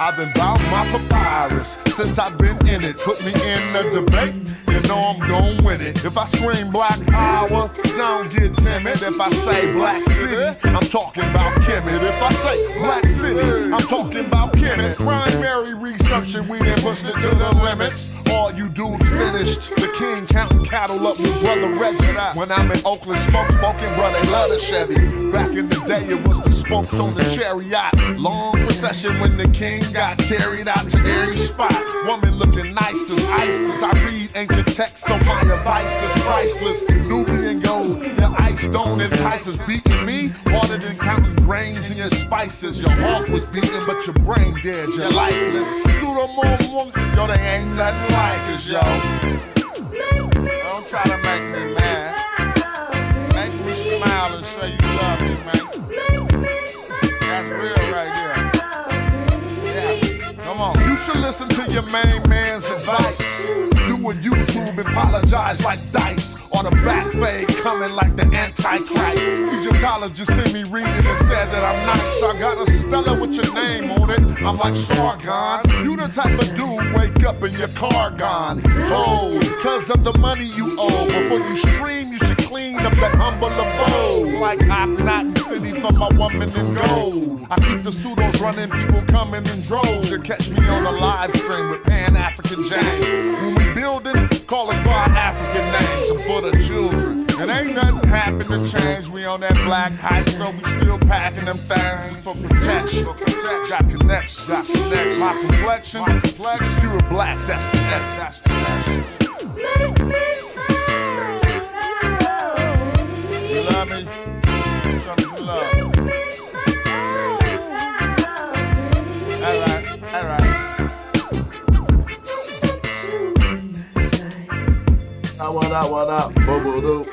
I've been bout my papyrus since I've been in it. Put me in the debate, you know I'm gon' win it. If I scream black power, don't get timid. If I say black city, I'm talking about Kemet. If I say black city, I'm talking about Kemet. Primary research and we done pushed it to the limits. All you dudes finished. The king counting cattle up with brother Reggie. When I'm in Oakland, smoking, bro, they love the Chevy. Back in the day, it was the spokes on the chariot. Long procession when the king got carried out to every spot. Woman looking nice as ISIS. I read ancient texts, so my advice is priceless. Nubian gold, your ice don't entice us. Beating me harder than counting grains in your spices. Your heart was beating, but your brain dead, you're lifeless. Yo, they ain't nothing like us, yo. Don't try to make me mad. Make me smile and say you love me, man. That's real right there. Yeah, come on. You should listen to your main man's advice. Do a YouTube and apologize like Dice. Or the back fade coming like the Antichrist. Egyptologists see me reading and said that I'm nice. I got a speller with your name on it. I'm like Sargon. You the type of dude wake up and your car gone. Told, cause of the money you owe. Before you stream, you should clean up that humble abode. Like Akhenaten City for my woman in gold. I keep the pseudos running, people coming in droves. You catch me on a live stream with Pan-African James. When we building, call us by our African names. I'm for the children. And ain't nothing happen to change. We on that black hype, so we still packing them things for protection. Got connections. My complexion, pure black, that's the essence. Make me smile. You love me? Show me some love. All right. What up? Boo-boo-doo.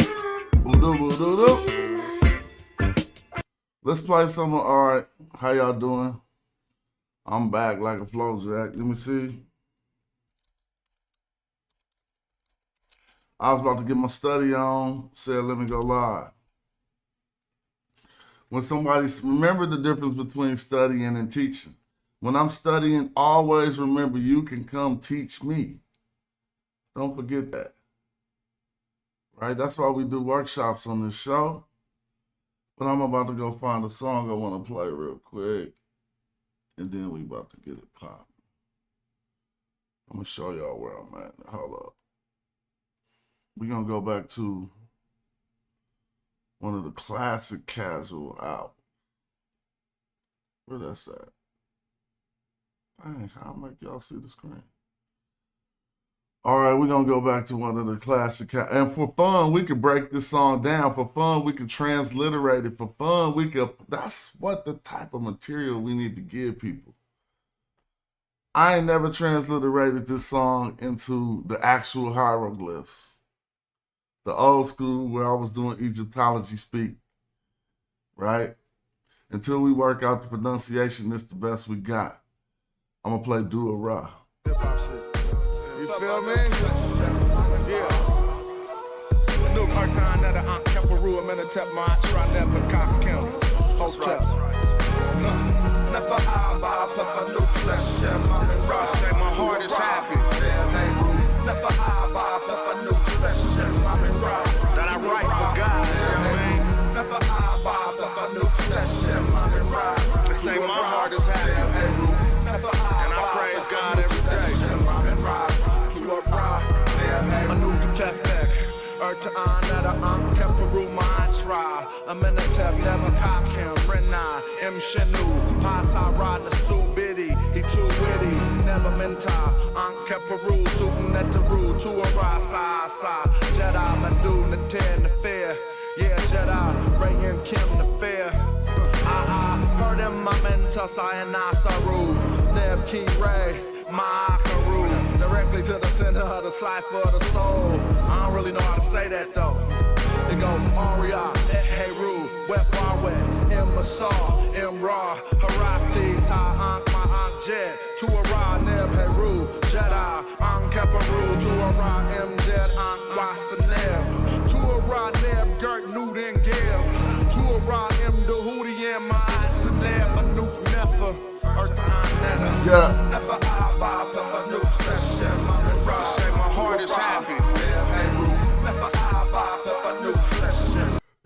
Boo-doo-boo-doo-doo. Let's play some. All right. How y'all doing? I'm back like a flow jack. Let me see. I was about to get my study on. Said, let me go live. When remember the difference between studying and teaching. When I'm studying, always remember you can come teach me. Don't forget that. Right? That's why we do workshops on this show. But I'm about to go find a song I want to play real quick. And then we about to get it popping. I'm going to show y'all where I'm at. Hold up. We're going to go back to one of the classic Casual albums. Where that's at? Dang, I'll make y'all see the screen. All right, we're going to go back to one of the classic. And for fun, we could break this song down. For fun, we could transliterate it. For fun, that's what the type of material we need to give people. I ain't never transliterated this song into the actual hieroglyphs. The old school where I was doing Egyptology speak, right? Until we work out the pronunciation, this the best we got. I'm going to play Do a Ra. You feel me? Yeah. New part-time that I'm kept a rule, I'm in a tap my try never cock count. Hoch. Never I buy a new session. I'm in rock. Say my heart is happy. Never I buy a new session. I'm in rock. That I write for God. Never I buy a new session. I'm in rock. They say my heart is happy. And I praise God every day. A new tefek, to honor Kemperu mantra. I'm in a tef, never cop him. Rena, M. Shenu, Pasara, Nasu Biddy. He too witty, never menta. Kemperu, Suvan at the root, to a Rasa, Jedi, Madu, Natir, the fair. Yeah, Jedi, Ray and Kim, the fair. Heard him, my mentor, Sayana Saru. Neb Key Ray, Makaru. Directly to the center of the cipher of the soul. I don't really know how to say that though. It go Aria, Heru, Wet Warwet, Imasa, Imra, Harati, Ta Ankh, Ma Ankh Jet, Tuara, Neb Heru, Jedi, Ankh Keperu, Tuara, M Jet, Ankh Wasaneb, Tuara, Neb, Gert, Nuden, Geb, Tuara, M Dahudi, and Ma Saneb, Anouk Nefer, Earth Yeah.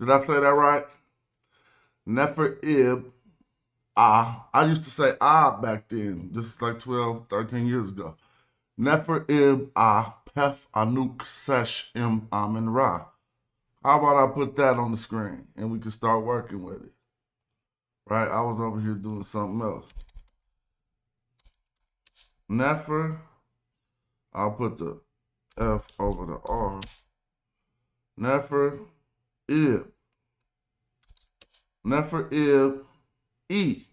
Did I say that right? Nefer Ib I used to say back then, just like 12, 13 years ago. Nefer Ib Pef Anuk Sesh Im Amin Ra. How about I put that on the screen and we can start working with it? Right? I was over here doing something else. Nefer, I'll put the F over the R. Nefer Ib. Nefer Ib E.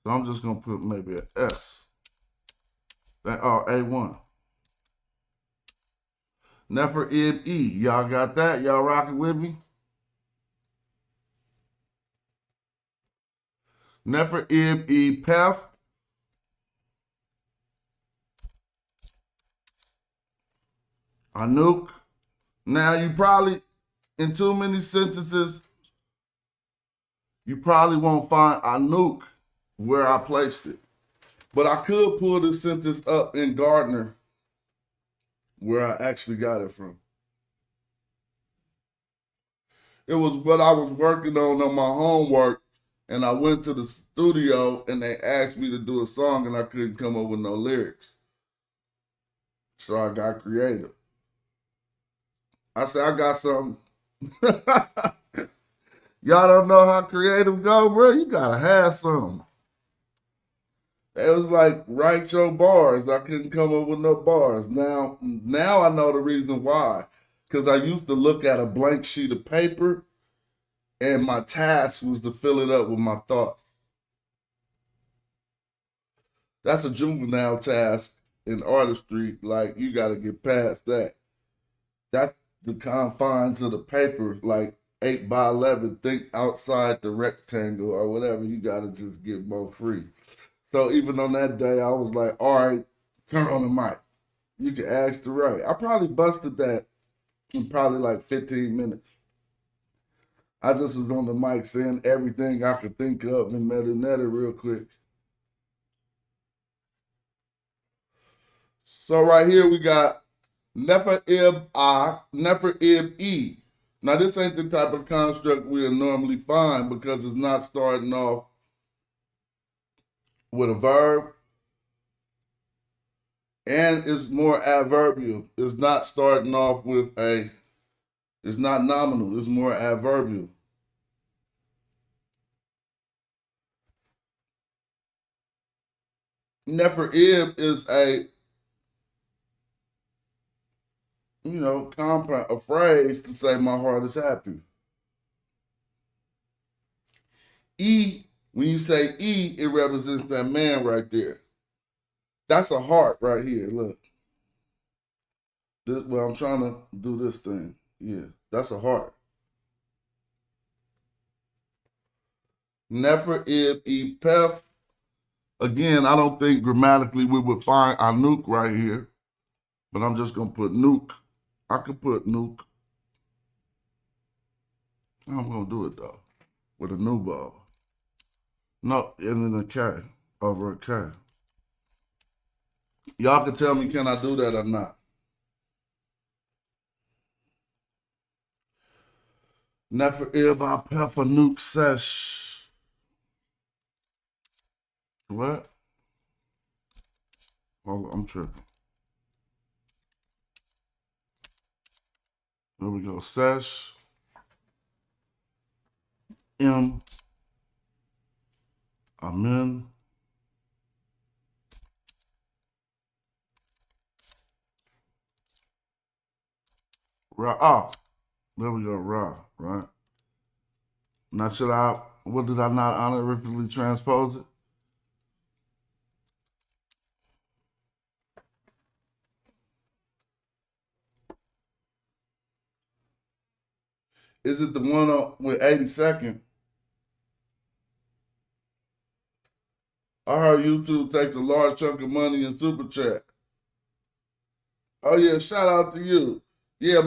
So I'm just going to put maybe an S. A1. Nefer Ib E. Y'all got that? Y'all rocking with me? Nefer Ib E Pef. Anuk. Now you probably, in too many sentences, you probably won't find Anuk where I placed it. But I could pull this sentence up in Gardner where I actually got it from. It was what I was working on my homework, and I went to the studio and they asked me to do a song and I couldn't come up with no lyrics. So I got creative. I said, I got something. Y'all don't know how creative go, bro? You gotta have something. It was like, write your bars. I couldn't come up with no bars. Now I know the reason why. Because I used to look at a blank sheet of paper and my task was to fill it up with my thoughts. That's a juvenile task in artistry. Like, you got to get past that. That's the confines of the paper, like 8 by 11. Think outside the rectangle or whatever. You got to just get more free. So even on that day, I was like, all right, turn on the mic. You can ask to write. I probably busted that in probably like 15 minutes. I just was on the mic saying everything I could think of and met it real quick. So right here we got Nefer Ib Nefer Ib E. Now this ain't the type of construct we'll normally find because it's not starting off with a verb. And it's more adverbial. It's not starting off with it's not nominal, it's more adverbial. Nefer Ib is a compound, a phrase to say my heart is happy. E, when you say E, it represents that man right there. That's a heart right here, look. I'm trying to do this thing. Yeah, that's a heart. Nefer Ib E Pef. Again, I don't think grammatically we would find Anuk right here, but I'm just going to put Nuke. I could put Nuke. I'm going to do it, though, with a new ball. No, and then a K over a K. Y'all can tell me, can I do that or not? Nefer Ib Pef Anuk Sesh. What? Oh, I'm tripping. There we go. Sesh. M. Amen. Ra. There we go. Ra. Right. Now, what did I not honorifically transpose it? Is it the one with 82nd? I heard YouTube takes a large chunk of money in Super Chat. Oh yeah, shout out to you. Yeah,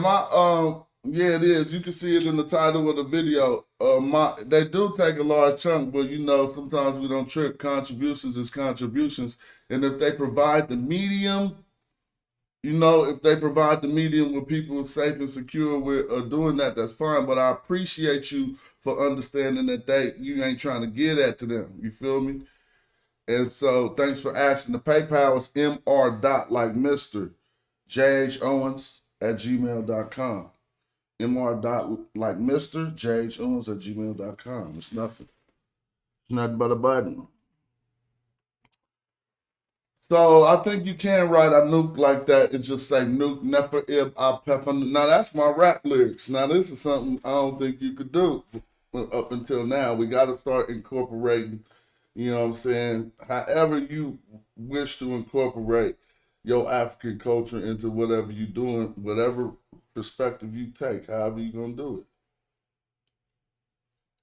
yeah, it is. You can see it in the title of the video. They do take a large chunk, but sometimes we don't trick. Contributions is contributions. And if they provide the medium, if they provide the medium where people are safe and secure with doing that, that's fine. But I appreciate you for understanding that you ain't trying to get at to them. You feel me? And so thanks for asking. The PayPal is mr dot like Mr. JH at gmail.com. mr dot like Mr. JH at gmail.com. It's nothing. It's nothing but a button. So I think you can write a nuke like that and just say nuke never if I pepper. Now that's my rap lyrics. Now this is something I don't think you could do up until now. We got to start incorporating, you know what I'm saying? However you wish to incorporate your African culture into whatever you're doing, whatever perspective you take, however you're going to do it.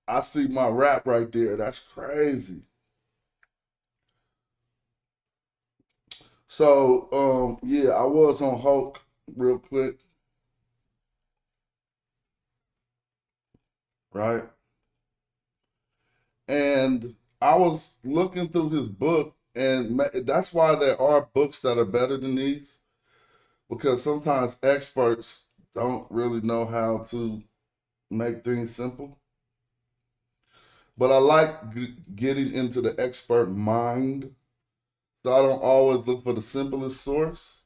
I see my rap right there. That's crazy. So, yeah, I was on Hoch real quick, right? And I was looking through his book, and that's why there are books that are better than these, because sometimes experts don't really know how to make things simple. But I like getting into the expert mind, so I don't always look for the simplest source.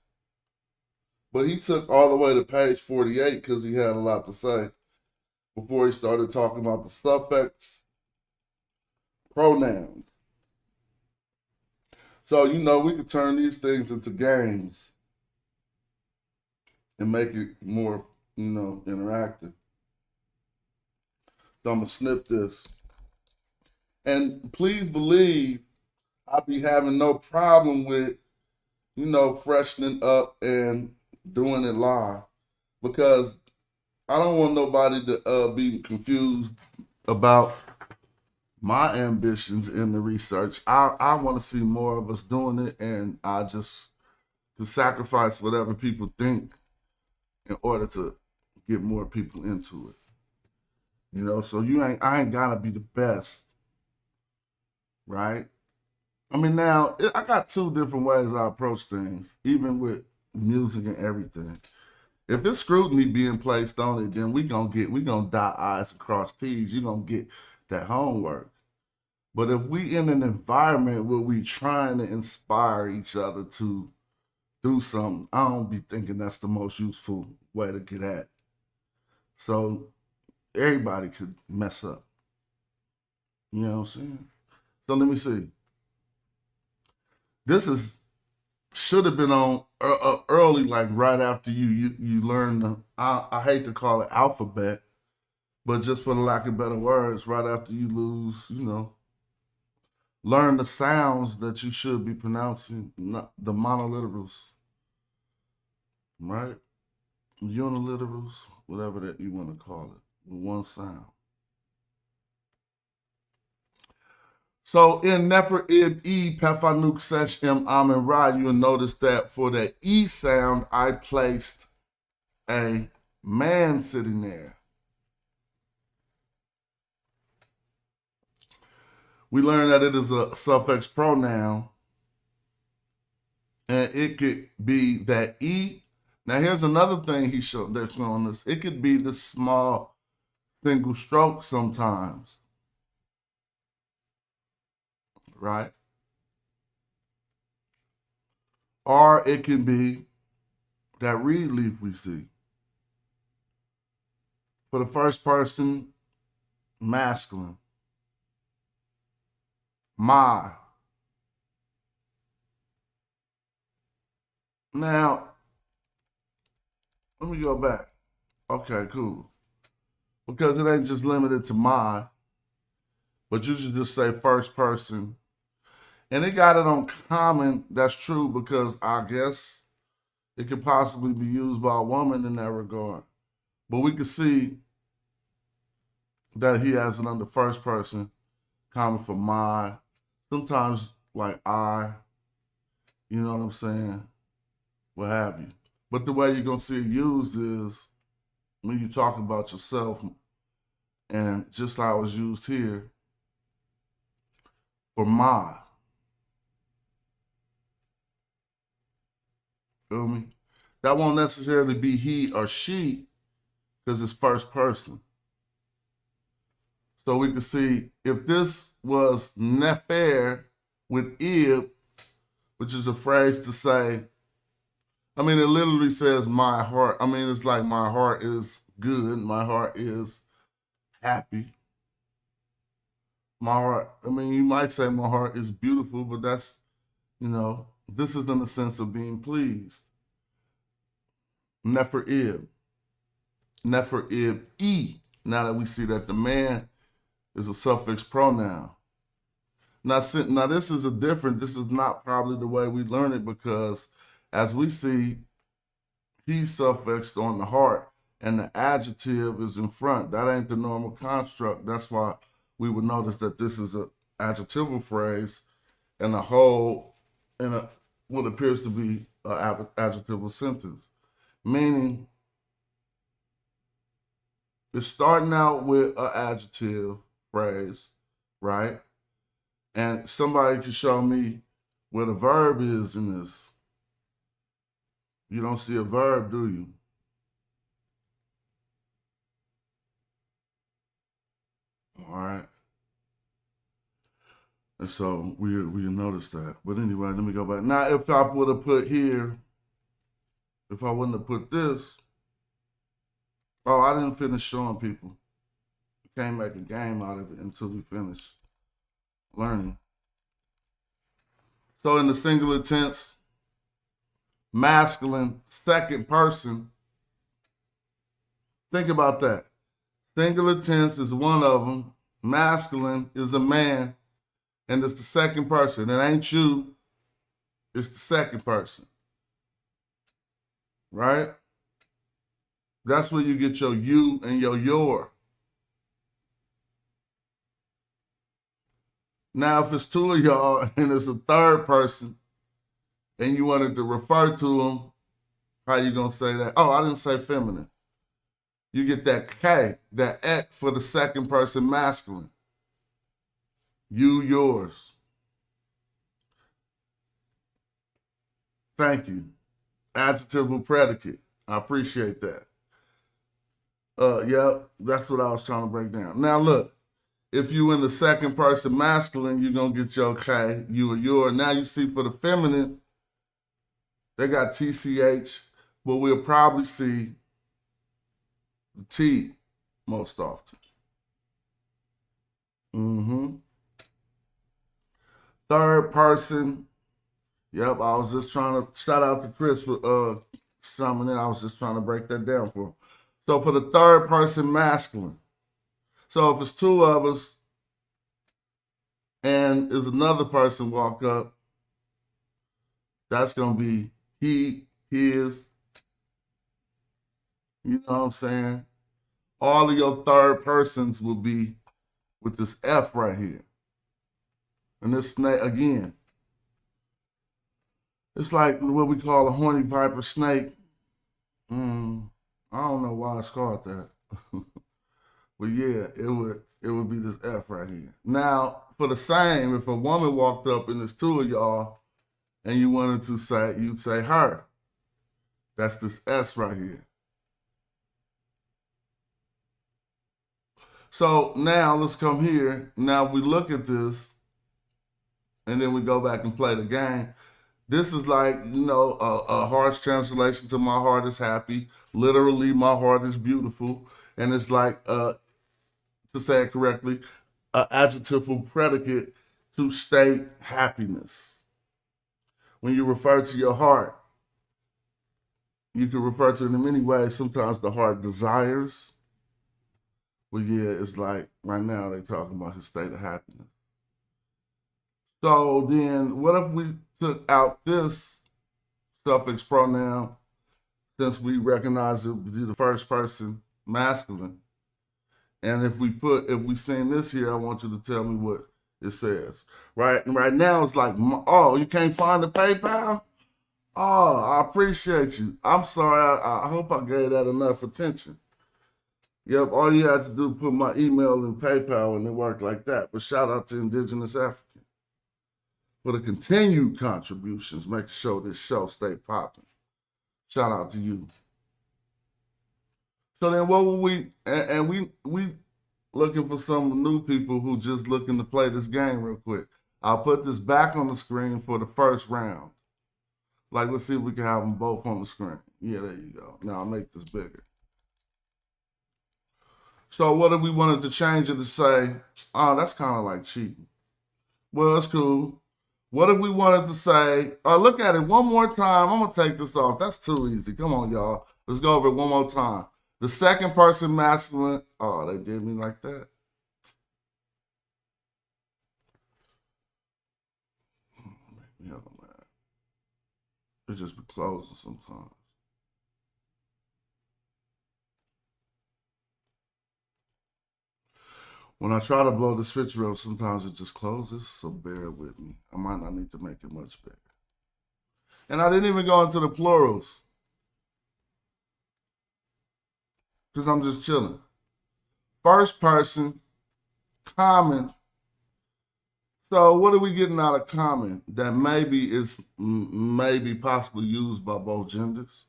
But he took all the way to page 48 because he had a lot to say before he started talking about the suffix pronouns. So, we could turn these things into games and make it more, interactive. So I'm going to snip this. And please believe I'll be having no problem with, freshening up and doing it live, because I don't want nobody to be confused about my ambitions in the research. I want to see more of us doing it, and I just to sacrifice whatever people think in order to get more people into it. So I ain't gotta be the best, right? I mean, now I got two different ways I approach things, even with music and everything. If there's scrutiny being placed on it, then we gonna dot I's and cross T's. You gonna get that homework. But if we in an environment where we trying to inspire each other to do something, I don't be thinking that's the most useful way to get at it. So everybody could mess up. You know what I'm saying? So let me see. This should have been on early, like right after you learn the. I hate to call it alphabet, but just for the lack of better words, right after you lose, learn the sounds that you should be pronouncing, not the monoliterals, right? Uniliterals, whatever that you want to call it, with one sound. So in Nefer Ib E, Pefanuk Sesh M Amen Ra, you'll notice that for the E sound, I placed a man sitting there. We learned that it is a suffix pronoun, and it could be that E. Now here's another thing they're showing us. It could be the small single stroke sometimes, right? Or it could be that reed leaf we see. For the first person, masculine. My. Now, let me go back. Okay, cool. Because it ain't just limited to my, but you should just say first person. And it got it on common. That's true, because I guess it could possibly be used by a woman in that regard. But we can see that he has it under first person, common for my, sometimes like I, you know what I'm saying? What have you. But the way you're going to see it used is when you talk about yourself, and just like it was used here, for my. Feel me? That won't necessarily be he or she because it's first person. So we can see if this was nefer with ib, which is a phrase to say, I mean, it literally says my heart. I mean, it's like my heart is good. My heart is happy. My heart, I mean, you might say my heart is beautiful, but that's, this is in the sense of being pleased. Nefer ib. Nefer ib e. Now that we see that the man is a suffix pronoun. Now this is this is not probably the way we learn it because as we see, he's suffixed on the heart and the adjective is in front. That ain't the normal construct. That's why we would notice that this is an adjectival phrase and a whole in a what appears to be an adjectival sentence. Meaning it's starting out with an adjective phrase, right? And somebody can show me where the verb is in this. You don't see a verb, do you? All right. And so we notice that. But anyway, let me go back. Now, if I would have put here, if I wouldn't have put this, I didn't finish showing people. You can't make a game out of it until we finish learning. So in the singular tense, masculine, second person, think about that. Singular tense is one of them. Masculine is a man, and it's the second person. It ain't you, it's the second person. Right? That's where you get your you and your. Now, if it's two of y'all and it's a third person and you wanted to refer to them, how you going to say that? Oh, I didn't say feminine. You get that K, that ek for the second person masculine. You, yours. Thank you. Adjective or predicate. I appreciate that. Yep, that's what I was trying to break down. Now, look. If you in the second person masculine, you're going to get your K, you or your. Now you see for the feminine, they got TCH, but we'll probably see the T most often. Third person, yep, I was just trying to, shout out to Chris for summing it. I was just trying to break that down for him. So for the third person masculine, so if it's two of us and there's another person walk up, that's going to be he, his, you know what I'm saying? All of your third persons will be with this F right here. And this snake, again, it's like what we call a horny viper snake. I don't know why it's called that. But yeah, it would be this F right here. Now, for the same, if a woman walked up and there's two of y'all and you wanted to say, you'd say her. That's this S right here. So now let's come here. Now if we look at this and then we go back and play the game, this is like, a harsh translation to my heart is happy. Literally, my heart is beautiful. And it's like, to say it correctly, an adjectival predicate to state happiness. When you refer to your heart, you can refer to it in many ways. Sometimes the heart desires. Well, yeah, it's like right now they're talking about his state of happiness. So then what if we took out this suffix pronoun since we recognize it to be the first person masculine? And if we seen this here, I want you to tell me what it says. Right now it's like, oh, you can't find the PayPal? Oh, I appreciate you. I'm sorry. I hope I gave that enough attention. Yep, all you had to do is put my email in PayPal and it worked like that. But shout out to Indigenous African for the continued contributions, making sure this show stay popping. Shout out to you. So then what will we looking for some new people who just looking to play this game real quick. I'll put this back on the screen for the first round. Like, let's see if we can have them both on the screen. Yeah, there you go. Now I'll make this bigger. So what if we wanted to change it to say, oh, that's kind of like cheating. Well, it's cool. What if we wanted to say, oh, look at it one more time. I'm going to take this off. That's too easy. Come on, y'all. Let's go over it one more time. The second person masculine. Oh, they did me like that. It just be closing sometimes. When I try to blow the switch rope, sometimes it just closes, so bear with me. I might not need to make it much bigger. And I didn't even go into the plurals because I'm just chilling. First person, common. So what are we getting out of common that maybe is maybe possibly used by both genders?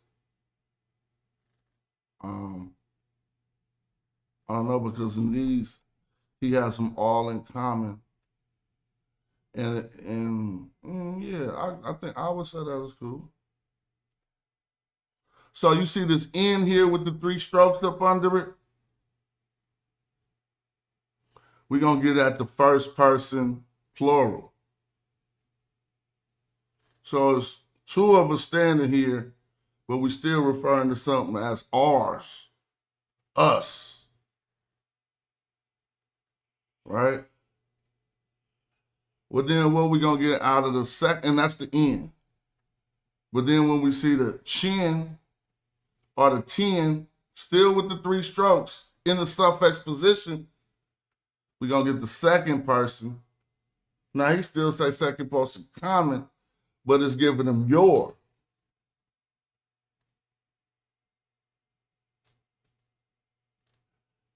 I don't know, because in these, he has them all in common. And yeah, I think I would say that is cool. So you see this N here with the 3 strokes up under it? We're going to get at the first person plural. So it's 2 of us standing here, but we're still referring to something as ours, us, right? Well, then what we going to get out of the second, and that's the N. But then when we see the chin or the 10, still with the 3 strokes in the suffix position, we're going to get the second person. Now, he still say second person common, but it's giving them your.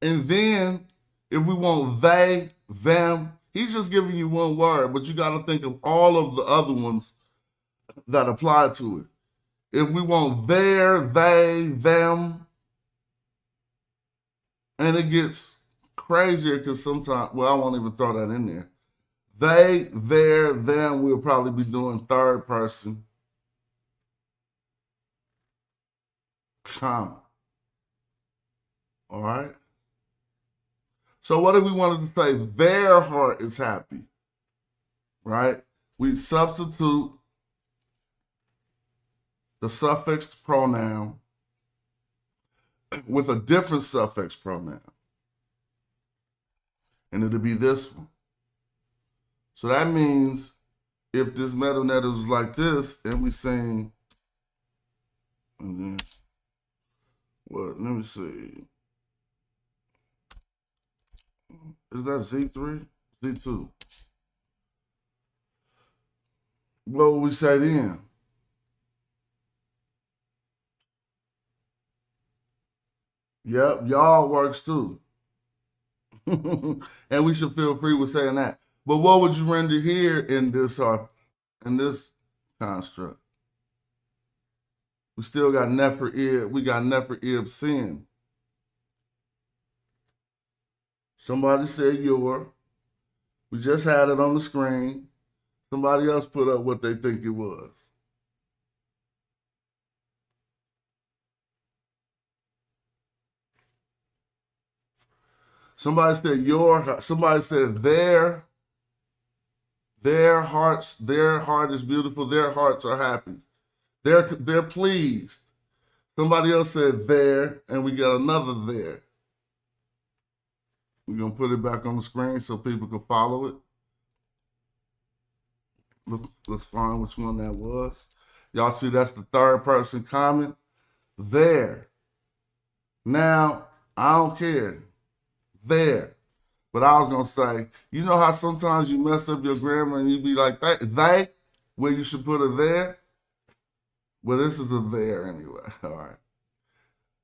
And then, if we want they, them, he's just giving you one word, but you got to think of all of the other ones that apply to it. If we want their, they, them, and it gets crazier because sometimes, well, I won't even throw that in there. They, their, them, we'll probably be doing third person. Common. All right? So what if we wanted to say their heart is happy? Right? We substitute the suffix pronoun with a different suffix pronoun. And it'll be this one. So that means if this metal net is like this, and we sing, and then, what, let me see. Is that Z3? Z2. What would we say then? Yep, y'all works too. And we should feel free with saying that. But what would you render here in this construct? We still got nefer ib. We got nefer ib sin. Somebody said your. We just had it on the screen. Somebody else put up what they think it was. Somebody said your. Somebody said their. Their heart is beautiful. Their hearts are happy. They're pleased. Somebody else said there, and we got another there. We're going to put it back on the screen so people can follow it. Let's find which one that was. Y'all see that's the third person comment. There. Now, I don't care. There. But I was going to say, you know how sometimes you mess up your grammar and you be like, they, where you should put a there? Well, this is a there anyway. All right.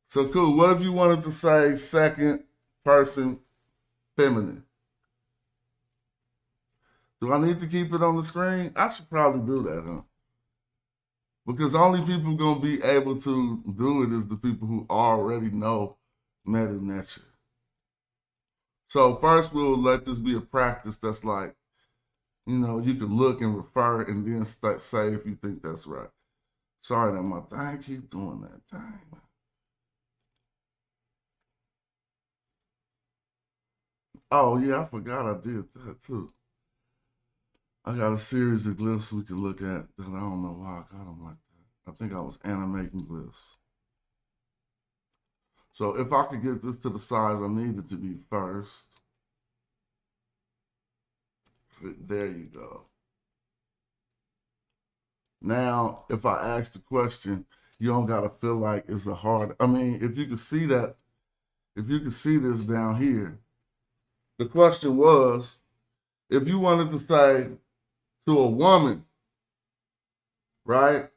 So cool. What if you wanted to say second person feminine? Do I need to keep it on the screen? I should probably do that, huh? Because only people gonna be able to do it is the people who already know meta nature. So first we'll let this be a practice that's like, you can look and refer and then say if you think that's right. Sorry that my thing keep doing that thing. Oh yeah, I forgot I did that too. I got a series of glyphs we can look at that I don't know why I got them like that. I think I was animating glyphs. So if I could get this to the size I need it to be first. There you go. Now, if I ask the question, you don't gotta feel like it's a hard. I mean, if you can see that, if you can see this down here, the question was, if you wanted to say to a woman, right?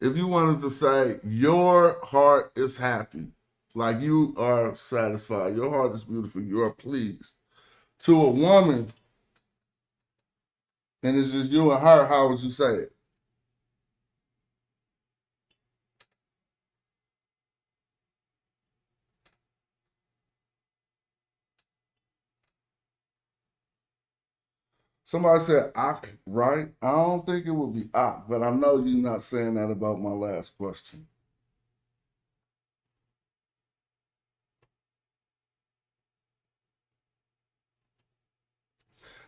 If you wanted to say your heart is happy, like you are satisfied, your heart is beautiful, you are pleased. To a woman, and it's just you and her, how would you say it? Somebody said "ak," right? I don't think it would be "ak," but I know you're not saying that about my last question.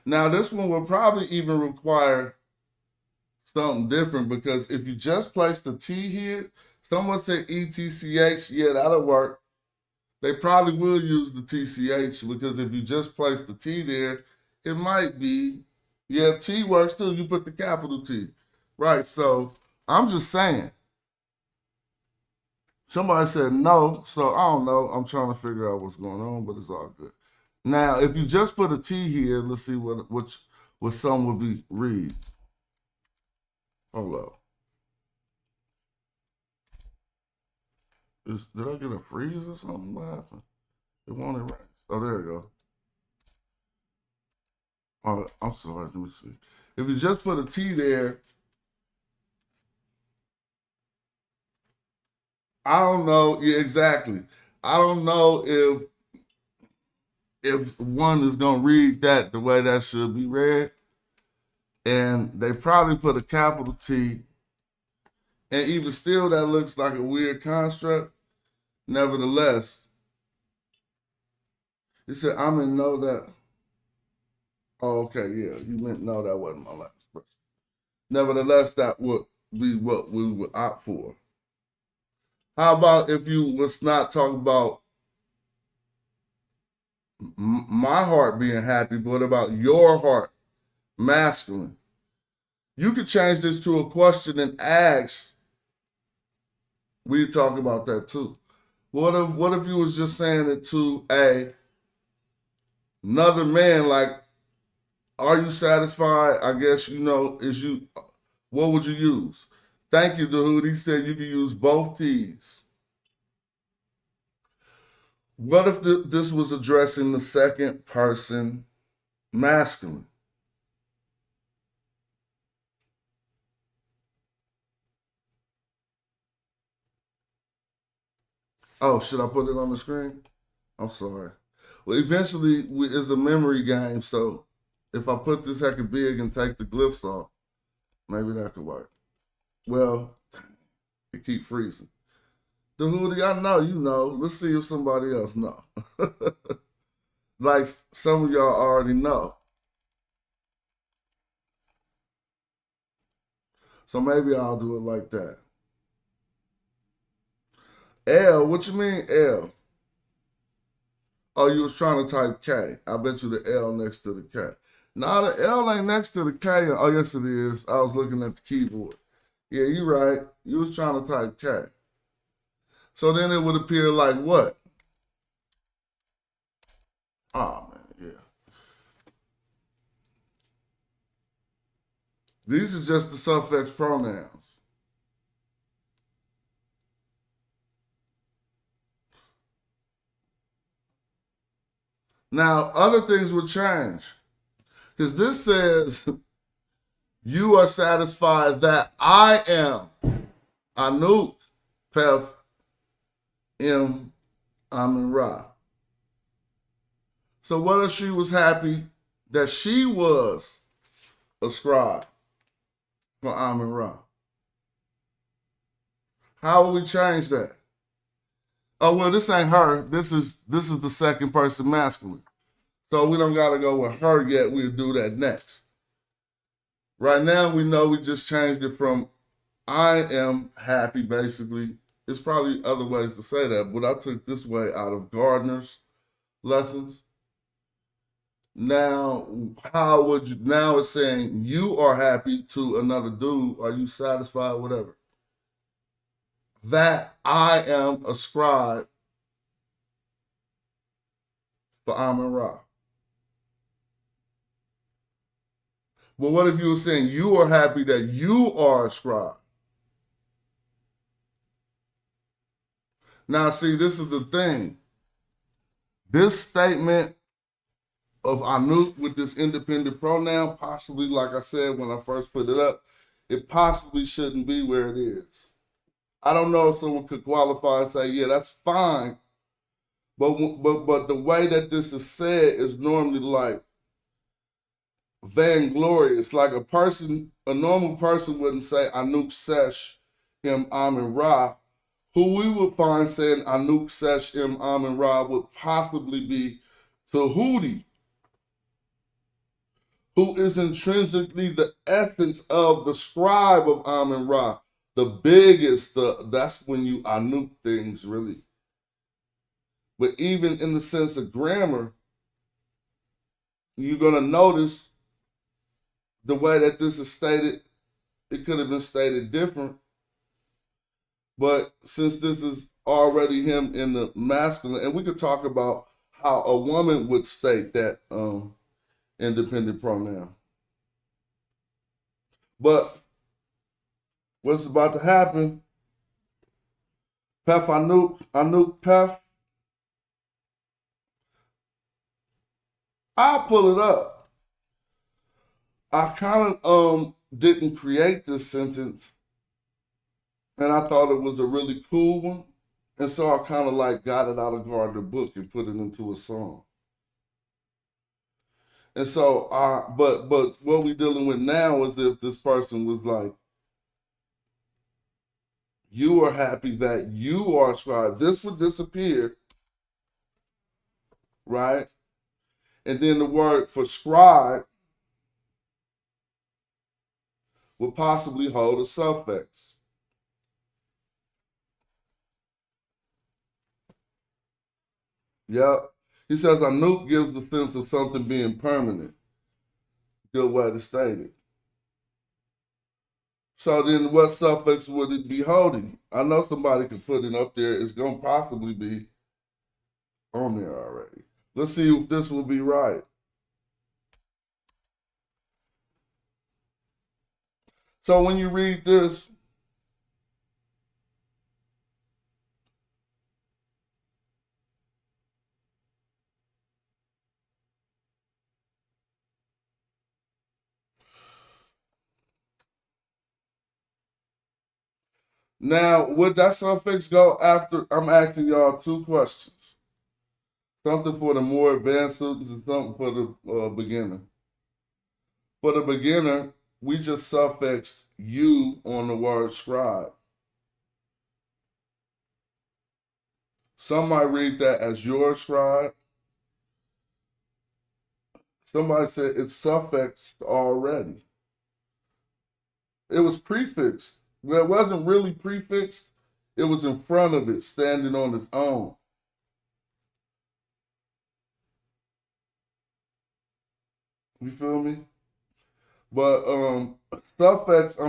Now, this one will probably even require something different because if you just place the T here, someone said ETCH, yeah, that'll work. They probably will use the TCH because if you just place the T there, it might be, yeah, T works too. You put the capital T. Right. So I'm just saying. Somebody said no, so I don't know. I'm trying to figure out what's going on, but it's all good. Now, if you just put a T here, let's see what some would be read. Hold up. Did I get a freeze or something? What happened? It won't erase. Oh, there we go. Oh, I'm sorry. Let me see. If you just put a T there, I don't know. Yeah, exactly. I don't know if one is gonna read that the way that should be read, and they probably put a capital T, and even still, that looks like a weird construct. Nevertheless, he said, "I'm in know that." Oh, okay, yeah, you meant no. That wasn't my last question. Nevertheless, that would be what we would opt for. How about if you was not talking about my heart being happy, but about your heart, masculine? You could change this to a question and ask. We talk about that too. What if you was just saying it to another man? Like, are you satisfied? I guess is you. What would you use? Thank you, Dahoud. He said you can use both T's. What if this was addressing the second person masculine? Oh, should I put it on the screen? I'm sorry. Well, eventually, it's a memory game, so if I put this heck big and take the glyphs off, maybe that could work. Well, it keep freezing. The hoodie, I know, you know. Let's see if somebody else know. Like some of y'all already know. So maybe I'll do it like that. L, what you mean L? Oh, you was trying to type K. I bet you the L next to the K. Nah, the L ain't next to the K. Oh, yes it is. I was looking at the keyboard. Yeah, you right. You was trying to type K. So then it would appear like what? Oh man, yeah. These is just the suffix pronouns. Now, other things would change. Because this says You are satisfied that I am Anuk, Pef, M, Amin Ra. So what if she was happy that she was a scribe for Amin Ra? How will we change that? Oh well, this ain't her. This is the second person masculine. So we don't gotta go with her yet. We'll do that next. Right now we know we just changed it from I am happy, basically. There's probably other ways to say that, but I took this way out of Gardner's lessons. Now, how would you, now it's saying you are happy to another dude, are you satisfied, whatever. That I am a scribe for Amin Ra. But what if you were saying you are happy that you are a scribe? Now, see, this is the thing. This statement of Anuk with this independent pronoun, possibly, like I said when I first put it up, it possibly shouldn't be where it is. I don't know if someone could qualify and say, yeah, that's fine. But the way that this is said is normally like vainglorious. Like a normal person wouldn't say Anuk Sesh Im Amin Ra. Who we would find saying Anuk Sesh Im Amin Ra would possibly be Tahuti, who is intrinsically the essence of the scribe of Amin Ra, the biggest, that's when you Anuk things really. But even in the sense of grammar, you're gonna notice the way that this is stated, it could have been stated different. But since this is already him in the masculine, and we could talk about how a woman would state that independent pronoun. But what's about to happen? Pef Anuk Pef. I'll pull it up. I kind of didn't create this sentence, and I thought it was a really cool one, and so I kind of like got it out of Gardner book and put it into a song. And so, but what we're dealing with now is if this person was like, you are happy that you are a scribe. This would disappear, right? And then the word for scribe would possibly hold a suffix. Yep. He says Anuk gives the sense of something being permanent. Good way to state it. So then what suffix would it be holding? I know somebody could put it up there. It's going to possibly be on there already. Let's see if this will be right. So when you read this, now would that suffix go after? I'm asking y'all two questions. Something for the more advanced students and something for the beginner. For the beginner, we just suffixed you on the word scribe. Some might read that as your scribe. Somebody said it's suffixed already. It was prefixed. Well, it wasn't really prefixed. It was in front of it, standing on its own. You feel me? But suffix,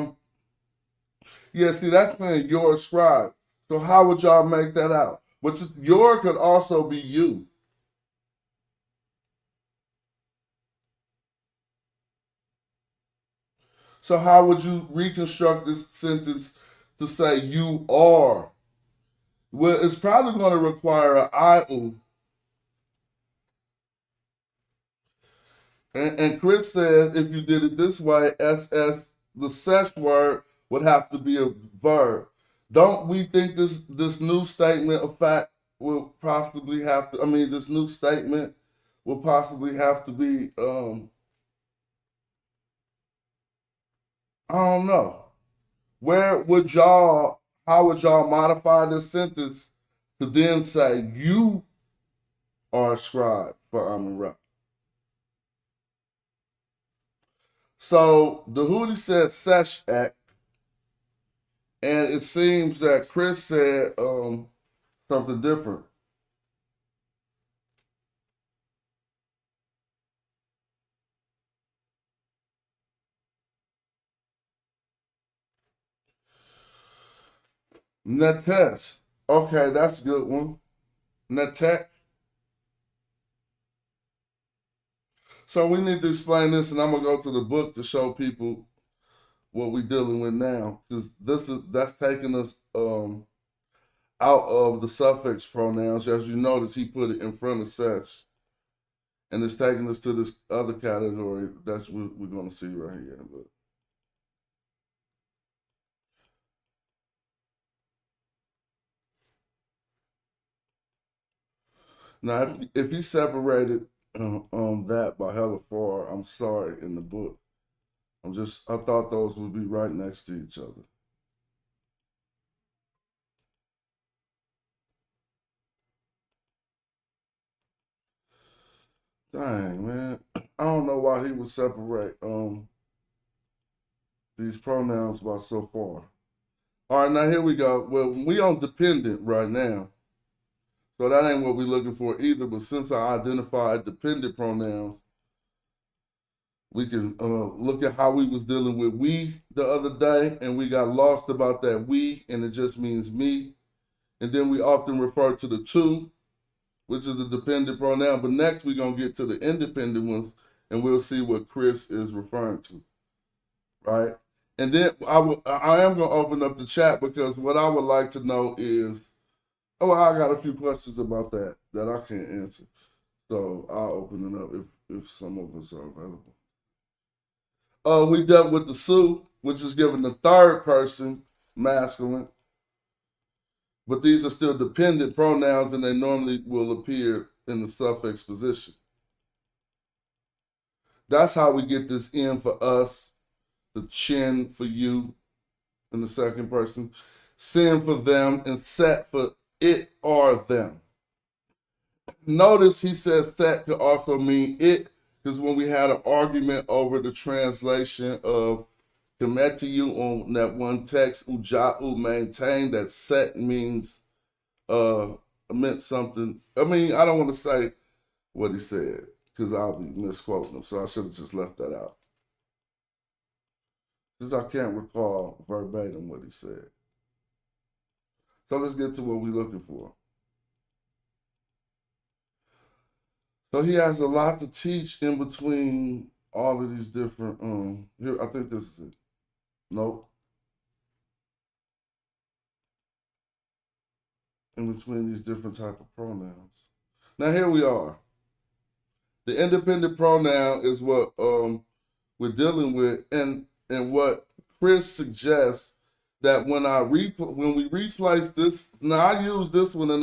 yeah, see, that's saying your scribe. So how would y'all make that out? But your could also be you. So how would you reconstruct this sentence to say you are? Well, it's probably going to require an I-U. And Chris said if you did it this way, SS the sesh word would have to be a verb. Don't we think this new statement of fact will possibly have to? I mean, this new statement will possibly have to be. I don't know. Where would y'all? How would y'all modify this sentence to then say you are a scribe for Amun Ra? So the Houthi said sesh act, and it seems that Chris said something different. Netesh. Okay, that's a good one. Netek. So we need to explain this, and I'm gonna go to the book to show people what we're dealing with now, because that's taking us out of the suffix pronouns. As you notice, he put it in front of sesh, and it's taking us to this other category. That's what we're gonna see right here. Look. Now, if he separated that by hella far, I'm sorry. In the book, I thought those would be right next to each other. Dang, man. I don't know why he would separate these pronouns by so far. All right, now here we go. Well, we on dependent right now. So that ain't what we're looking for either. But since I identified dependent pronouns, we can look at how we was dealing with we the other day, and we got lost about that we, and it just means me. And then we often refer to the to, which is the dependent pronoun. But next we're going to get to the independent ones, and we'll see what Chris is referring to, right? And then I am going to open up the chat, because what I would like to know is, I got a few questions about that I can't answer. So I'll open it up if some of us are available. We dealt with the su, which is given the third person masculine. But these are still dependent pronouns, and they normally will appear in the suffix position. That's how we get this in for us, the chin for you in the second person, sin for them, and set for it or them. Notice he said set could also mean it, because when we had an argument over the translation of Kemetiyu on that one text, Uja'u maintained that set means meant something. I mean, I don't want to say what he said, because I'll be misquoting him, so I should have just left that out. Since I can't recall verbatim what he said. So let's get to what we're looking for. So he has a lot to teach in between all of these different, here, I think this is it. Nope. In between these different type of pronouns. Now here we are. The independent pronoun is what we're dealing with, and what Chris suggests that when we replace this, now I use this one, and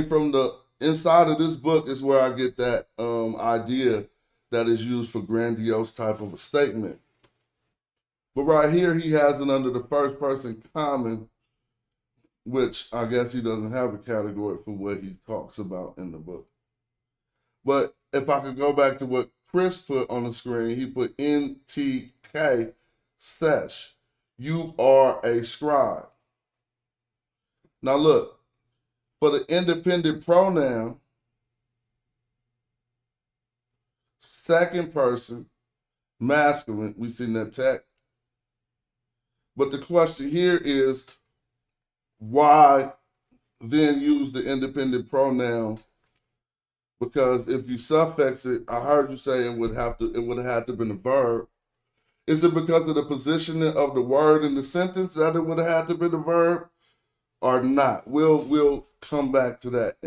from the inside of this book is where I get that idea that is used for grandiose type of a statement. But right here, he has it under the first person common, which I guess he doesn't have a category for what he talks about in the book. But if I could go back to what Chris put on the screen, he put NTK sesh. You are a scribe. Now look, for the independent pronoun, second person, masculine, we see netek. But the question here is, why then use the independent pronoun? Because if you suffix it, I heard you say it would have had to been a verb. Is it because of the positioning of the word in the sentence that it would have had to be a verb, or not? We'll come back to that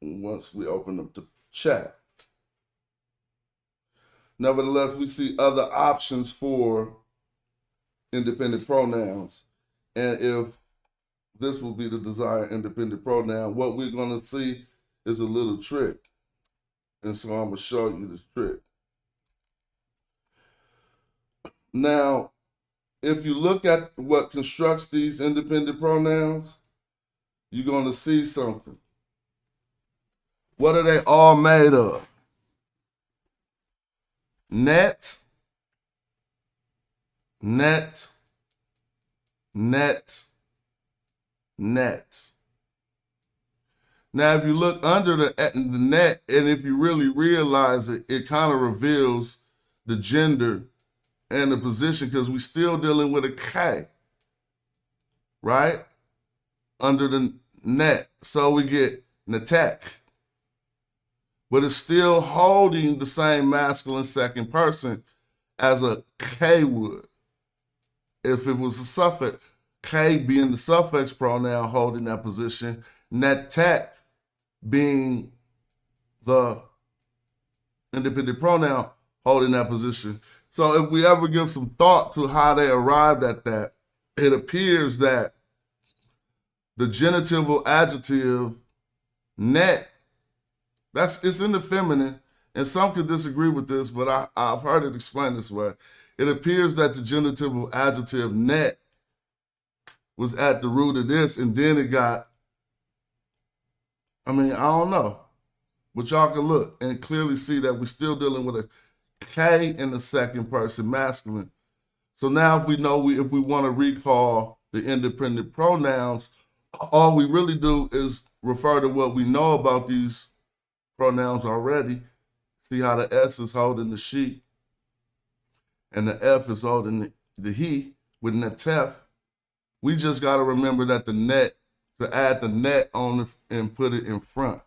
once we open up the chat. Nevertheless, we see other options for independent pronouns. And if this will be the desired independent pronoun, what we're going to see is a little trick. And so I'm going to show you this trick. Now, if you look at what constructs these independent pronouns, you're going to see something. What are they all made of? Net, net, net, net. Now, if you look under the net, and if you really realize it, it kind of reveals the gender and the position, because we're still dealing with a K, right? Under the net. So we get netek. But it's still holding the same masculine second person as a K would. If it was a suffix, K being the suffix pronoun holding that position, netek being the independent pronoun holding that position. So if we ever give some thought to how they arrived at that, it appears that the genitival adjective net, it's in the feminine, and some could disagree with this, but I've heard it explained this way. It appears that the genitival adjective net was at the root of this, and then it got, I don't know. But y'all can look and clearly see that we're still dealing with a K in the second person masculine. So now if we know if we want to recall the independent pronouns, all we really do is refer to what we know about these pronouns already. See how the S is holding the she and the F is holding the he with netef. We just got to remember that the net, to add the net on and put it in front.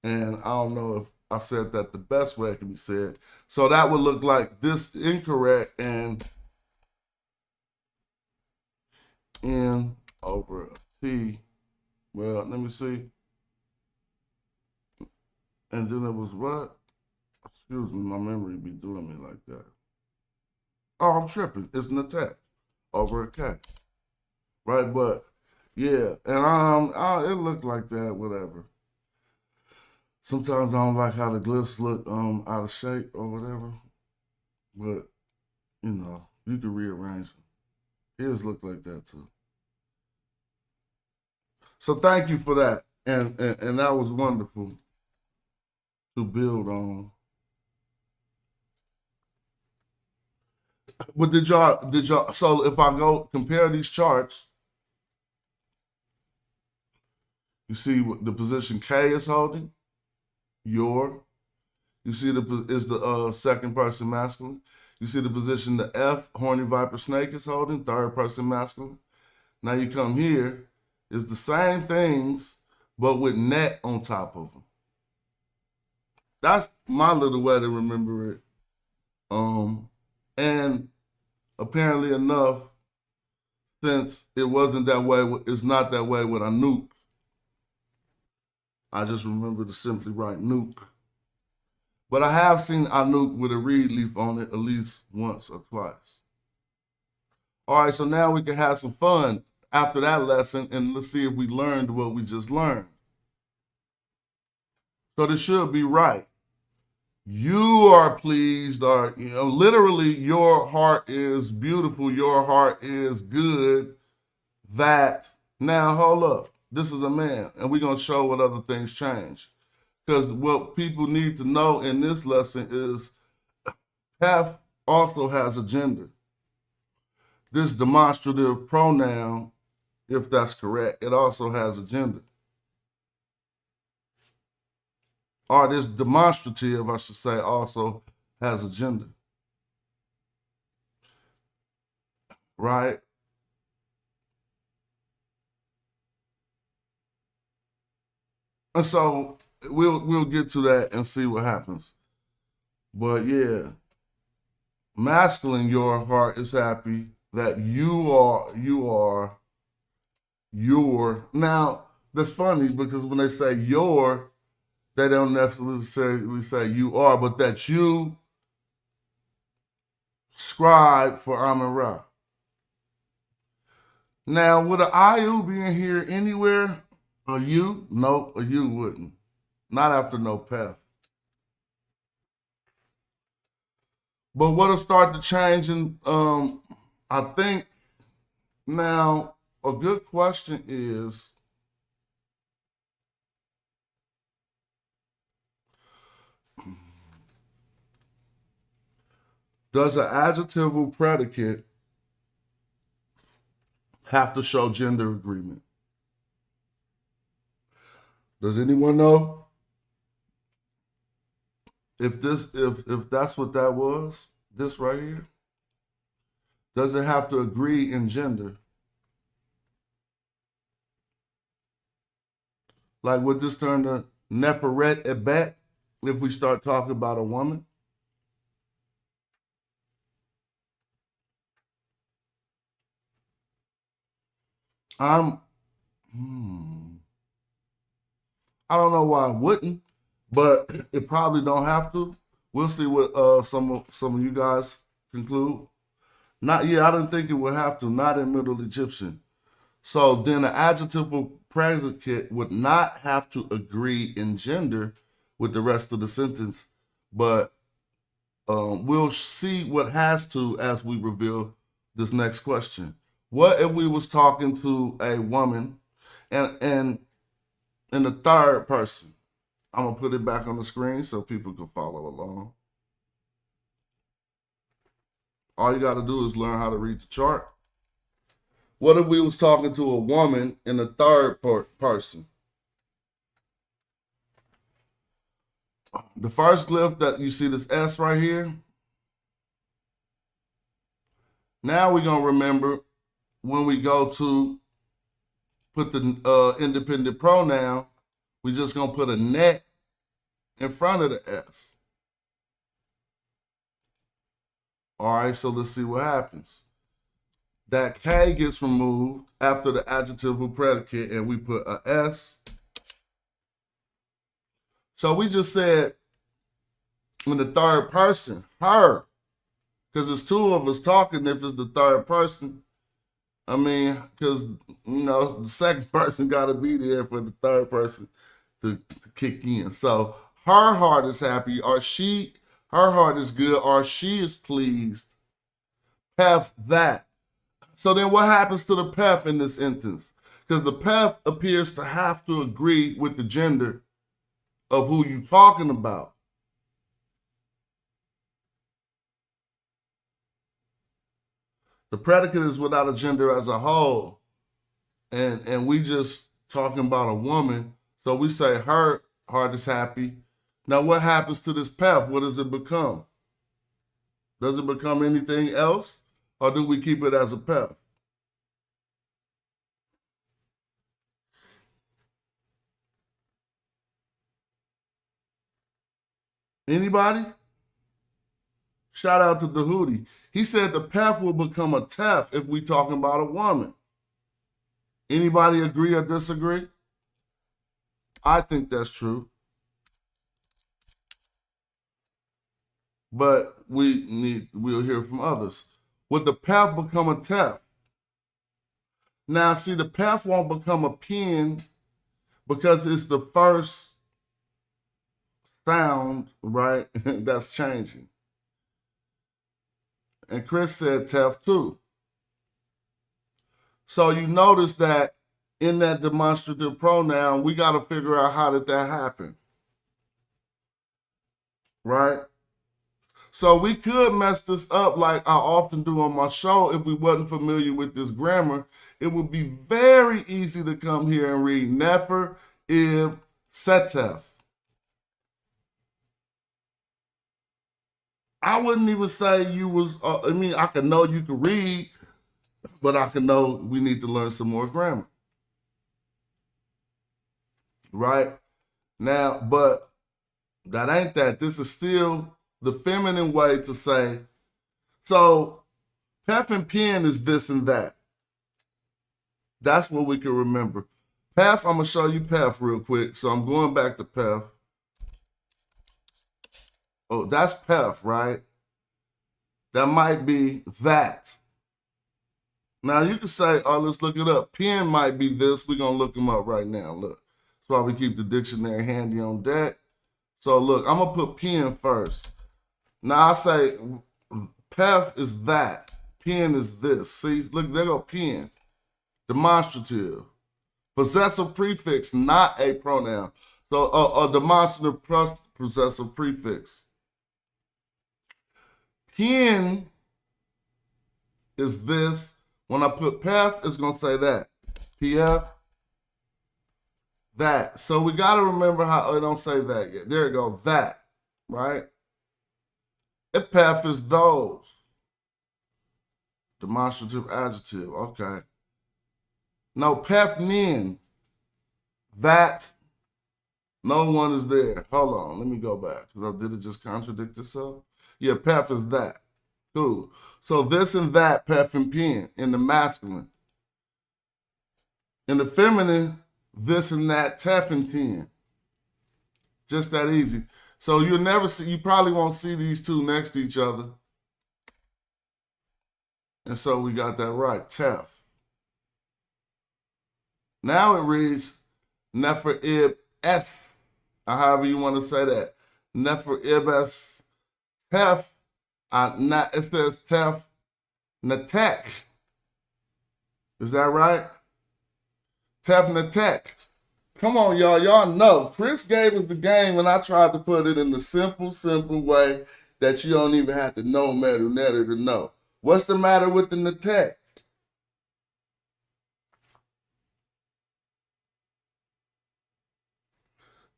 And I don't know if I said that the best way it can be said. So that would look like this incorrect and N over a T. Well, let me see. And then it was what? Excuse me, my memory be doing me like that. Oh, I'm tripping. It's netek over a K. Right, but yeah, and it looked like that, whatever. Sometimes I don't like how the glyphs look out of shape or whatever. But, you can rearrange them. His look like that too. So thank you for that. And that was wonderful to build on. But did y'all, so if I go compare these charts, you see what the position K is holding? Your. You see is the second person masculine. You see the position the F, horny viper snake, is holding, third person masculine. Now you come here, it's the same things, but with net on top of them. That's my little way to remember it. And apparently enough, since it wasn't that way, it's not that way with Anouk. I just remember to simply write nuke. But I have seen Anouk with a reed leaf on it at least once or twice. All right, so now we can have some fun after that lesson, and let's see if we learned what we just learned. So this should be right. You are pleased, or literally your heart is beautiful, your heart is good. That, now hold up, this is a man, and we're going to show what other things change. Because what people need to know in this lesson is F also has a gender. This demonstrative pronoun, if that's correct, it also has a gender. Or this demonstrative, I should say, also has a gender. Right? And so we'll get to that and see what happens. But yeah, masculine, your heart is happy that you are your. Now, that's funny because when they say your, they don't necessarily say you are, but that you scribe for Amun Ra. Now, would an IU be in here anywhere? A U? No, a U wouldn't. Not after no path. But what'll start to change, and I think now a good question is, does an adjectival predicate have to show gender agreement? Does anyone know if that's what that was? This right here? Does it have to agree in gender? Like, would this turn to Neferet Ebet if we start talking about a woman? I don't know why it wouldn't, but it probably don't have to. We'll see what some of you guys conclude. I didn't think it would have to, not in Middle Egyptian. So then an adjectival predicate would not have to agree in gender with the rest of the sentence, but we'll see what has to as we reveal this next question. What if we was talking to a woman and in the third person? I'm gonna put it back on the screen so people can follow along. All you gotta do is learn how to read the chart. What if we was talking to a woman in the third person? The first glyph that you see, this S right here. Now we're gonna remember when we go to put the independent pronoun, we just gonna put a net in front of the S. All right, so let's see what happens. That K gets removed after the adjectival predicate and we put a S. So we just said in the third person, her, because there's two of us talking if it's the third person. I mean, because, the second person got to be there for the third person to kick in. So her heart is happy, or her heart is good, or she is pleased. Pef that. So then what happens to the pef in this instance? Because the pef appears to have to agree with the gender of who you're talking about. The predicate is without a gender as a whole. And we just talking about a woman. So we say her heart is happy. Now what happens to this pef? What does it become? Does it become anything else? Or do we keep it as a pef? Anybody? Shout out to Dahudi. He said the pef will become a tef if we talking about a woman. Anybody agree or disagree? I think that's true. But we'll hear from others. Would the pef become a tef? Now, see, the pef won't become a pen because it's the first sound, right, that's changing. And Chris said tef too. So you notice that in that demonstrative pronoun, we got to figure out how did that happen, right? So we could mess this up like I often do on my show if we wasn't familiar with this grammar. It would be very easy to come here and read Nefer, Ib, Setef. I wouldn't even say you was, I could know you could read, but I could know we need to learn some more grammar. Right? Now, but that ain't that. This is still the feminine way to say, so pef and pen is this and that. That's what we can remember. Pef, I'm going to show you pef real quick. So I'm going back to pef. Oh, that's pef, right? that might be that. Now you can say, oh, let's look it up. Pen might be this. We're going to look them up right now. Look. That's why we keep the dictionary handy on deck. So look, I'm going to put pen first. Now I say pef is that. Pen is this. See, look, there go pen. Demonstrative. Possessive prefix, not a pronoun. So a demonstrative plus possessive prefix. Pen is this. When I put pef, it's going to say that. PF, that. So we got to remember how it don't say that yet. There you go, that, right? Epef is those. Demonstrative adjective, okay. No, pef nin. That, no one is there. Hold on, let me go back. Did it just contradict itself? Yeah, pef is that. Cool. So this and that, pef and pen, in the masculine. In the feminine, this and that, tef and ten. Just that easy. So you'll never see, you probably won't see these two next to each other. And so we got that right, tef. Now it reads nefer-ib s, or however you want to say that. Nefer-ib s, tef, it says tef, natek. Is that right? Tef natek. Come on, y'all. Y'all know. Chris gave us the game and I tried to put it in the simple way that you don't even have to know Medu to know. What's the matter with the natek?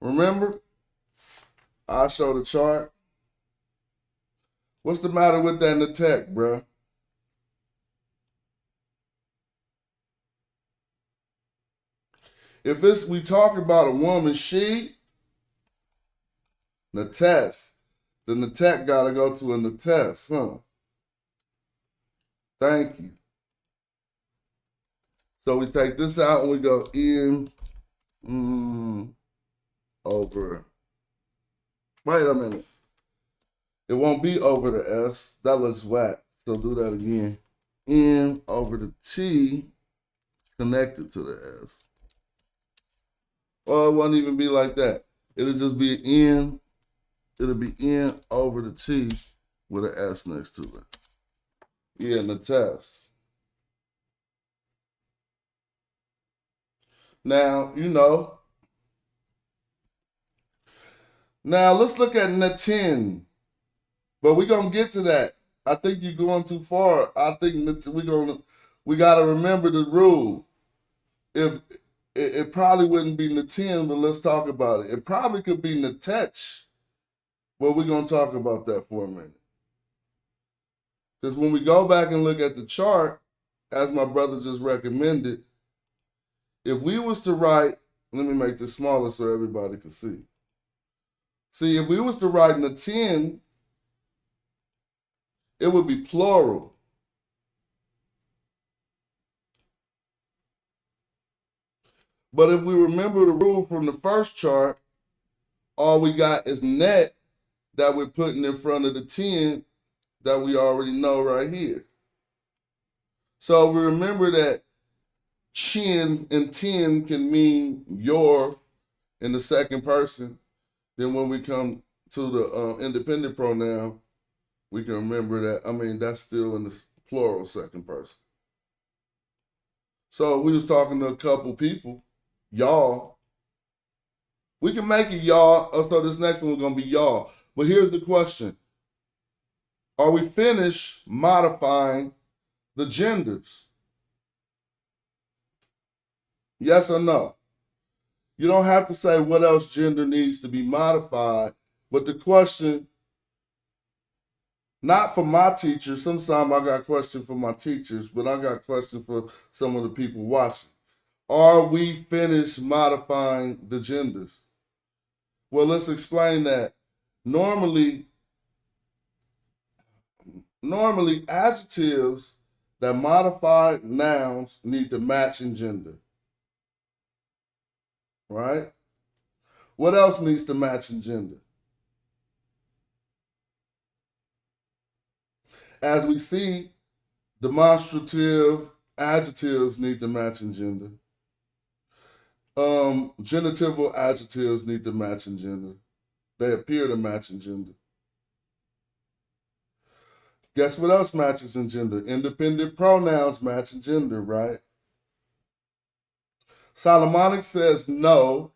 Remember? I'll show the chart. What's the matter with that natek, bruh? If we talk about a woman, she, nates, the natek got to go to a nates, huh? Thank you. So we take this out and we go in over. Wait a minute. It won't be over the S. That looks whack. So do that again. In over the T connected to the S. Or it won't even be like that. It'll just be in. It'll be in over the T with an S next to it. Yeah, in the test. Now, you know. Now, let's look at Natin. But we're going to get to that. I think you're going too far. I think we got to remember the rule. If it probably wouldn't be Natin, but let's talk about it. It probably could be Natech. But we're going to talk about that for a minute. Because when we go back and look at the chart, as my brother just recommended, if we was to write, let me make this smaller so everybody can see. See, if we was to write Natin, it would be plural. But if we remember the rule from the first chart, all we got is net that we're putting in front of the 10 that we already know right here. So we remember that chin and 10 can mean your in the second person. Then when we come to the independent pronoun, we can remember that, that's still in the plural second person. So we was talking to a couple people, y'all. We can make it y'all, so this next one is going to be y'all. But here's the question. Are we finished modifying the genders? Yes or no? You don't have to say what else gender needs to be modified, but the question, not for my teachers, sometimes I got questions for my teachers, but I got questions for some of the people watching. Are we finished modifying the genders? Well, let's explain that. Normally, adjectives that modify nouns need to match in gender. Right? What else needs to match in gender? As we see, demonstrative adjectives need to match in gender. Genitival adjectives need to match in gender. They appear to match in gender. Guess what else matches in gender? Independent pronouns match in gender, right? Solomonic says no.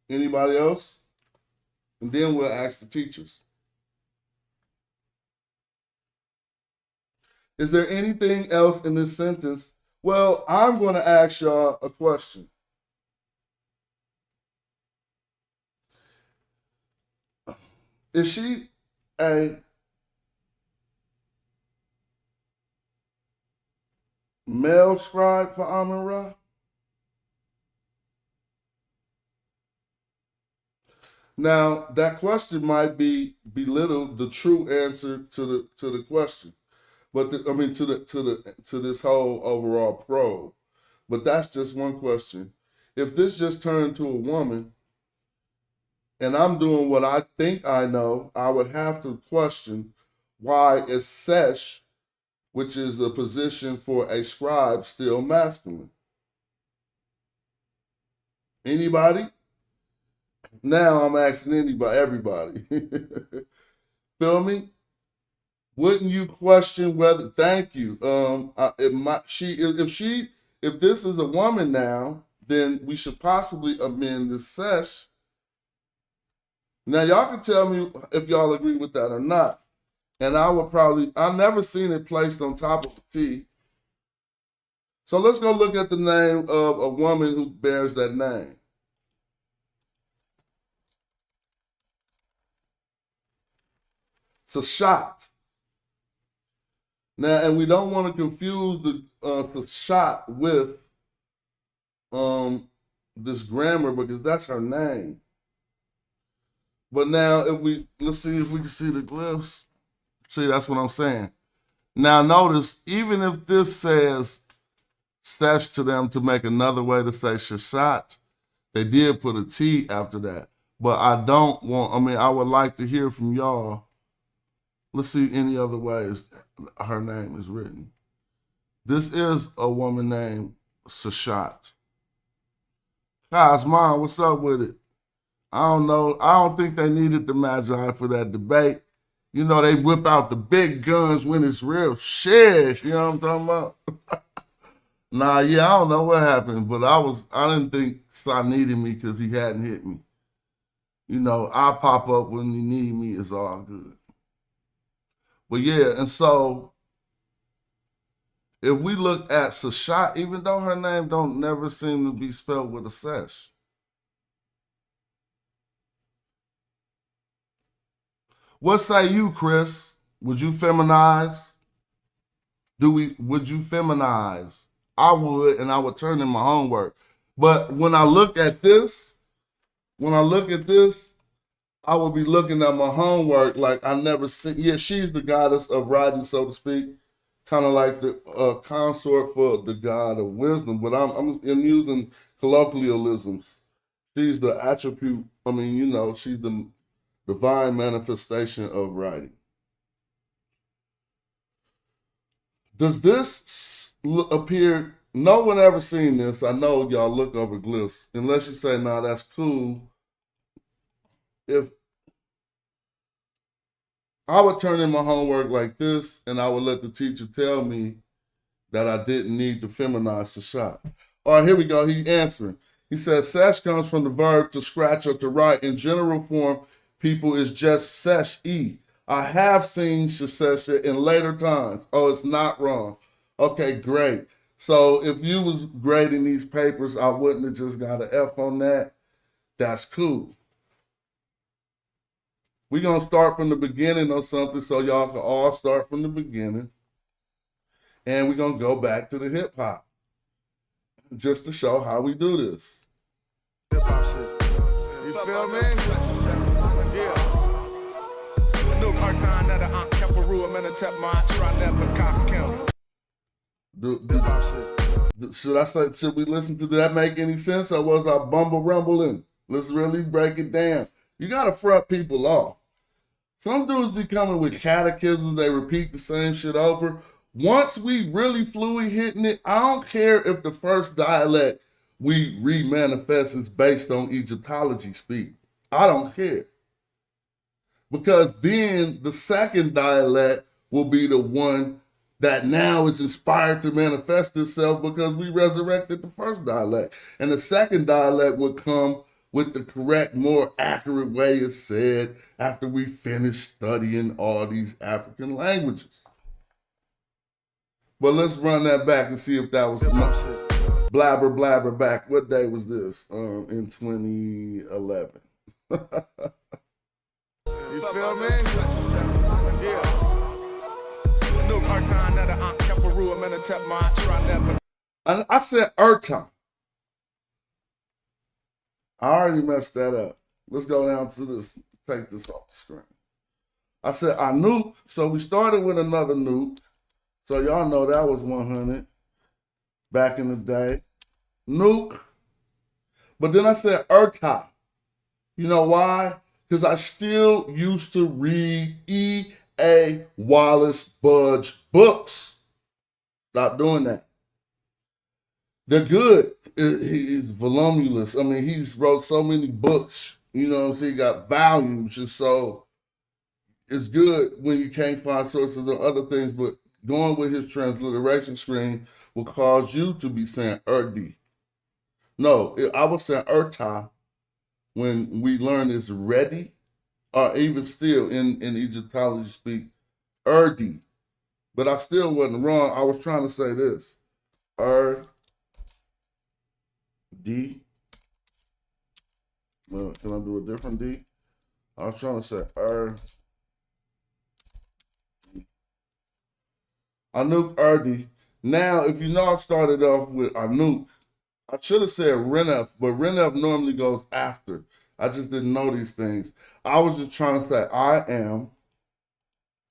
Anybody else? And then we'll ask the teachers. Is there anything else in this sentence? Well, I'm going to ask y'all a question. Is she a male scribe for Amun-Ra? Now, that question might belittle the true answer to the question, but to this whole overall probe. But that's just one question. If this just turned to a woman, and I'm doing what I think I know, I would have to question why is sesh, which is the position for a scribe, still masculine? Anybody? Now I'm asking everybody. Feel me? Wouldn't you question whether? Thank you. If this is a woman now, then we should possibly amend this sesh. Now y'all can tell me if y'all agree with that or not. And I've never seen it placed on top of a T. So let's go look at the name of a woman who bears that name. Sashat. Now, and we don't want to confuse the Sashat with this grammar because that's her name. But now, let's see if we can see the glyphs. See, that's what I'm saying. Now, notice, even if this says sesh to them to make another way to say shashat, they did put a T after that. But I would like to hear from y'all. Let's see any other ways her name is written. This is a woman named Sashat. Kazman, what's up with it? I don't know. I don't think they needed the Magi for that debate. You know, they whip out the big guns when it's real shit. You know what I'm talking about? Nah, yeah, I don't know what happened, but I didn't think Sa needed me because he hadn't hit me. You know, I pop up when you need me, it's all good. But yeah, and so if we look at Sashat, even though her name don't never seem to be spelled with a sesh. What say you, Chris? Would you feminize? Would you feminize? I would, and I would turn in my homework. But when I look at this, I will be looking at my homework like I never seen. Yeah, she's the goddess of writing, so to speak, kind of like the consort for the god of wisdom. But I'm using colloquialisms. She's the attribute. She's the divine manifestation of writing. Does this appear? No one ever seen this. I know y'all look over glyphs, unless you say, "Nah, that's cool." If I would turn in my homework like this, and I would let the teacher tell me that I didn't need to feminize the shot. All right, here we go. He answering. He says, "Sesh comes from the verb to scratch or to write. In general form, people is just sesh-e. I have seen shasesha in later times. Oh, it's not wrong. Okay, great. So if you was grading these papers, I wouldn't have just got an F on that. That's cool. We're going to start from the beginning or something so y'all can all start from the beginning. And we're going to go back to the hip hop just to show how we do this. Hip hop shit. You feel me? Yeah. New part-time that I'm Kemperu, I'm in a tap march, try never cop count. Hip hop shit. Should we listen to that make any sense, or was I bumble rumbling? Let's really break it down. You got to front people off. Some dudes be coming with catechisms, they repeat the same shit over. Once we really fluid hitting it, I don't care if the first dialect we remanifest is based on Egyptology speak. I don't care. Because then the second dialect will be the one that now is inspired to manifest itself because we resurrected the first dialect. And the second dialect would come with the correct, more accurate way it's said after we finish studying all these African languages. But let's run that back and see if that was blabber back. What day was this? In 2011. You feel me? Yeah. I said Ertan. I already messed that up. Let's go down to this, take this off the screen. I said Anouk, so we started with another nuke. So y'all know that was 100 back in the day. Nuke. But then I said Ertan. You know why? Because I still used to read E.A. Wallace Budge books. Stop doing that. They're good. He's voluminous. I mean, he's wrote so many books. You know what I'm saying? He got volumes. And so it's good when you can't find sources of other things, but going with his transliteration screen will cause you to be saying Erdi. No, I was saying Erta when we learned it's ready, or even still in Egyptology speak, Erdi. But I still wasn't wrong. I was trying to say this. D. Well, can I do a different D? I was trying to say Anouk Erdi. Now, if you know I started off with Anouk, I should have said Renef, but Renef normally goes after. I just didn't know these things. I was just trying to say I am,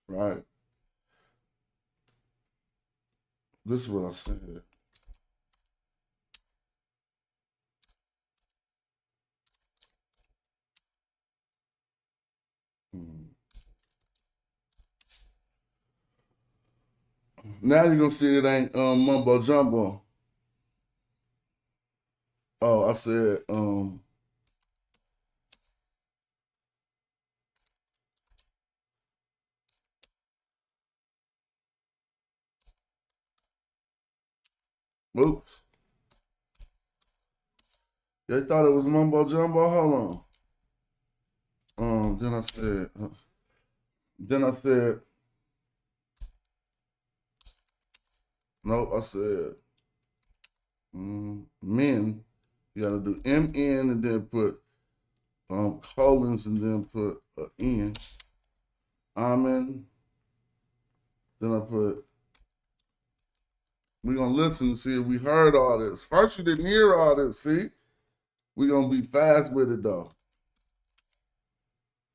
right? This is what I said. Now you're gonna see it ain't mumbo jumbo. Oh, I said oops. They thought it was mumbo jumbo. Hold on. Then I said, nope, I said, men. You gotta do MN and then put colons and then put an N. Amen. Then I put, we're gonna listen and see if we heard all this. First, you didn't hear all this, see? We're gonna be fast with it though.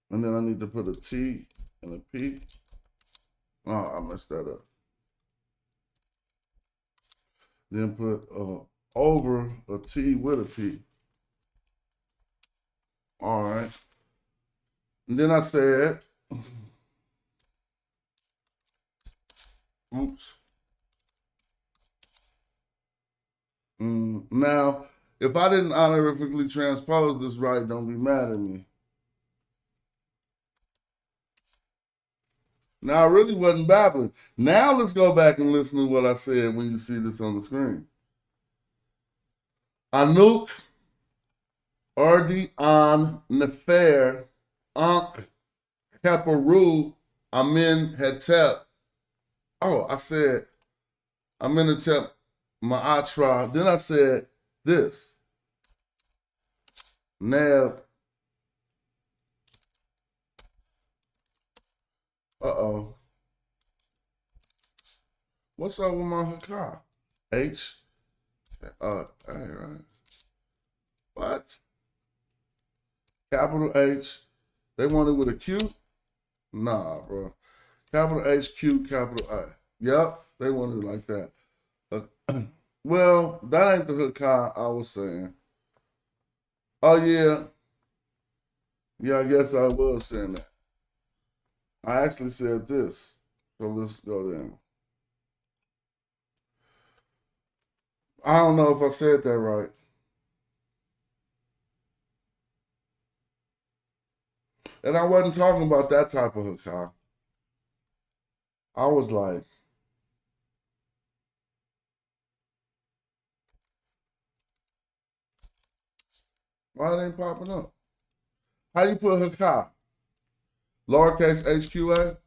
And then I need to put a T and a P. Oh, I messed that up. Then put over a T with a P. All right. And then I said, oops. Now, if I didn't honorifically transpose this right, don't be mad at me. Now, I really wasn't babbling. Now, let's go back and listen to what I said when you see this on the screen. Anouk, Erdi an Nefer, Ankh, Keperu, Amin Hetep. Oh, I said, Amin Hetep, Ma'atra. Then I said this. Neb. Uh-oh. What's up with my Hakah? H. All right. What? Capital H. They want it with a Q? Nah, bro. Capital H, Q, capital I. Yep, they want it like that. Well, that ain't the Hakah I was saying. Oh, yeah. Yeah, I guess I was saying that. I actually said this. So let's go down. I don't know if I said that right. And I wasn't talking about that type of hookah. I was like, why it ain't popping up? How you put hookah? Lowercase HQA?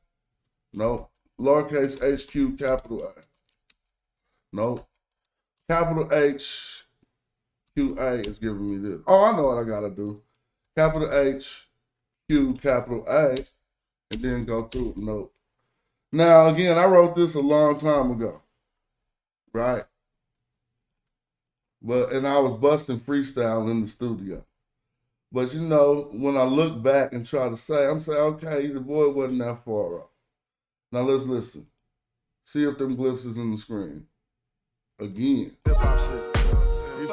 No. Lowercase HQ, capital A. No. Capital HQA is giving me this. Oh, I know what I gotta do. Capital HQ, capital A, and then go through. No. Now, again, I wrote this a long time ago, right? And I was busting freestyle in the studio. But you know, when I look back and try to say, I'm saying, okay, the boy wasn't that far off. Now let's listen. See if them glyphs is in the screen. Again. You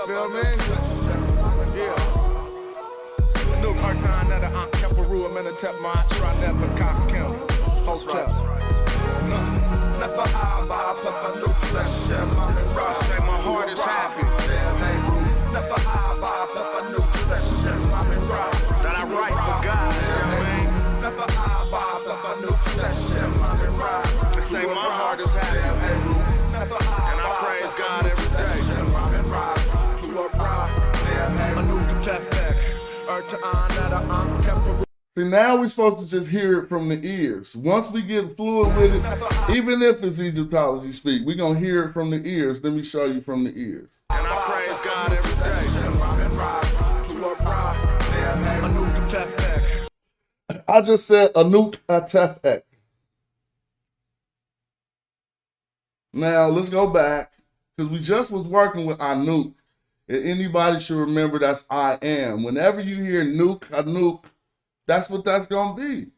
feel me? Yeah. New part-time that I'm kept a rule, I'm in a tap my try never cock count. Hoch. Never I buy for new session. My heart is happy. Never I buy for new session. That I write for God. Never I buy for new session. They say my heart is happy. And I praise God every day. A new tech. See, now we're supposed to just hear it from the ears. Once we get fluid with it, even if it's Egyptology speak, we're going to hear it from the ears. Let me show you from the ears. And I praise God every day. I just said Anuk Atefek. Now, let's go back, because we just was working with Anuk. And anybody should remember that's I am. Whenever you hear Nuke, Anuk, that's what that's going to be,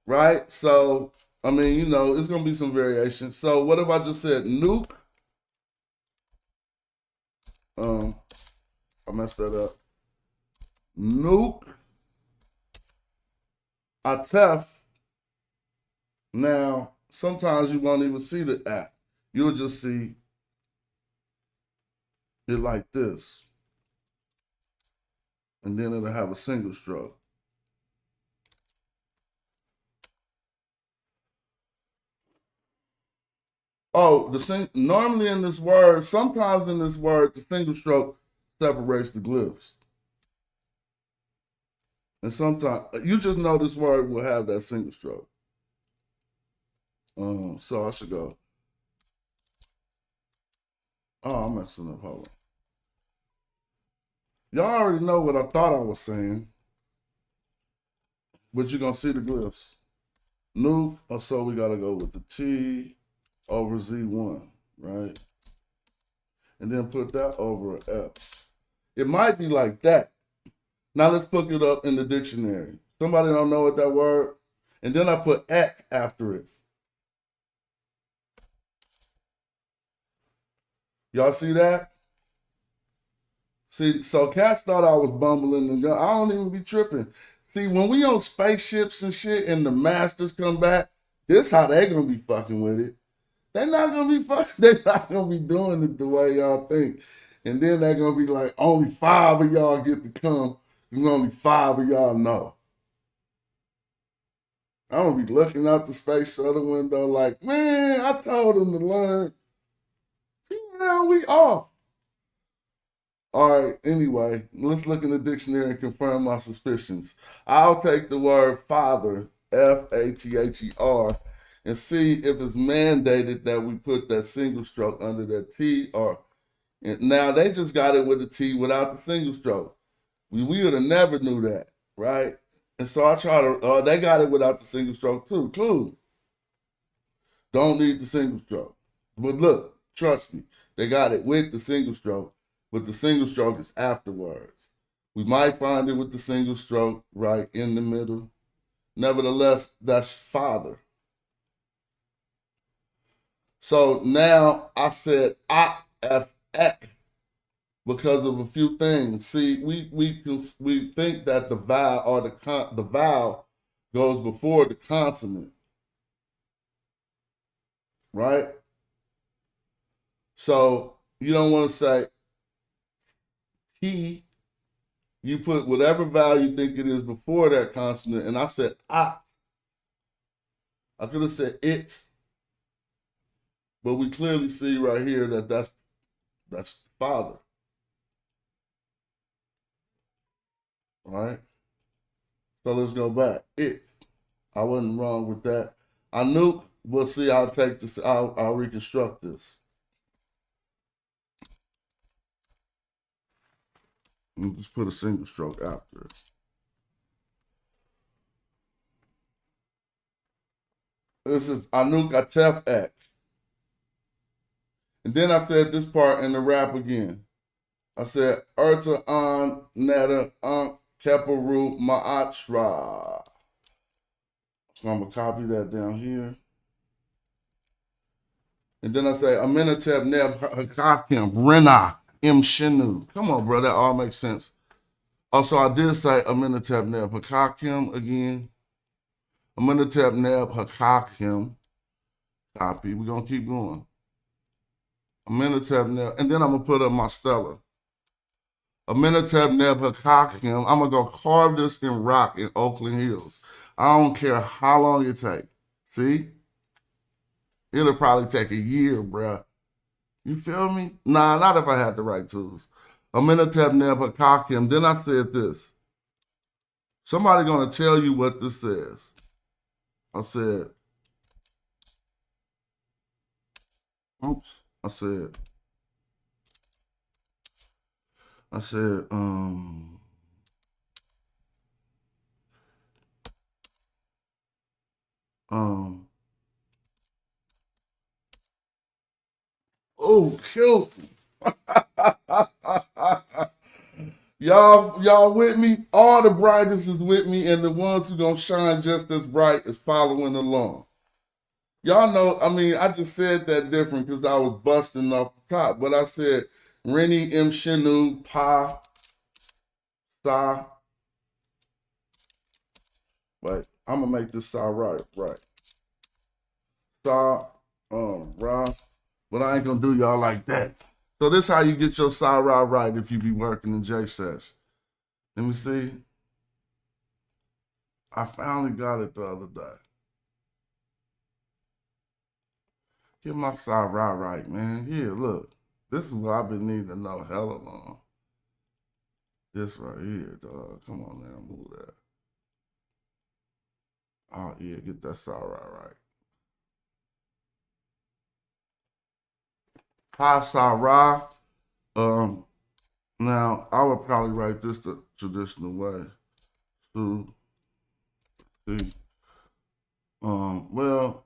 right? So, I mean, you know, it's going to be some variation. So, what if I just said Nuke? I messed that up. Nuke Atef. Now, sometimes you won't even see the app. You'll just see it like this. And then it'll have a single stroke. Oh, normally in this word, sometimes in this word, the single stroke separates the glyphs. And sometimes, you just know this word will have that single stroke. So I should go. Oh, I'm messing up. Hold on. Y'all already know what I thought I was saying. But you're going to see the glyphs. Nuke, so we got to go with the T over Z1, right? And then put that over an F. It might be like that. Now let's look it up in the dictionary. Somebody don't know what that word? And then I put ek after it. Y'all see that? See, so cats thought I was bumbling and I don't even be tripping. See, when we on spaceships and shit and the masters come back, this how they gonna be fucking with it. They're not gonna be doing it the way y'all think. And then they're gonna be like, only 5 of y'all get to come, and only 5 of y'all know. I'm gonna be looking out the space shuttle window like, man, I told them to learn. Now we off. All right, anyway, let's look in the dictionary and confirm my suspicions. I'll take the word father, F-A-T-H-E-R, and see if it's mandated that we put that single stroke under that T or... And now they just got it with the T without the single stroke. We would have never knew that, right? And so I try to... they got it without the single stroke too. Cool. Don't need the single stroke. But look, trust me, they got it with the single stroke. But the single stroke is afterwards. We might find it with the single stroke right in the middle. Nevertheless, that's father. So now I said I-F-X because of a few things. See, we think that the vowel or the vowel goes before the consonant. right? So you don't want to say T. You put whatever value you think it is before that consonant, and I said I. I could have said it, but we clearly see right here that that's the father. All right. So let's go back. It. I wasn't wrong with that. I knew. We'll see. I'll take this. I'll reconstruct this. Let me just put a single stroke after it. This is Anuk Atef Ek. And then I said this part in the rap again. I said Erta An Neta Unk Teparu Ma'atra. So I'm gonna copy that down here. And then I say Amenhotep Neb Hakakim Rena M Shinu. Come on, bro, that all makes sense. Also, I did say Amenhotep Neb Hakakim again. Amenhotep Neb Hakakim. Copy. We're gonna keep going. Amenhotep Neb, and then I'm gonna put up my Stella. Amenhotep Neb Hakakim. I'm gonna go carve this in rock in Oakland Hills. I don't care how long it takes. See? It'll probably take a year, bruh. You feel me? Nah, not if I had the right tools. Amenhotep Neb Hakakim. Then I said this. Somebody gonna tell you what this says. I said, oops. I said, oh, shoot. Y'all with me? All the brightest is with me, and the ones who gonna shine just as bright is following along. Y'all know, I mean, I just said that different because I was busting off the top, but I said Reni M Shinu Pa Sa. Wait, I'm gonna make this Sa right. Sa Ra. But I ain't gonna do y'all like that. So this how you get your Sa Ra right if you be working in J-Sesh. Let me see. I finally got it the other day. Get my Sa Ra right, man. Here, look. This is what I've been needing to know hella long. This right here, dog. Come on now, move that. Oh, yeah, get that Sa Ra right. Pa Sa Ra. Now, I would probably write this the traditional way. So, see. Well,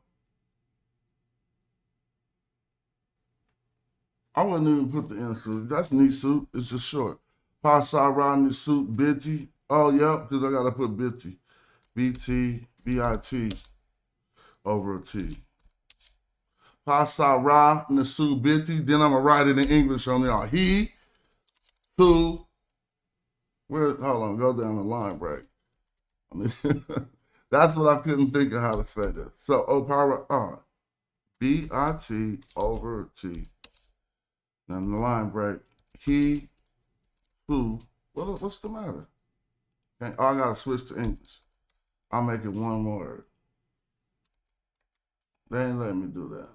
I wouldn't even put the insert. That's Nisu. It's just short. Pa Sa Ra Nisu Biti. Oh, yeah, because I got to put Biti. BT, BIT over a T. Pa Sa Ra Nisu Biti. Then I'm going to write it in English on y'all. He, two, hold on, go down the line break. I mean, that's what I couldn't think of how to say that. So, Opara on. BIT over T. Now the line break. He, who, what's the matter? Okay, I gotta switch to English. I'll make it one word. They ain't letting me do that.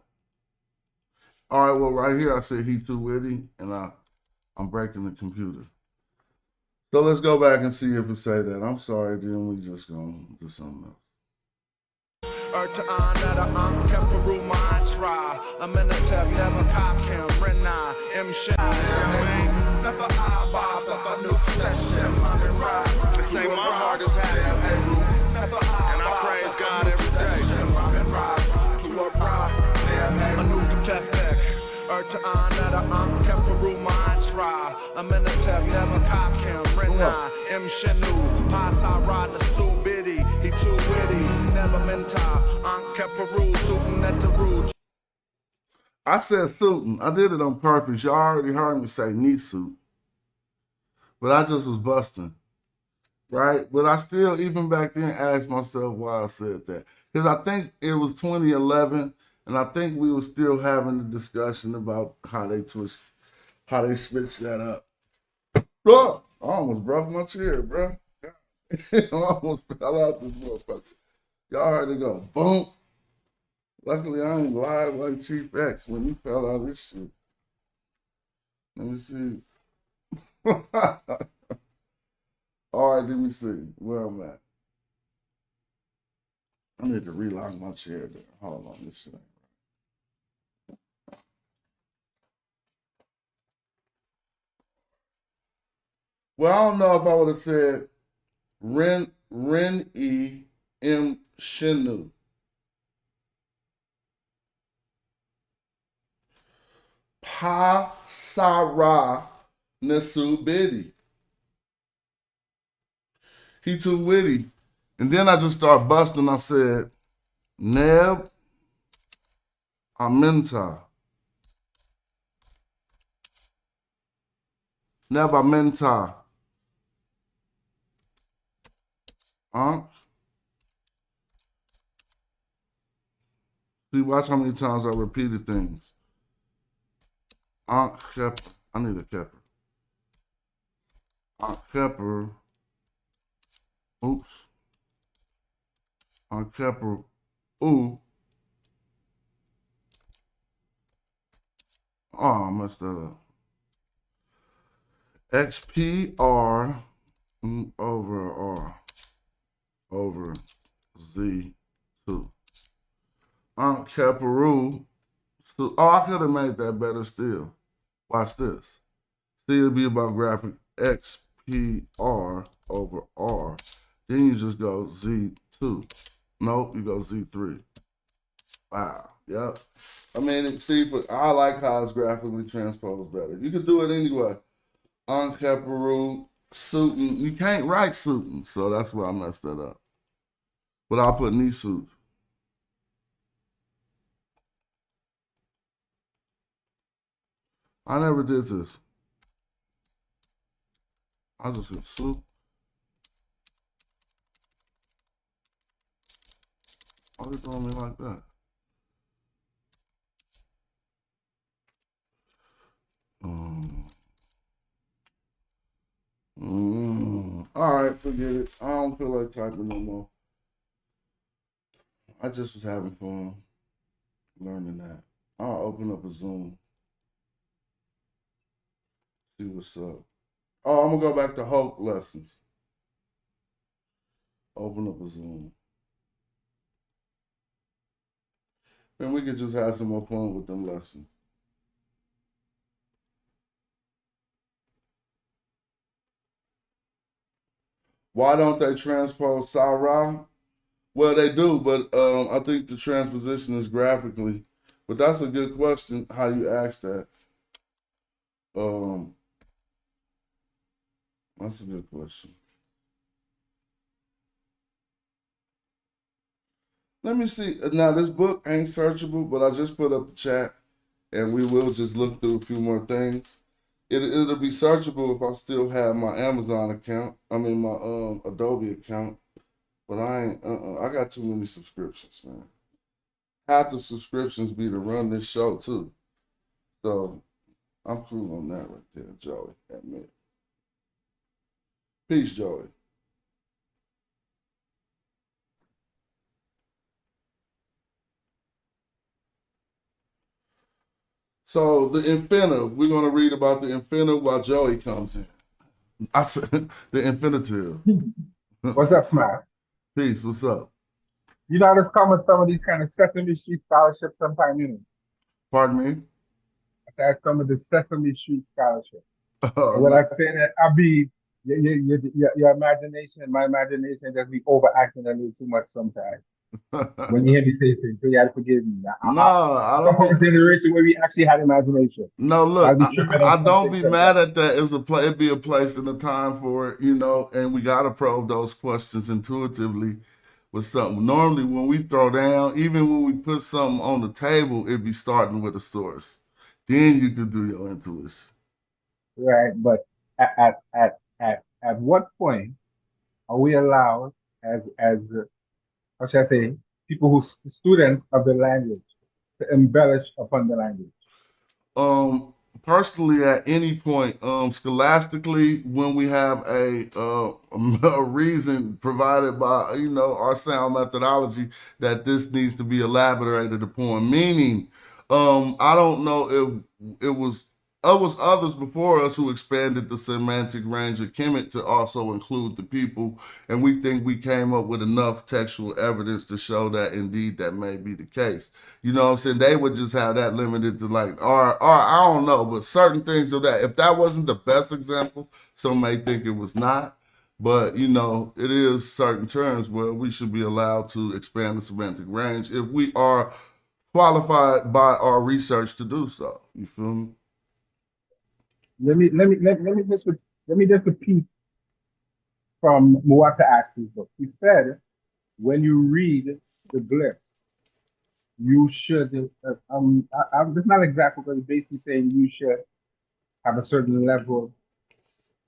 All right, well, right here I said he too witty, and I'm breaking the computer. So let's go back and see if it say that. I'm sorry, then we just gonna do something else. Say my heart is happy, and I praise God every day. I said suitin'. I did it on purpose. Y'all already heard me say knee suit. But I just was busting. Right? But I still, even back then, asked myself why I said that. Because I think it was 2011, And I think we were still having a discussion about how they switch that up. Oh, I almost broke my chair, bro. I almost fell out this motherfucker. Y'all heard it go boom. Luckily, I ain't live like Chief X when he fell out of this shit. Let me see. All right, let me see where I'm at. I need to relock my chair there. Hold on, this shit ain't right. Well, I don't know if I would have said Ren E M Shinu. Pa Sarah Nesu Biddy. He too witty. And then I just start busting. I said, Neb Amenta. Neb Amenta. See, watch how many times I repeated things. Kepper. I need a Kepper. Kepper. Oops. Kepper. Ooh. Oh, I messed that up. XPR over R over Z2. Kepperu. So, I could have made that better still. Watch this. See, it'll be about graphic XPR over R. Then you just go Z2. Nope, you go Z3. Wow. Yep. I mean, see, but I like how it's graphically transposed better. You can do it anyway. Kepperu, Suitin. You can't write Suitin, so that's why I messed that up. But I'll put knee suit. I never did this. I just get soup. Why are you doing me like that? All right, forget it. I don't feel like typing no more. I just was having fun learning that. I'll open up a Zoom. See what's up. Oh, I'm gonna go back to Hoch lessons. Open up a Zoom. And we could just have some more fun with them lessons. Why don't they transpose Sarah? Well, they do, but I think the transposition is graphically. But that's a good question, how you ask that. That's a good question. Let me see. Now, this book ain't searchable, but I just put up the chat, and we will just look through a few more things. It'll be searchable if I still have my Amazon account. I mean, my Adobe account. But I ain't, I got too many subscriptions, man. Half the subscriptions be to run this show, too. So, I'm cool on that right there, Joey. Admit. Peace, Joey. So, the infinitive. We're going to read about the infinitive while Joey comes in. I said the infinitive. What's up, Smile? Peace, what's up? You know, there's come with some of these kind of Sesame Street scholarships sometime, you know. Pardon me? That's some of the Sesame Street scholarship. Oh, What I say that I'll be your imagination and my imagination just be overacting a little too much sometimes. When you hear me say things, so you have to forgive me. No, I come from a don't. generation where we actually had imagination. No, look, I don't be like mad at that. It'd be a place and a time for it, you know, and we gotta probe those questions intuitively with something. Normally, when we throw down, even when we put something on the table, it'd be starting with a source. Then you could do your intuition. Right, but at what point are we allowed as how should I say, people who students of the language, to embellish upon the language? Personally, at any point, scholastically, when we have a reason provided by our sound methodology that this needs to be elaborated upon, meaning, I don't know if it was others before us who expanded the semantic range of Kemet to also include the people, and we think we came up with enough textual evidence to show that indeed that may be the case. You know what I'm saying? They would just have that limited to like, or I don't know, but certain things of that. If that wasn't the best example, some may think it was not. But it is certain terms where we should be allowed to expand the semantic range if we are qualified by our research to do so. You feel me? Let me just repeat from Muata Ashley's book. He said, when you read the glyphs, you should. It's not exactly, but it's basically saying you should have a certain level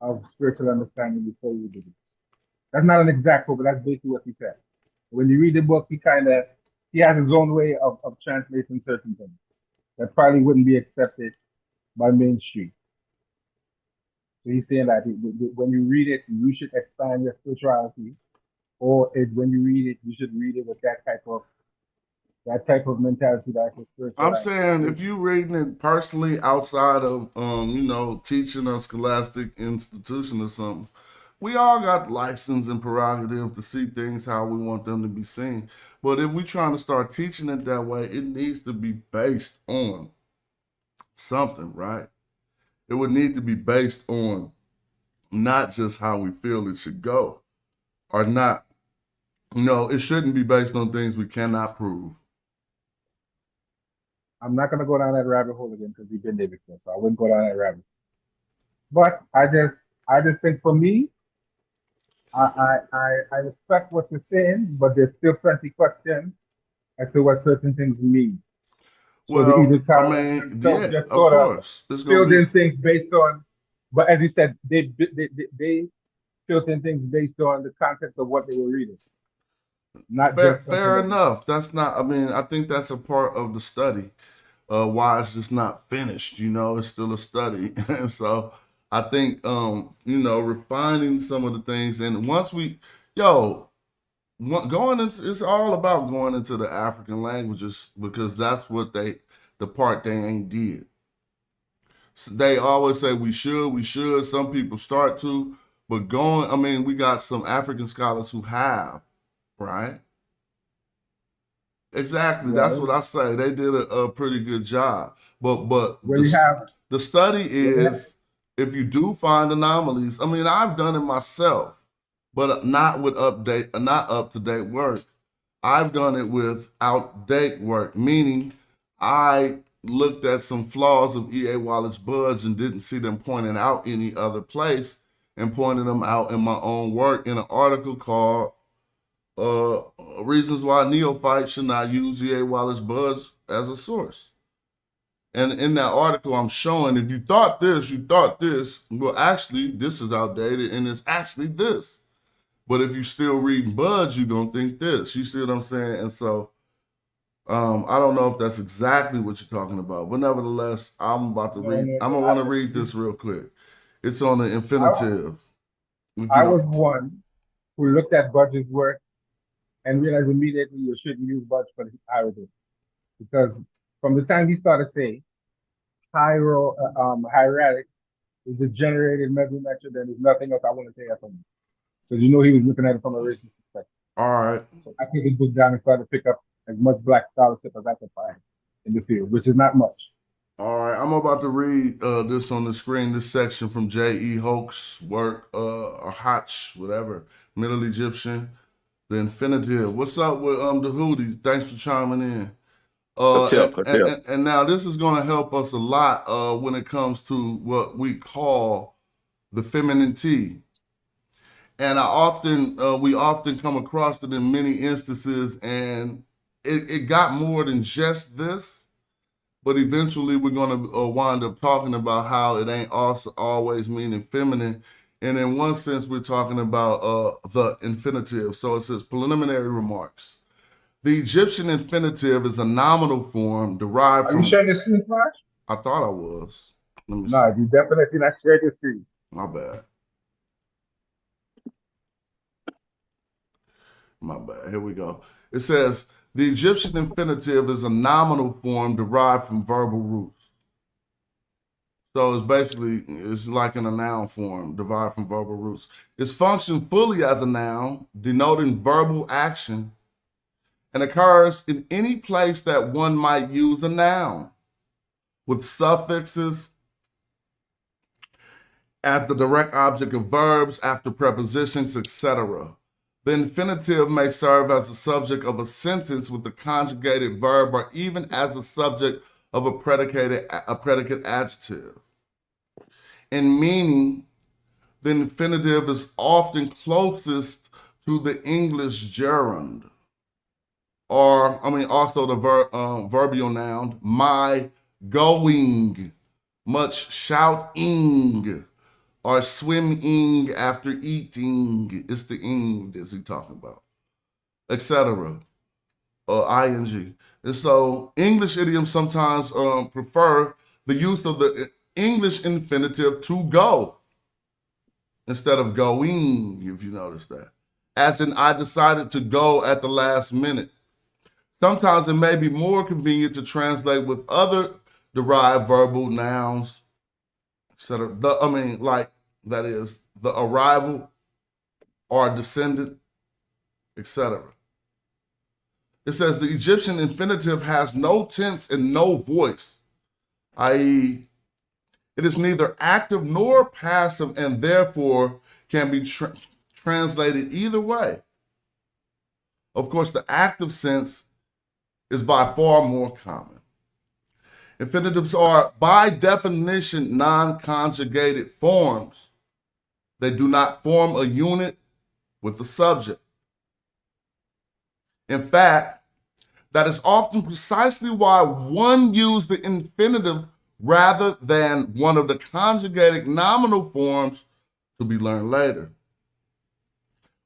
of spiritual understanding before you do this. That's not an exact quote, but that's basically what he said. When you read the book, he has his own way of translating certain things that probably wouldn't be accepted by mainstream. So he's saying that when you read it, you should expand your spirituality, or when you read it, you should read it with that type of mentality that's a spiritual. I'm saying if you reading it personally outside of teaching a scholastic institution or something, we all got license and prerogative to see things how we want them to be seen. But if we're trying to start teaching it that way, it needs to be based on something, right? It would need to be based on not just how we feel it should go, or not. It shouldn't be based on things we cannot prove. I'm not gonna go down that rabbit hole again because we've been there before, so I wouldn't go down that rabbit. But I just think for me, I respect what you're saying, but there's still plenty questions as to what certain things mean. So the Well, I Egyptologists mean, themselves yeah, just of sort of course. It's gonna filled be in things based on, but as you said, they filled in things based on the context of what they were reading, not fair. just something Fair that. enough. That's not. I mean, I think that's a part of the study. Why it's just not finished. It's still a study, and so I think refining some of the things, and once going into, it's all about going into the African languages because that's what the part they ain't did. So they always say we should. Some people start to, but I mean, we got some African scholars who have, right? Exactly. That's what Well, I say. They did a pretty good job. But when you have the study when you have is if you do find anomalies. I mean, I've done it myself, but not up to date work. I've done it with outdate work, meaning I looked at some flaws of E.A. Wallace Budge and didn't see them pointed out any other place and pointed them out in my own work in an article called uh, Reasons Why Neophytes Should Not Use E.A. Wallace Budge as a Source. And in that article, I'm showing if you thought this, well, actually, this is outdated and it's actually this. But if you still reading Budge, you're going to think this. You see what I'm saying? And so I don't know if that's exactly what you're talking about. But nevertheless, I'm about to no, read. no, I'm no, going to want to read this real quick. It's on the I, infinitive. If you I was don't, one who looked at Budge's work and realized immediately you shouldn't use Budge for the Arabic because from the time he started saying hieratic is a generated mesometric, then there's nothing else I want to say that from him. Because he was looking at it from a racist perspective. all right. So I took his book down and tried to pick up as much black scholarship as I could find in the field, which is not much. All right, I'm about to read this on the screen, this section from J.E. Hoch's work, or Hoch, whatever, Middle Egyptian, the infinitive. What's up with the Houthi? Thanks for chiming in. Hotel, And, and, hotel. and and now this is going to help us a lot when it comes to what we call the feminine T. And we often come across it in many instances, and it got more than just this. But eventually, we're going to wind up talking about how it ain't also always meaning feminine. And in one sense, we're talking about the infinitive. So it says preliminary remarks. The Egyptian infinitive is a nominal form derived Are you from. sharing the screen, Flash? I thought I was. Let me see. No, you definitely not sharing the screen. My bad. My bad. Here we go. It says the Egyptian infinitive is a nominal form derived from verbal roots. So it's like in a noun form derived from verbal roots. It's functioned fully as a noun, denoting verbal action, and occurs in any place that one might use a noun, with suffixes as the direct object of verbs after prepositions, etc. The infinitive may serve as a subject of a sentence with a conjugated verb, or even as a subject of a predicate adjective. In meaning, the infinitive is often closest to the English gerund, or also the verbial noun, my going, much shouting, or swimming after eating. It's the ing that he's talking about, etc. Ing. And so English idioms sometimes prefer the use of the English infinitive to go instead of going, if you notice that. As in, I decided to go at the last minute. Sometimes it may be more convenient to translate with other derived verbal nouns, etc. That is, the arrival or descendant, etc. It says the Egyptian infinitive has no tense and no voice, i.e., it is neither active nor passive and therefore can be translated either way. Of course, the active sense is by far more common. Infinitives are, by definition, non-conjugated forms. They do not form a unit with the subject. In fact, that is often precisely why one used the infinitive rather than one of the conjugated nominal forms to be learned later.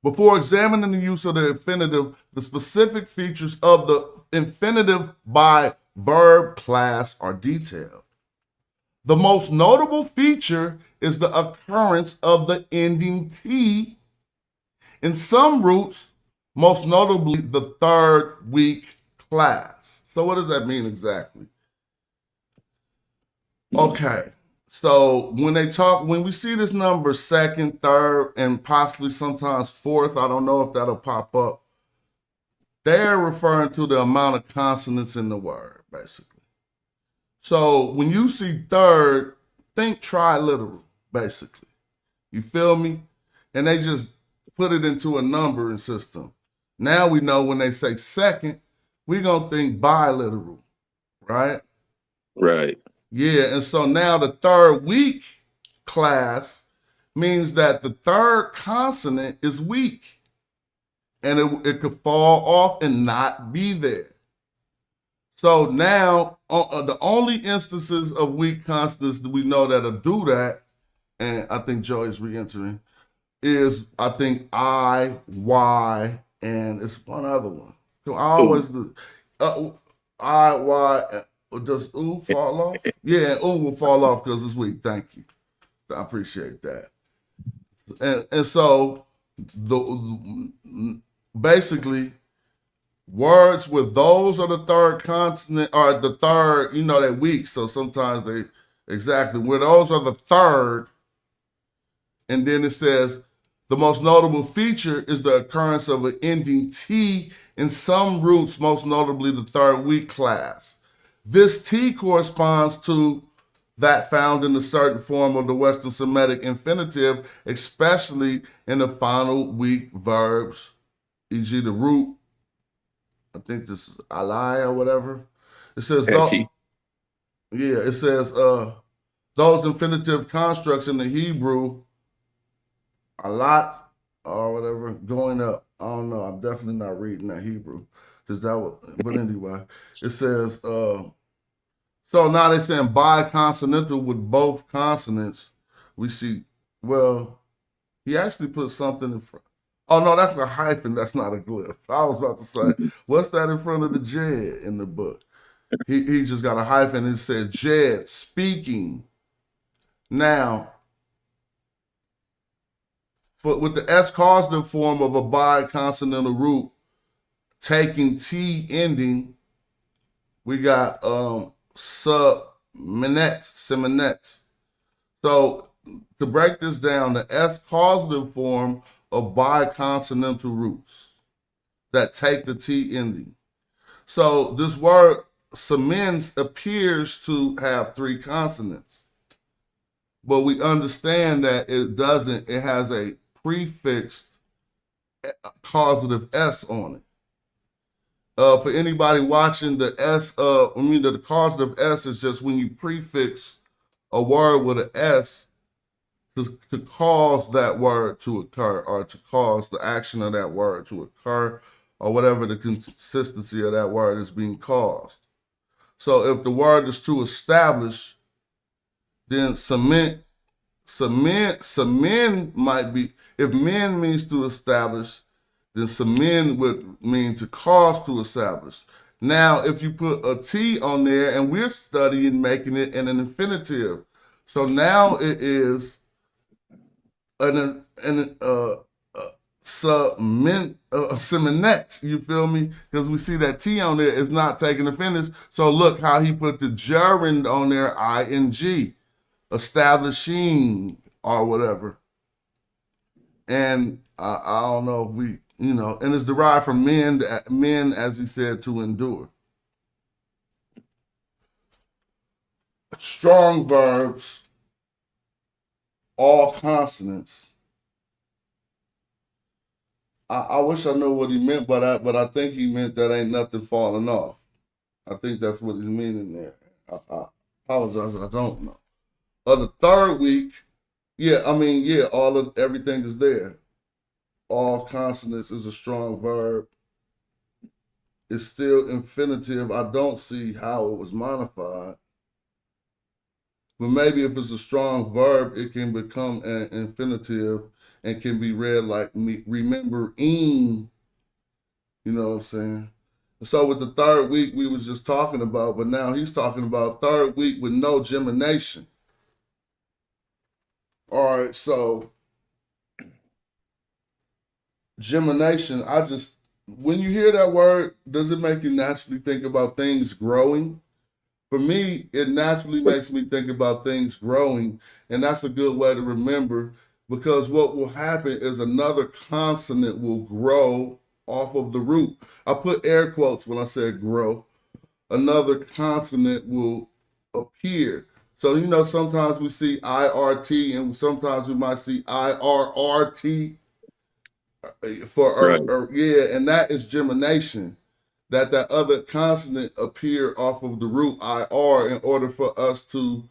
Before examining the use of the infinitive, the specific features of the infinitive by verb class are detailed. The most notable feature is the occurrence of the ending T in some roots, most notably the third week class. So what does that mean exactly? Okay, so when we see this number second, third, and possibly sometimes fourth, I don't know if that'll pop up, they're referring to the amount of consonants in the word, basically. So when you see third, think triliteral, basically. You feel me? And they just put it into a numbering system. Now we know when they say second, we're going to think biliteral, right? Right. Yeah, and so now the third week class means that the third consonant is weak. And it could fall off and not be there. So now, the only instances of weak consonants that we know that'll do that, and I think Joey's re-entering, is I think I, Y, and it's one other one. So I always do I, Y. Does ooh fall off? Yeah, ooh will fall off because it's weak. Thank you. I appreciate that. And so basically words with those are the third consonant or the third, they're weak. So sometimes they exactly where those are the third, and then it says the most notable feature is the occurrence of an ending T in some roots, most notably the third week class. This T corresponds to that found in the certain form of the Western Semitic infinitive, especially in the final weak verbs, e.g. the root, I think this is alai or whatever. It says, it says those infinitive constructs in the Hebrew, a lot or whatever, going up. I don't know. I'm definitely not reading that Hebrew because that was, but anyway, it says, so now they're saying biconsonantal with both consonants. We see, well, he actually put something in front. Oh no, that's a hyphen. That's not a glyph. I was about to say, what's that in front of the Jed in the book? He just got a hyphen and it said Jed speaking. Now, with the S causative form of a biconsonantal root taking T ending, we got seminet. So to break this down, the S causative form of biconsonantal roots that take the T ending. So this word semens appears to have 3 consonants, but we understand that it doesn't. It has a prefixed causative S on it. For anybody watching, the causative S is just when you prefix a word with an S to cause that word to occur, or to cause the action of that word to occur, or whatever the consistency of that word is being caused. So if the word is to establish, then cement might be, if men means to establish, then cement would mean to cause to establish. Now, if you put a T on there, and we're studying making it in an infinitive, so now it is seminet, you feel me? Because we see that T on there is not taking the finish. So look how he put the gerund on there, ing, establishing or whatever. And I don't know if we, and it's derived from men, as he said, to endure. Strong verbs, all consonants. I wish I knew what he meant by that, but I think he meant that ain't nothing falling off. I think that's what he's meaning there. I apologize, I don't know. The third week, everything is there. All consonants is a strong verb. It's still infinitive. I don't see how it was modified. But maybe if it's a strong verb, it can become an infinitive and can be read like remembering. You know what I'm saying? So with the third week we was just talking about, but now he's talking about third week with no gemination. All right, so gemination, when you hear that word, does it make you naturally think about things growing? For me, it naturally makes me think about things growing, and that's a good way to remember, because what will happen is another consonant will grow off of the root. I put air quotes when I said grow. Another consonant will appear. So, sometimes we see IRT and sometimes we might see IRRT and that is gemination. That other consonant appear off of the root IR in order for us to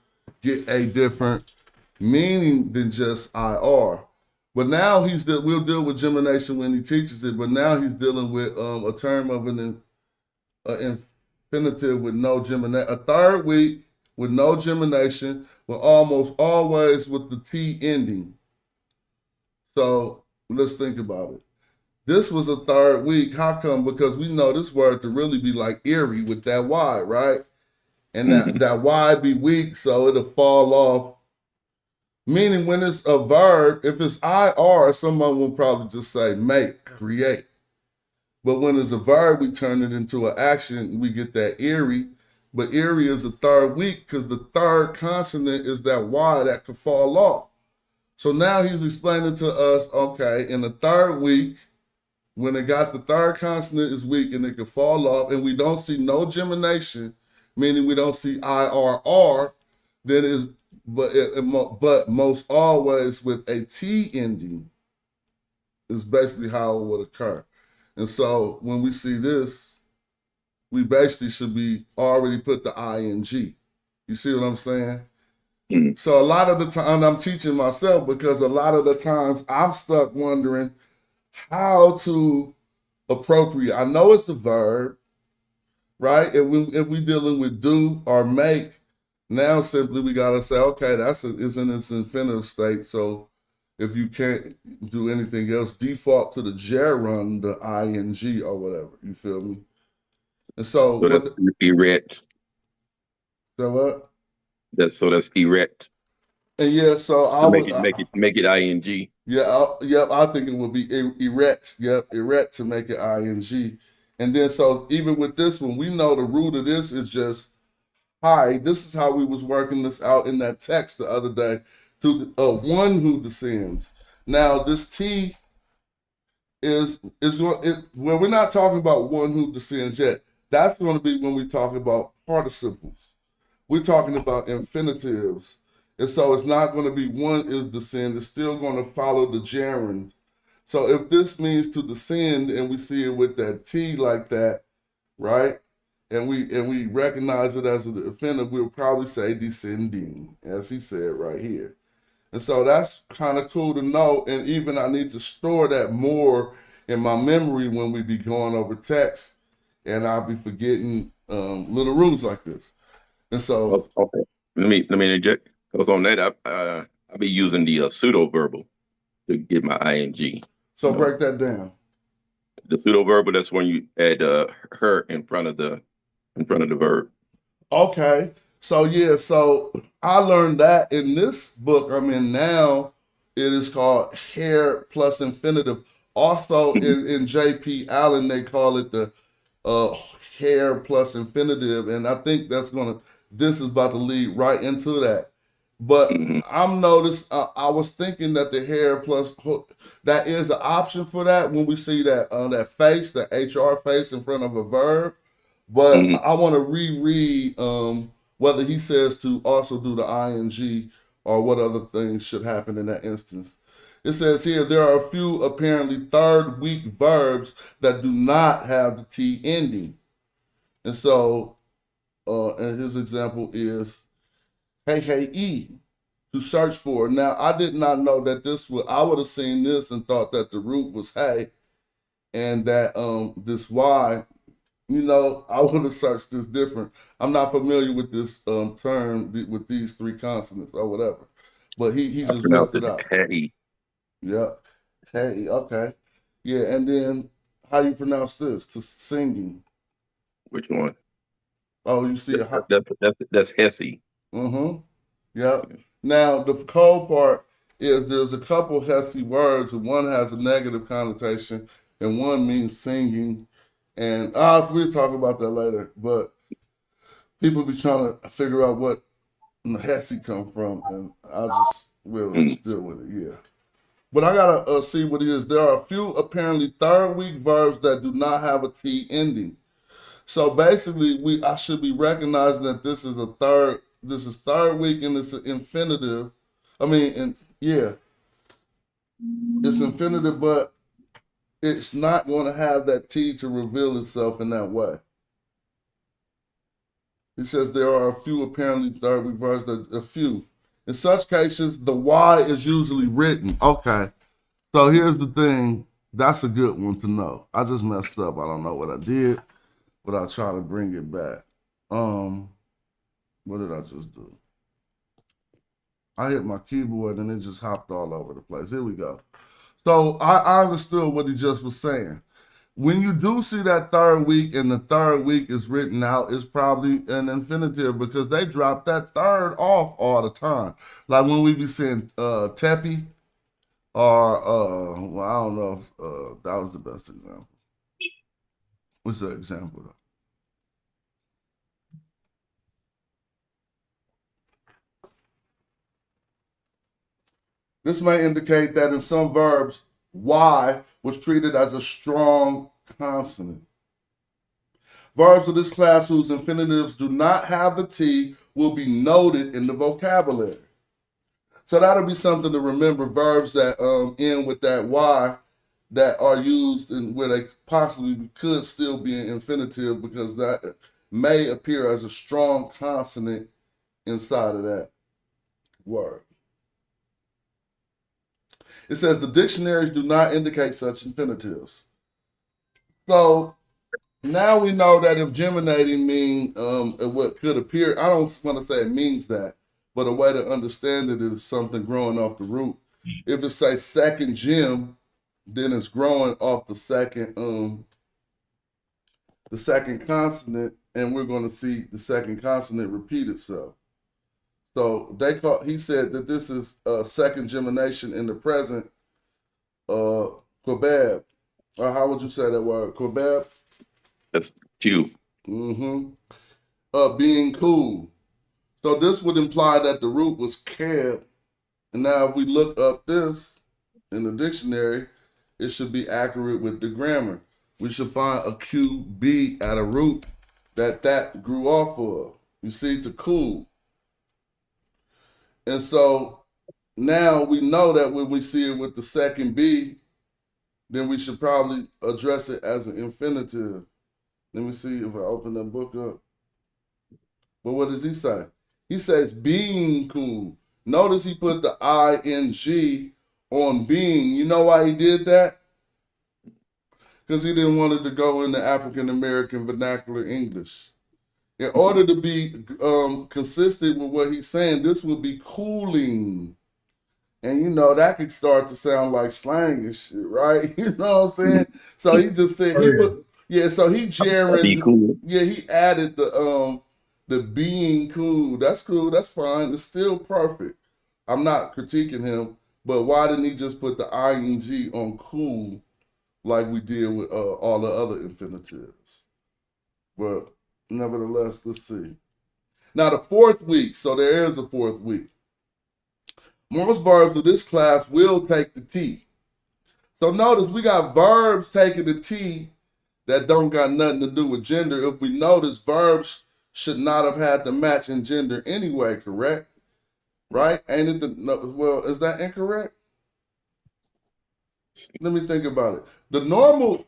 get a different meaning than just IR. But now we'll deal with gemination when he teaches it, but now he's dealing with a term of an infinitive with no gemination. A third week with no gemination, but almost always with the T ending. So let's think about it. This was a third week. How come? Because we know this word to really be like eerie with that Y, right? And that Y be weak, so it'll fall off. Meaning when it's a verb, if it's IR, someone will probably just say make, create. But when it's a verb, we turn it into an action, we get that eerie. But eerie is a third week because the third consonant is that Y that could fall off. So now he's explaining to us, okay, in the third week, when it got the third consonant is weak and it could fall off, and we don't see no gemination, meaning we don't see IRR, then but most always with a T ending is basically how it would occur. And so when we see this, we basically should be already put the ing. You see what I'm saying? Mm-hmm. So a lot of the time I'm teaching myself, because a lot of the times I'm stuck wondering how to appropriate. I know it's the verb, right? If we dealing with do or make, now simply we gotta say, okay, it's in its infinitive state. So if you can't do anything else, default to the gerund, the ing or whatever. You feel me? And so So what? that's erect. So what? That's erect. And yeah, so I To would. make it ing. Yeah, yep. I think it would be erect. Yep, erect to make it ing. And then so even with this one, we know the root of this is just hi. This is how we was working this out in that text the other day. To one who descends. Now this T is going. Well, we're not talking about one who descends yet. That's going to be when we talk about participles. We're talking about infinitives. And so it's not going to be one is descend. It's still going to follow the gerund. So if this means to descend and we see it with that T like that, right? And we recognize it as an infinitive, we'll probably say descending, as he said right here. And so that's kind of cool to know. And even I need to store that more in my memory when we be going over text, and I'll be forgetting little rules like this. And so, Okay. Let me interject. Because on that, I be using the pseudo verbal to get my ing. so break that down. The pseudo verbal, that's when you add her in front of the verb. Okay. So yeah, so I learned that in this book I'm in now. It is called hair plus infinitive. Also in J.P. Allen, they call it the hair plus infinitive. And I think this is about to lead right into that. But I'm noticed. I was thinking that the hair plus that is an option for that when we see that that face, the HR face in front of a verb. But I want to reread whether he says to also do the ing or what other things should happen in that instance. It says here there are a few apparently third week verbs that do not have the T ending, and so and his example is hey to search for. Now I did not know that I would have seen this and thought that the root was hey, and that this y. You know, I would have searched this different. I'm not familiar with this term with these three consonants or whatever, but he I just pronounce whipped it it out. hey. Yeah, hey, okay, yeah, and then how you pronounce this? To singing. Which one? Oh, you see a hot. That's Hesse. Mm-hmm. Yeah. Now the cold part is there's a couple hefty words, and one has a negative connotation, and one means singing. And we'll talk about that later. But people be trying to figure out what Hesse come from, and I just will deal with it. Yeah. But I gotta see what it is. There are a few apparently third week verbs that do not have a T ending. So basically, I should be recognizing that this is third week and it's an infinitive. I mean, yeah, it's infinitive, but it's not going to have that T to reveal itself in that way. It says there are a few apparently third week verbs a few. In such cases, the Y is usually written. Okay, so here's the thing. That's a good one to know. I just messed up. I don't know what I did, but I'll try to bring it back. What did I just do? I hit my keyboard and it just hopped all over the place. Here we go. So I understood what he just was saying. When you do see that third week and the third week is written out, it's probably an infinitive because they drop that third off all the time. Like when we be saying teppy or well, I don't know if that was the best example. What's the example though? This may indicate that in some verbs, Y was treated as a strong consonant. Verbs of this class whose infinitives do not have the T will be noted in the vocabulary. So that'll be something to remember. Verbs that end with that Y that are used and where they possibly could still be an infinitive because that may appear as a strong consonant inside of that word. It says the dictionaries do not indicate such infinitives. So now we know that if germinating mean what could appear, I don't want to say it means that, but a way to understand it is something growing off the root. If it say second gem, then it's growing off the second consonant, and we're going to see the second consonant repeat itself. So he said that this is a second gemination in the present, quabab. Or how would you say that word? Quabab? That's Q. Being cool. So this would imply that the root was cab. And now if we look up this in the dictionary, it should be accurate with the grammar. We should find a QB at a root that grew off of. You see, to cool. And so now we know that when we see it with the second B, then we should probably address it as an infinitive. Let me see if I open that book up. But what does he say? He says being cool. Notice he put the ing on being. You know why he did that? Because he didn't want it to go into African American vernacular English. In order to be consistent with what he's saying, this would be cooling. And you know, that could start to sound like slang and shit, right? You know what I'm saying? So he just said so he Be cool. he added the being cool. That's cool, that's fine. It's still perfect. I'm not critiquing him, but why didn't he just put the ing on cool like we did with all the other infinitives? But nevertheless, let's see. Now the fourth week, so there is a fourth week. Most verbs of this class will take the T. So notice we got verbs taking the T that don't got nothing to do with gender. If we notice, verbs should not have had to match in gender anyway, correct? Right? Ain't it well, is that incorrect? Let me think about it. The normal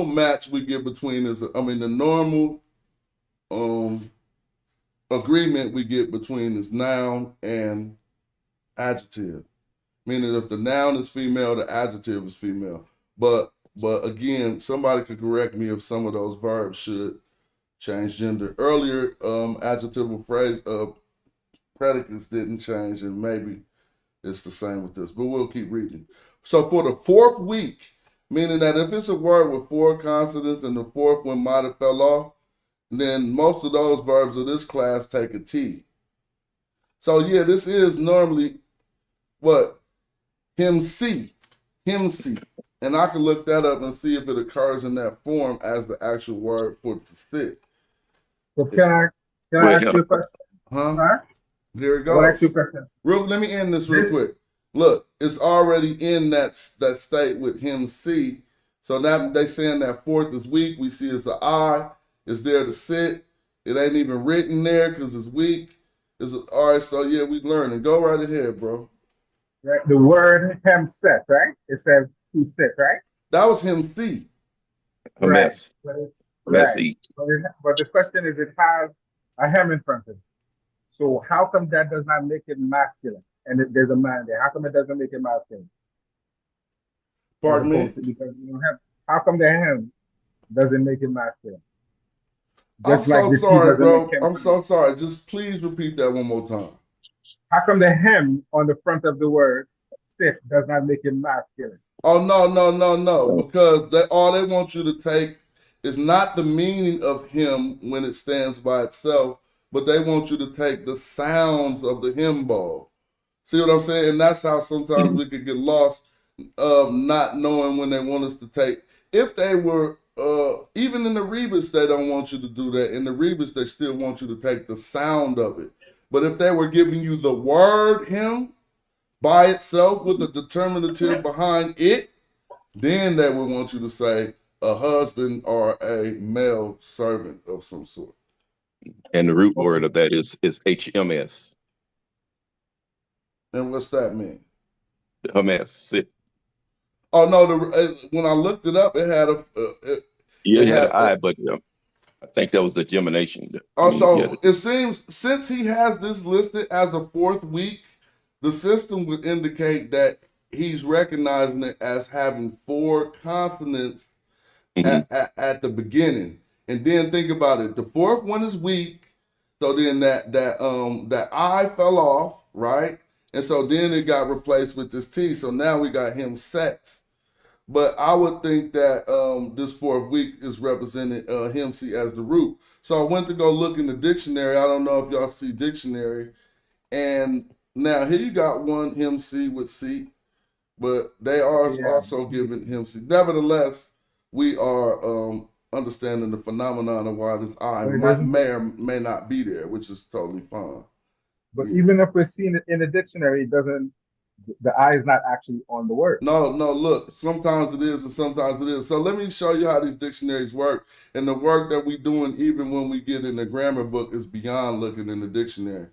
match we get between the normal agreement we get between is noun and adjective. Meaning if the noun is female, the adjective is female. But again, somebody could correct me if some of those verbs should change gender. Earlier, adjectival phrase predicates didn't change, and maybe it's the same with this, but we'll keep reading. So for the fourth week, meaning that if it's a word with 4 consonants and the fourth one might have fell off, then most of those verbs of this class take a T. So yeah, this is normally what? Him see. And I can look that up and see if it occurs in that form as the actual word for to sit. So can I ask you a question? Huh? There we go. I'll ask you a question. Let me end this real quick. Look, it's already in that state with him see. So now they saying that fourth is weak. We see it's an I. It's there to sit. It ain't even written there because it's weak. All right, so yeah, we learning. Go right ahead, bro. Right. The word him set, right? It says who sit, right? That was him see. A mess. Right. But the question is, it has a hem in front of it. So how come that does not make it masculine? And there's a man there. How come it doesn't make it masculine? Pardon me? Because you don't have. How come the hem doesn't make it masculine? I'm so sorry, bro. I'm so sorry. Just please repeat that one more time. How come the hem on the front of the word sit does not make it masculine? Oh, no. Because all they want you to take is not the meaning of him when it stands by itself, but they want you to take the sounds of the hymn ball. See what I'm saying? And that's how sometimes we could get lost not knowing when they want us to take. If they were, even in the rebus, they don't want you to do that. In the rebus, they still want you to take the sound of it. But if they were giving you the word him by itself with the determinative behind it, then they would want you to say a husband or a male servant of some sort. And the root word of that is HMS. And what's that mean? Hamas. Sit. Oh no! When I looked it up, it had a. It had an I, but I think that was the gemination. It seems since he has this listed as a fourth week, the system would indicate that he's recognizing it as having 4 consonants at the beginning. And then think about it. The fourth one is weak. So then that I fell off, right? And so then it got replaced with this T. So now we got him sex. But I would think that this fourth week is represented him see as the root. So I went to go look in the dictionary. I don't know if y'all see dictionary. And now here you got one him see with C, but they are Yeah. also giving him see. Nevertheless, we are understanding the phenomenon of why this I But it doesn't. may or may not be there, which is totally fine. But Yeah. even if we're seeing it in the dictionary, it doesn't. The I is not actually on the word. No, look, sometimes it is and sometimes it is. So let me show you how these dictionaries work. And the work that we're doing, even when we get in the grammar book, is beyond looking in the dictionary.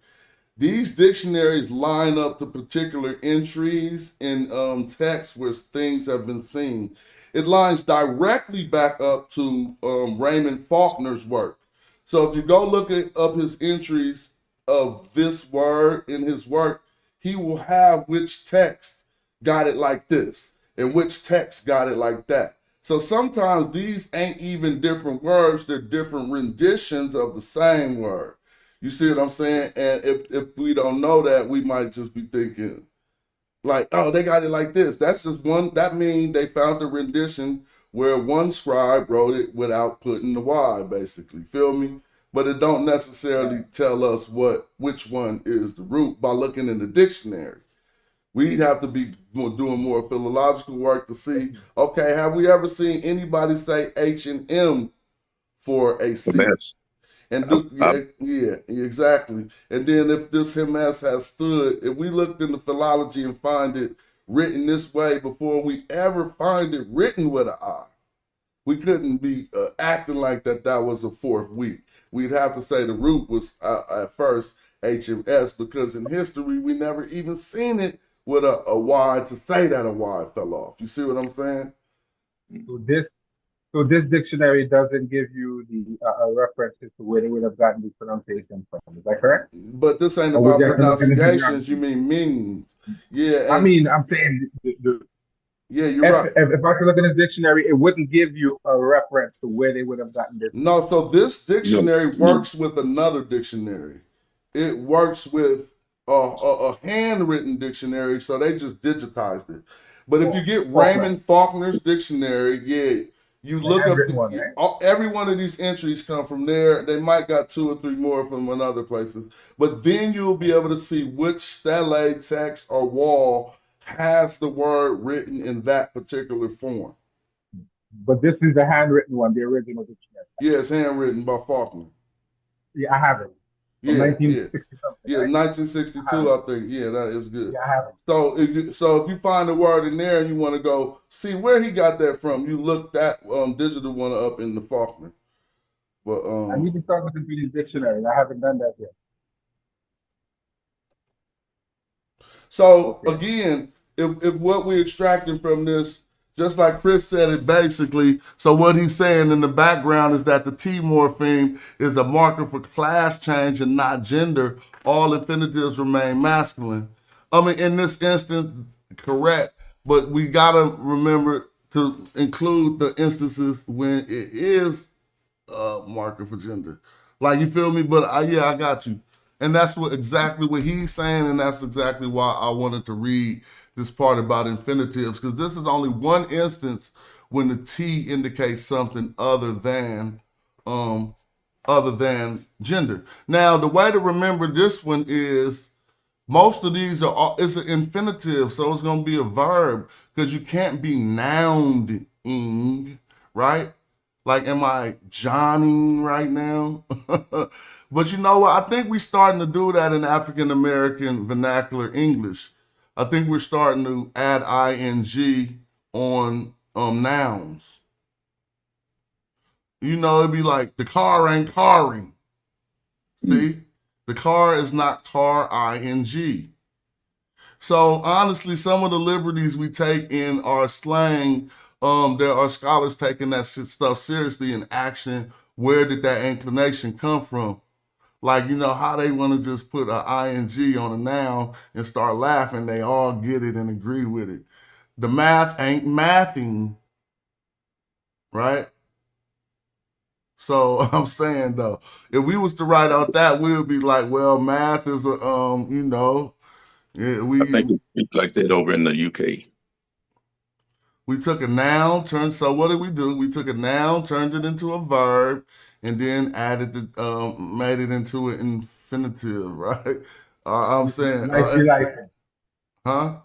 These dictionaries line up to particular entries in text where things have been seen. It lines directly back up to Raymond Faulkner's work. So if you go look up his entries of this word in his work, he will have which text got it like this and which text got it like that. So sometimes these ain't even different words, they're different renditions of the same word. You see what I'm saying? And if we don't know that, we might just be thinking, like, oh, they got it like this. That's just one. That means they found the rendition where one scribe wrote it without putting the Y, basically. Feel me? But it don't necessarily tell us which one is the root by looking in the dictionary. We'd have to be doing more philological work to see, okay, have we ever seen anybody say H and M for a C? Mess. And yeah, exactly. And then if this MS has stood, if we looked in the philology and find it written this way before we ever find it written with an I, we couldn't be acting like that was a fourth week. We'd have to say the root was at first HMS because in history we never even seen it with a Y to say that a Y fell off. You see what I'm saying? So this dictionary doesn't give you the references to where they would have gotten the pronunciation from. Is that correct? But this ain't Or would about you have to look in the pronunciations. geography? You mean meanings? Yeah. I mean, I'm saying yeah, you're right. if I could look in the dictionary, it wouldn't give you a reference to where they would have gotten this. No, so this dictionary No. works with another dictionary. It works with a handwritten dictionary, so they just digitized it. But if you get Raymond Faulkner's dictionary, yeah, you look up handwritten one, right? every one of these entries come from there. They might got 2 or 3 more from another places, but then you'll be able to see which stele, text, or wall has the word written in that particular form. But this is the handwritten one, the original dictionary. Yeah, it's handwritten by Faulkner. Yeah, I have it. From Yeah, 1960 something. yeah, Right? 1962, I think. Yeah, that is good. Yeah, I have it. So if you find a word in there and you want to go see where he got that from, you look that digital one up in the Faulkner. But I need to start looking through these dictionaries. I haven't done that yet. so again, if what we're extracting from this, just like Chris said it basically, so what he's saying in the background is that the T morpheme is a marker for class change and not gender. All infinitives remain masculine. I mean, in this instance, correct, but we gotta remember to include the instances when it is a marker for gender. Like, you feel me? But yeah, I got you. And that's exactly what he's saying, and that's exactly why I wanted to read this part about infinitives, because this is only one instance when the T indicates something other than gender. Now, the way to remember this one is most of these it's an infinitive, so it's gonna be a verb because you can't be nounding, right? Like, am I Johnny right now? But you know what? I think we're starting to do that in African American vernacular English. I think we're starting to add ing on nouns. You know, it'd be like, the car ain't carring. See? The car is not car ing. So honestly, some of the liberties we take in our slang, there are scholars taking that stuff seriously in action. Where did that inclination come from? Like, you know, how they want to just put an ing on a noun and start laughing. They all get it and agree with it. The math ain't mathing, right? So I'm saying, though, if we was to write out that, we would be like, well, math is a, you know, Yeah, I think it's like that over in the UK. we took a noun, so what did we do? We took a noun, turned it into a verb, and then made it into an infinitive, right? I'm saying, Life be life. huh?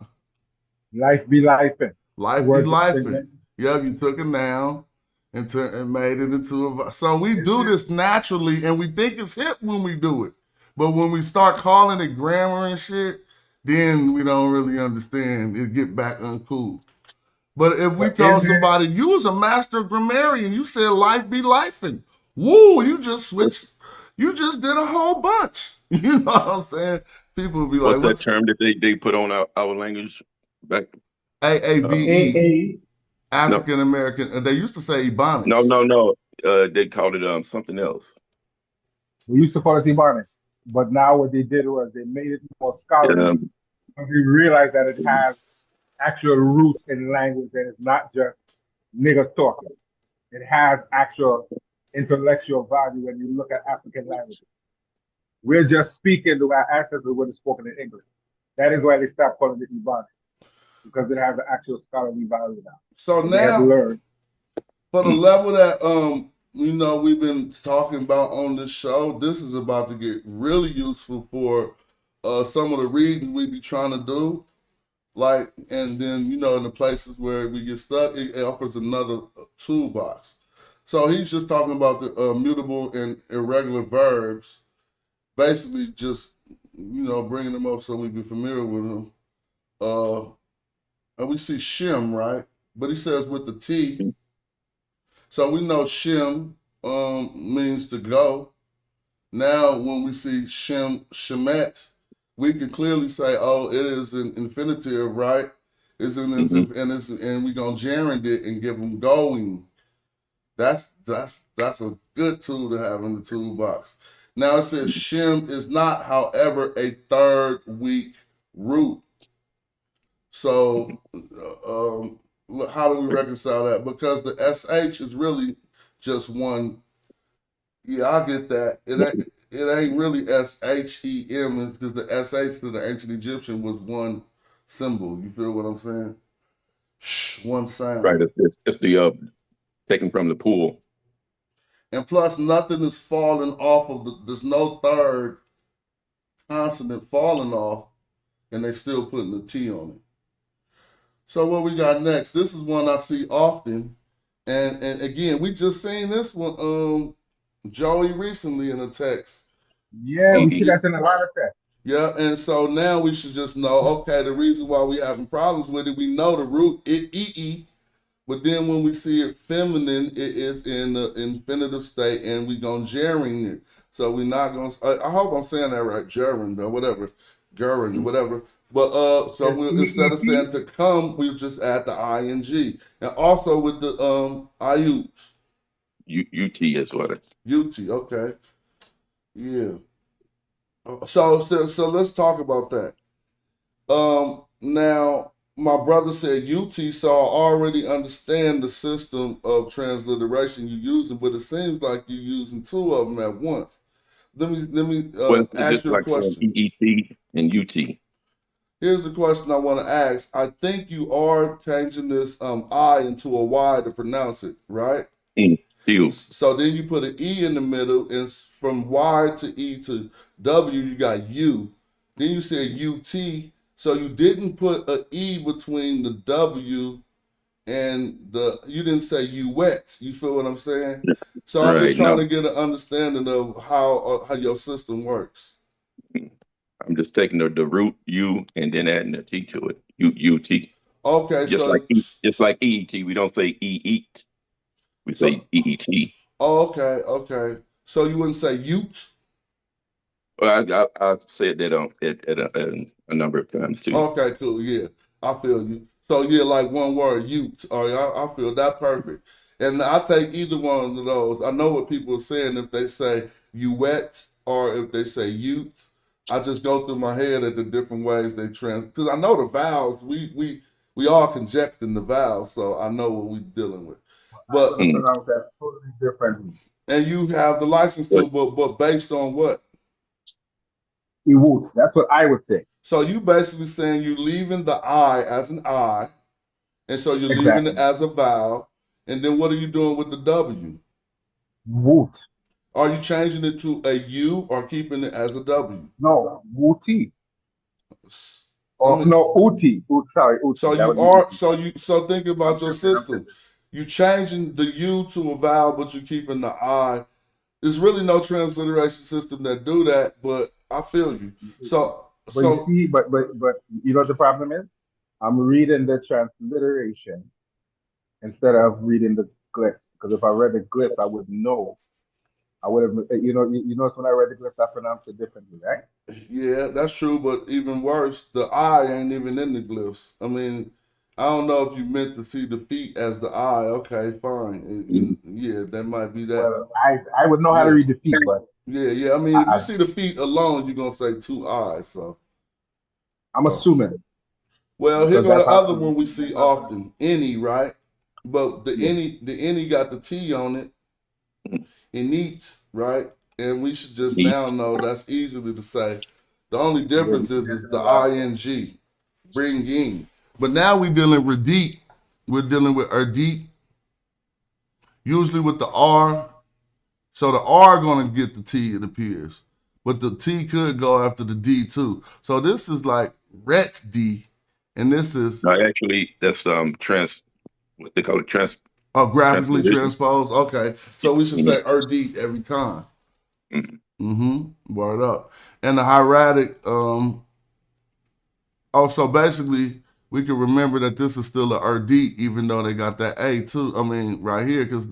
Life be life. Life be lifing. Yeah, you took a noun and made it into a verb. So we do this naturally, and we think it's hip when we do it. But when we start calling it grammar and shit, then we don't really understand. It get back uncool. But if we told somebody, you was a master grammarian, you said life be lifing. Woo, you just switched. You just did a whole bunch. You know what I'm saying? People would be like, What's that term that they put on our language back? AAVE, No, African American. They used to say Ebonics. no. They called it something else. We used to call it Ebonics, but now what they did was they made it more scholarly. And we realized that it has actual roots in language and it's not just nigger talking. It has actual intellectual value when you look at African languages. We're just speaking to our ancestors would have spoken in English. That is why they stopped calling it Ebonics, because it has an actual scholarly value now. So and now, for the Mm. level that we've been talking about on this show, this is about to get really useful for some of the readings we be trying to do. Like, and then, in the places where we get stuck, it offers another toolbox. So he's just talking about the mutable and irregular verbs, basically just, bringing them up so we be familiar with them. And we see shim, right? But he says with the T. So we know shim means to go. Now, when we see shemet, we can clearly say, oh, it is an infinitive, right? And we gonna gerund it and give them going. That's a good tool to have in the toolbox. Now it says shim is not, however, a third weak root. So how do we reconcile that? Because the sh is really just one. Yeah, I get that. It ain't really SHEM because the SH to the ancient Egyptian was one symbol. You feel what I'm saying? Shh, one sound. Right. It's the taken from the pool. And plus, nothing is falling off of there's no third consonant falling off, and they still putting the T on it. So what we got next? This is one I see often, and again, we just seen this one. Joey recently in a text. Yeah, we see that in a lot of texts. Yeah, and so now we should just know, okay, the reason why we having problems with it, we know the root, it, but then when we see it feminine, it is in the infinitive state, and we gonna gerund it. So we're not gonna, I hope I'm saying that right, gerund or whatever, gerund, whatever. But so we'll, instead of saying to come, we'll just add the ing. And also with the iutes. UT is what it's. UT, okay. Yeah. So let's talk about that. Now my brother said UT, so I already understand the system of transliteration you're using, but it seems like you're using two of them at once. Let me ask you a question. EET and UT. Here's the question I want to ask. I think you are changing this I into a Y to pronounce it, right? So then you put an E in the middle, and from Y to E to W, you got U. Then you said UT, so you didn't put an E between the W and you didn't say you wet. You feel what I'm saying? So I'm just trying to get an understanding of how your system works. I'm just taking the root U and then adding a T to it. UT. Okay, just like EET, we don't say EET. We say EET. Oh, okay. So you wouldn't say Ute? Well, I've said that at a number of times too. Okay, cool. Yeah, I feel you. So yeah, like one word, Ute. Oh, yeah, I feel that perfect. And I take either one of those. I know what people are saying if they say you wet or if they say Ute. I just go through my head at the different ways they because I know the vowels. We all conjecting the vowels, so I know what we're dealing with. But that's totally different. And you have the license to, but based on what? It would. That's what I would say. So you basically saying you leaving the I as an I, and so you're leaving it Exactly. as a vowel, and then what are you doing with the W? Woot. Are you changing it to a U or keeping it as a W? No, wooty. I Or mean, no, uti. Sorry, so uti. That you would be are uti. so think I'm about your tripping. I'm system. tripping. You changing the U to a vowel, but you keeping the I. There's really no transliteration system that do that, but I feel you. So But you so see, but you know what the problem is? I'm reading the transliteration instead of reading the glyphs. Because if I read the glyphs, I would know. I would have, you notice when I read the glyphs, I pronounced it differently, right? yeah, that's true, but even worse, the I ain't even in the glyphs. I mean, I don't know if you meant to see the feet as the I. Okay, fine. Mhm. Yeah, that might be that. Well, I would know how to Yeah, read the feet, but yeah. I mean, if you I, see the feet alone, you're gonna say two eyes. So, I'm uh, assuming well, here because go the that's other how. one we see That's how often, any, right? But yeah, the any got the T on it, and neat, right? And we should just Neat. now know that's easily to say. The only yeah, difference yeah, is the ing, bringing. But now we dealing with deep. We're dealing with deep, usually with the R. So the R gonna get the T, it appears. But the T could go after the D too. So this is like ret D, and this is No, actually, that's what they call it, graphically transliteration. transposed. Okay, so we should Yeah. say D every time. Mhm. Word up. And the hieratic, so basically we can remember that this is still a RD, even though they got that A too. I mean, right here, because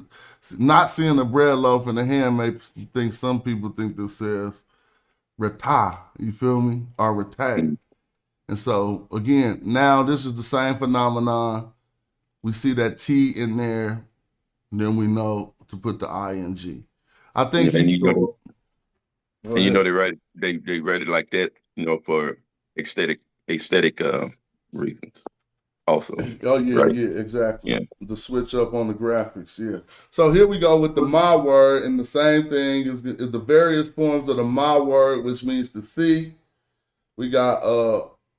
not seeing a bread loaf in the hand makes think some people think this says reta, you feel me? Or rete. Mhm. And so again, now this is the same phenomenon. We see that T in there, then we know to put the ing. I think And he so go and you know ahead. they write it like that, for aesthetic reasons also, Oh yeah, right? yeah, exactly. Yeah. The switch up on the graphics, yeah. So here we go with the my word, and the same thing is the various forms of the my word, which means to see. We got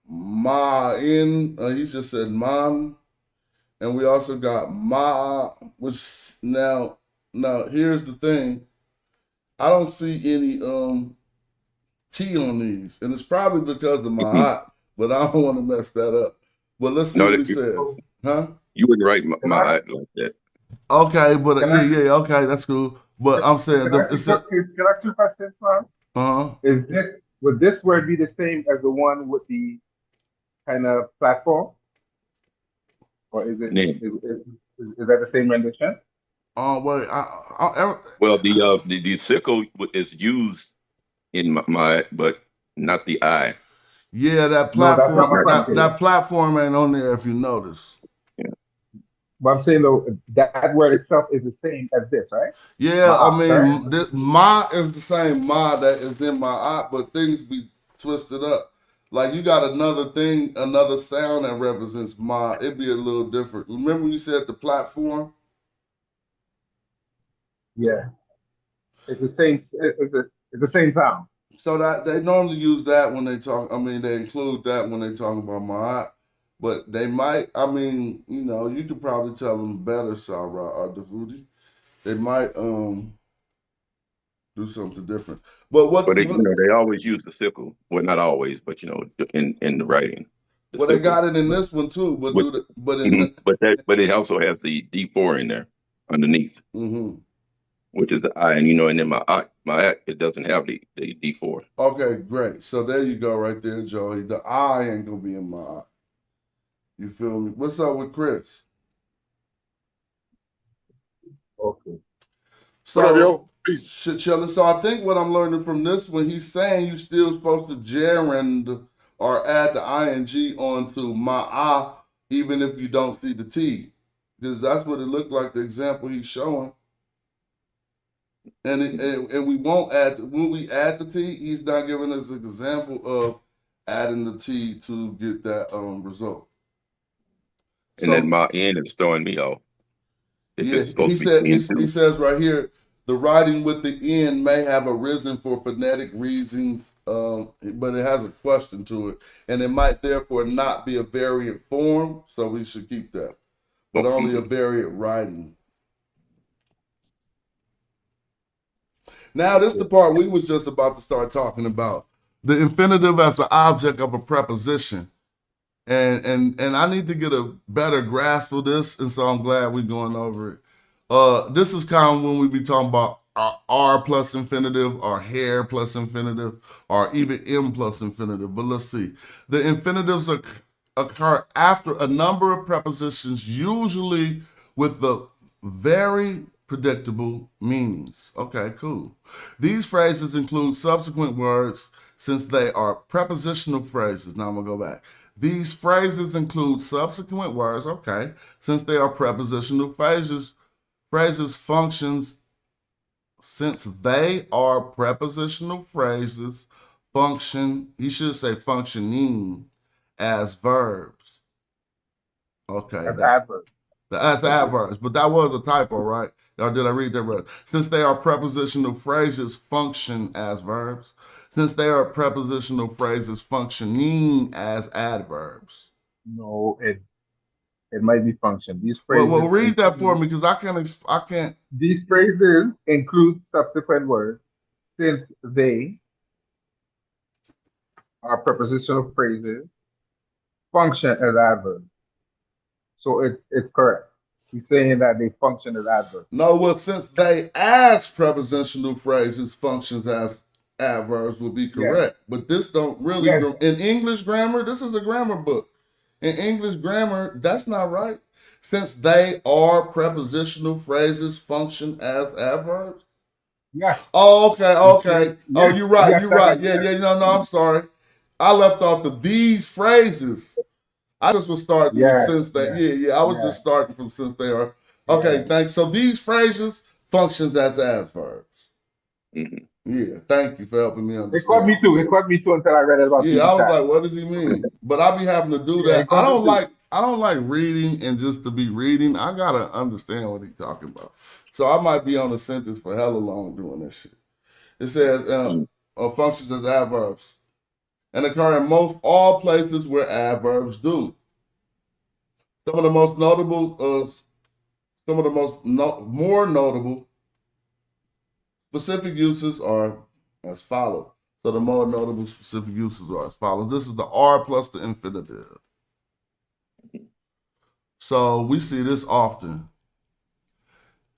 ma in, he just said man, and we also got ma, which now here's the thing. I don't see any T on these, and it's probably because of my Mhm. eye, but I don't want to mess that up. But let's see No, what that he says, huh? you wouldn't write can I my like that. Okay, but can yeah, I yeah, okay, that's cool. But I'm saying can I the ask you it's a questions? Can I ask you questions, man? uh Is this would this word be the same as the one with the kind of platform, or is it Yeah. is that the same rendition? wait Well, the sickle is used in but not the eye. yeah, that No, that's not platform my Not that question. that platform ain't on there if you notice. yeah. But I'm saying though that word itself is the same as this, right? Yeah, I Ma'at, right? mean this ma is the same ma that is in my eye, but things be twisted up. Like you got another thing, another sound that represents ma. It'd be a little different. Remember when you said the platform? Yeah, it's the same. It's the same sound. So that they normally use that when they talk. I mean, they include that when they talk about Ma'at, but they might. I mean, you could probably tell them better, Sarah or Dahudi. They might do something different. But But what they always use the sickle. Well, not always, but in the writing, the well they sickle. got it in this one too. But With, do the but in mhm. But it also has the D4 in there underneath, mm-hmm. which is the I, and and then my eye, it doesn't have the D4. Okay, great. So there you go, right there, Joey. The I ain't gonna be in my eye. You feel me? What's up with Chris? Okay. What up, So yo? Peace. shit, chillin'. So I think what I'm learning from this one, he's saying you still supposed to gerund or add the ing onto my I, even if you don't see the T, because that's what it looked like. The example he's showing, and we won't add. Will we add the T? He's not giving us an example of adding the T to get that result. And then So my N is throwing me off if yeah, it's supposed he to be said N2. he says right here. The writing with the N may have arisen for phonetic reasons, but it has a question to it, and it might therefore not be a variant form, so we should keep that, but only a variant writing. Now, this is the part we was just about to start talking about. The infinitive as the object of a preposition. And I need to get a better grasp of this, and so I'm glad we're going over it. This is kind of when we be talking about R plus infinitive, or hair plus infinitive, or even M plus infinitive. But let's see. The infinitives occur after a number of prepositions, usually with the very predictable meanings. Okay, cool. These phrases include subsequent words since they are prepositional phrases. Now I'm going to go back. These phrases include subsequent words, okay, since they are prepositional phrases, functions, since they are prepositional phrases, function, you should say functioning as verbs. Okay. As adverbs. That's adverbs, but that was a typo, right? Or did I read that right? Since they are prepositional phrases, function as verbs. Since they are prepositional phrases, functioning as adverbs. No, it might be function. These phrases. Well, read that for me, because I can't. These phrases include subsequent words since they are prepositional phrases, function as adverbs. So it's correct. He's saying that they function as adverbs. No, well, since they as prepositional phrases functions as adverbs would be correct. Yes. But this don't really go in English grammar. This is a grammar book. In English grammar, that's not right. Since they are prepositional phrases function as adverbs. Yeah. Oh, okay. Yeah. Oh, you're right. You're right. Yeah. No, I'm sorry. I left off the these phrases. I just was starting with since they. I was just starting from since they are. Okay, thanks. So these phrases functions as adverbs. Mm-hmm. Yeah, thank you for helping me understand. It caught me too until I read it about. Yeah, I was like, what does he mean? But I be having to do that. I don't like reading and just to be reading. I gotta understand what he's talking about. So I might be on a sentence for hella long doing this shit. It says functions as adverbs and occur in all places where adverbs do. Some of the most notable, more notable specific uses are as follows. So the more notable specific uses are as follows. This is the R plus the infinitive. So we see this often.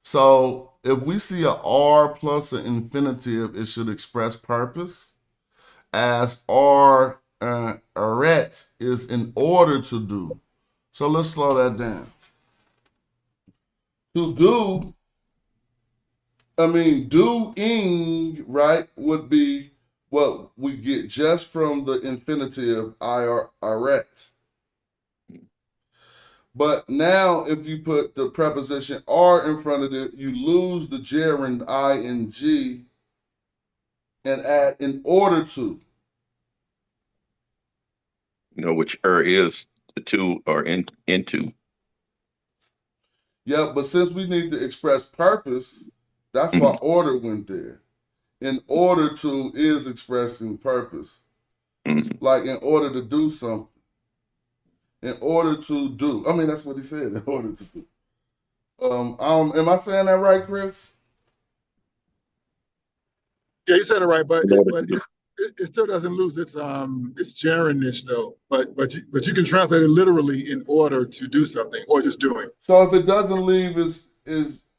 So if we see an R plus an infinitive, it should express purpose. As are is in order to do. So let's slow that down. To do, doing, right, would be what we get just from the infinitive iret. But now if you put the preposition are in front of it, you lose the gerund ing and add in order to. Which is the to or into. Yeah, but since we need to express purpose, that's why order went there. In order to is expressing purpose. Mm-hmm. Like in order to do something. In order to do. That's what he said, in order to do. Am I saying that right, Chris? Yeah, you said it right, but it still doesn't lose its gerund-ish though. But you can translate it literally in order to do something or just doing. So if it doesn't leave its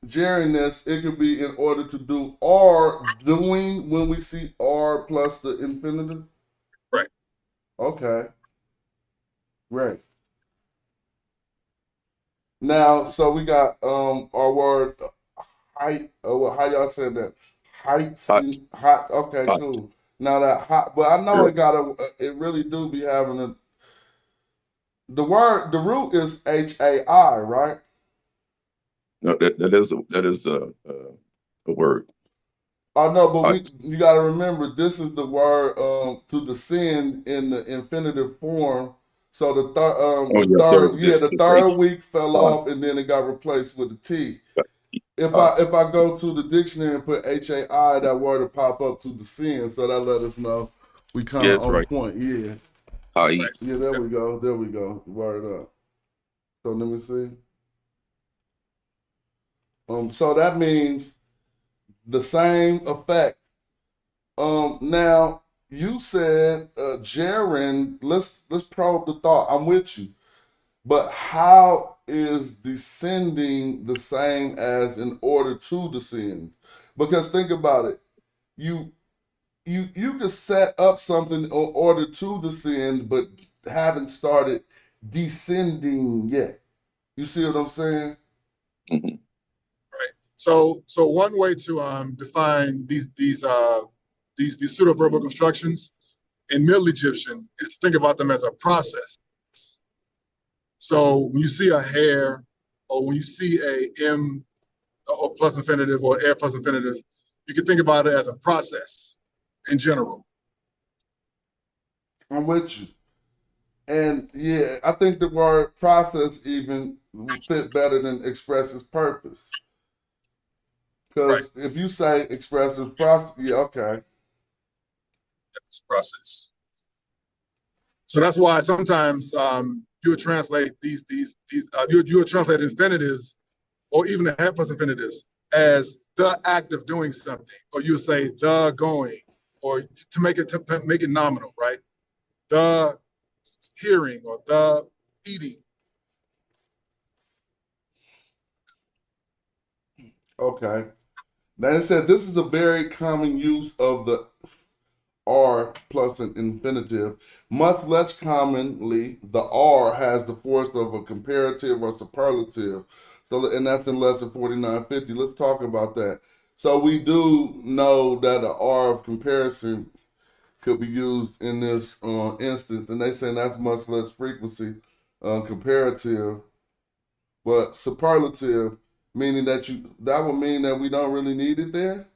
gerundness, it could be in order to do or doing when we see R plus the infinitive. Right. Okay. Right. Now, so we got our word height. How y'all said that? Heights. Hot. Okay, hot. Cool. Now that hot, but I know it really do be having the root is HAI, right? No, that is a word. I know, but you got to remember this is the word to descend in the infinitive form. So the third week fell off, and then it got replaced with the T. if I go to the dictionary and put HAI, that word will pop up to the sin, so that let us know we kind Yeah, of that's on right. point. Yeah, Ha'is. yeah, there we go. There we go. Word up. So let me see. So that means the same effect. Now you said, Jaren, let's probe the thought. I'm with you. But how is descending the same as in order to descend? Because think about it. You you could set up something in order to descend, but haven't started descending yet. You see what I'm saying? Hmm. So one way to define these pseudo-verbal constructions in Middle Egyptian is to think about them as a process. So when you see a hair, or when you see a M or plus infinitive or air plus infinitive, you can think about it as a process in general. I'm with you. And yeah, I think the word process even will fit better than expresses purpose. Right. Because if you say expresses process, yeah, okay. It's a process. So that's why sometimes you would translate you would translate infinitives or even the hair plus infinitives as the act of doing something, or you would say the going, or to make it nominal, right? The hearing or the eating. Okay. Then it said this is a very common use of the R plus an infinitive. Much less commonly, the R has the force of a comparative or superlative. So, and that's in lesson 4950. Let's talk about that. So we do know that an R of comparison could be used in this instance, and they say that's much less frequency, comparative, but superlative, meaning that would mean that we don't really need it there.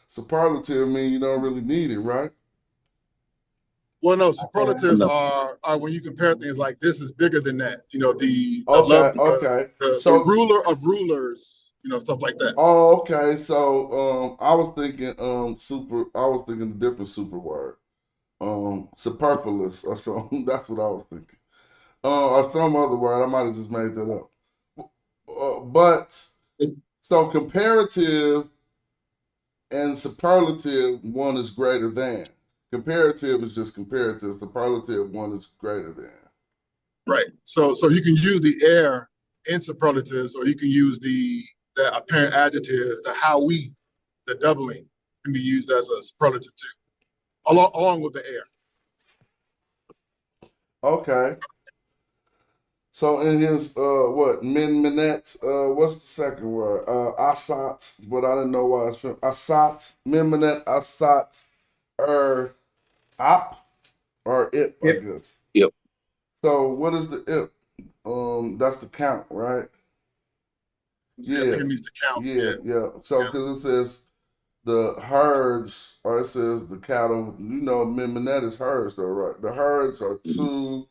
Superlative mean you don't really need it, right? Well, no, superlatives are when you compare things like this is bigger than that. You know, the Okay, love, okay. the So, ruler of rulers. You know, stuff like that. oh, okay. So, I was thinking, I was thinking a different super word, superfluous or something. That's what I was thinking. Or some other word. I might have just made that up. But so comparative and superlative, one is greater than. Comparative is just comparative. Superlative, one is greater than. Right. So you can use the air in superlatives, or you can use the apparent adjective, the how we, the doubling, can be used as a superlative too, along with the air. Okay. So in his what minette, what's the second word? Asat, but I didn't know why it's from Asat, minette, Asat, op or ip, I If guess. Yep. So what is the ip? That's the count, right? See, I think Yeah, it means to count. yeah, Yeah. yeah. So because it says the herds, or it says the cattle. You know, minette is herds, though, right? The herds are two.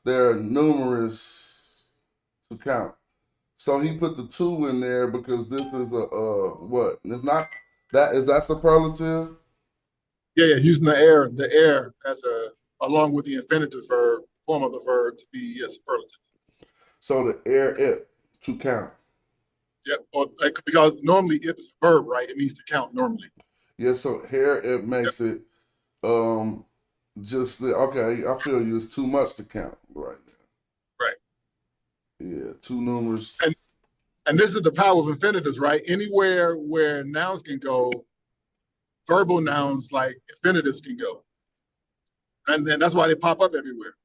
They're numerous to count. So he put the two in there because this is a what? It's not that is that superlative? Yeah. Using the air as along with the infinitive verb form of the verb to be a superlative. So the air it to count. Yep. Or because normally it is a verb, right? It means to count normally. Yeah, so here it Yep. makes it um okay, I feel you, it's too much to count right Right. now. Yeah, too numerous. And this is the power of infinitives, right? Anywhere where nouns can go, verbal nouns like infinitives can go. And then that's why they pop up everywhere.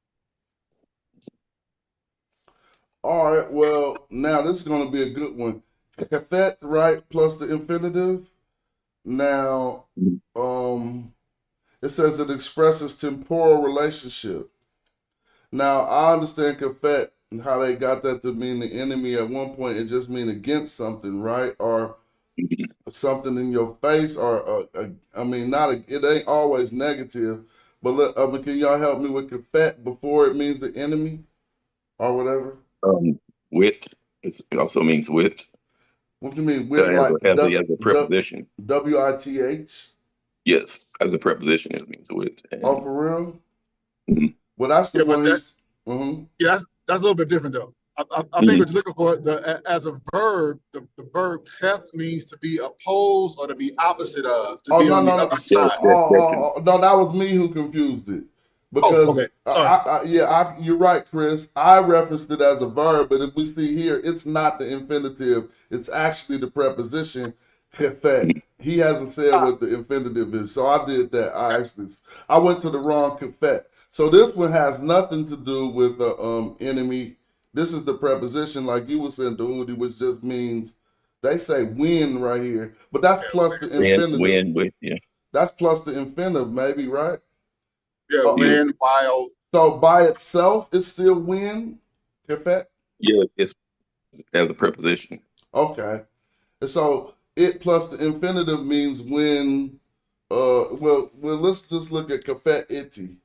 All right, well now this is gonna be a good one. Kafet, right, plus the infinitive. Now it says it expresses temporal relationship. Now I understand Kafet and how they got that to mean the enemy at one point. It just mean against something, right? Or something in your face, or I mean, not it ain't always negative. But look, can y'all help me with Kafet before it means the enemy or whatever? With. It also means with. What you mean with As like a, as a, as a preposition. WITH? Yes. As a preposition, it means with. Oh, And for real? mhm, Well, that's the Yeah, but one that he's. Mm-hmm. yeah, that's a little bit different though. I think mhm. what you're looking for as a verb, the verb het means to be opposed or to be opposite of, to Oh be no on the no no. other Yes, side. that too. No, that was me who confused it. Oh, Because okay. Sorry. you're right, Chris. I referenced it as a verb, but if we see here, it's not the infinitive. It's actually the preposition kefet. Mhm. He hasn't said Ah, what the infinitive is, so I did that. I went to the wrong kefet. So this one has nothing to do with the enemy. This is the preposition, like you were saying, Dehudi, which just means they say win right here, but that's plus the infinitive. With, yeah. That's plus the infinitive, maybe, right? yeah, Oh, Yeah. when, while. so by itself, it's still win. Kefet. Yeah. It's as a preposition. Okay. And so it plus the infinitive means when. Well, let's just look at kafet iti.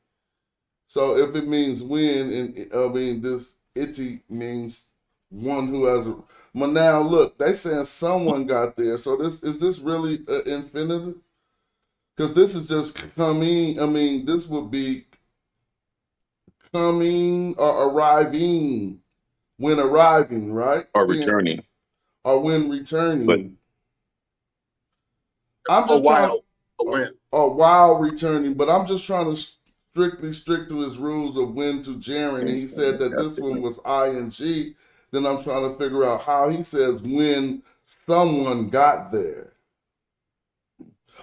So if it means when, and I mean this iti means one who has a. But now look, they saying someone got there. So this really an infinitive? Because this is just coming. I mean, this would be coming or arriving when arriving, right? Or Being returning. or when But returning. I'm Or just trying while, or when. or while returning, but I'm just trying to strictly stick to his rules of when to gerund. And he said that this one was ing. Then I'm trying to figure out how he says when someone got there.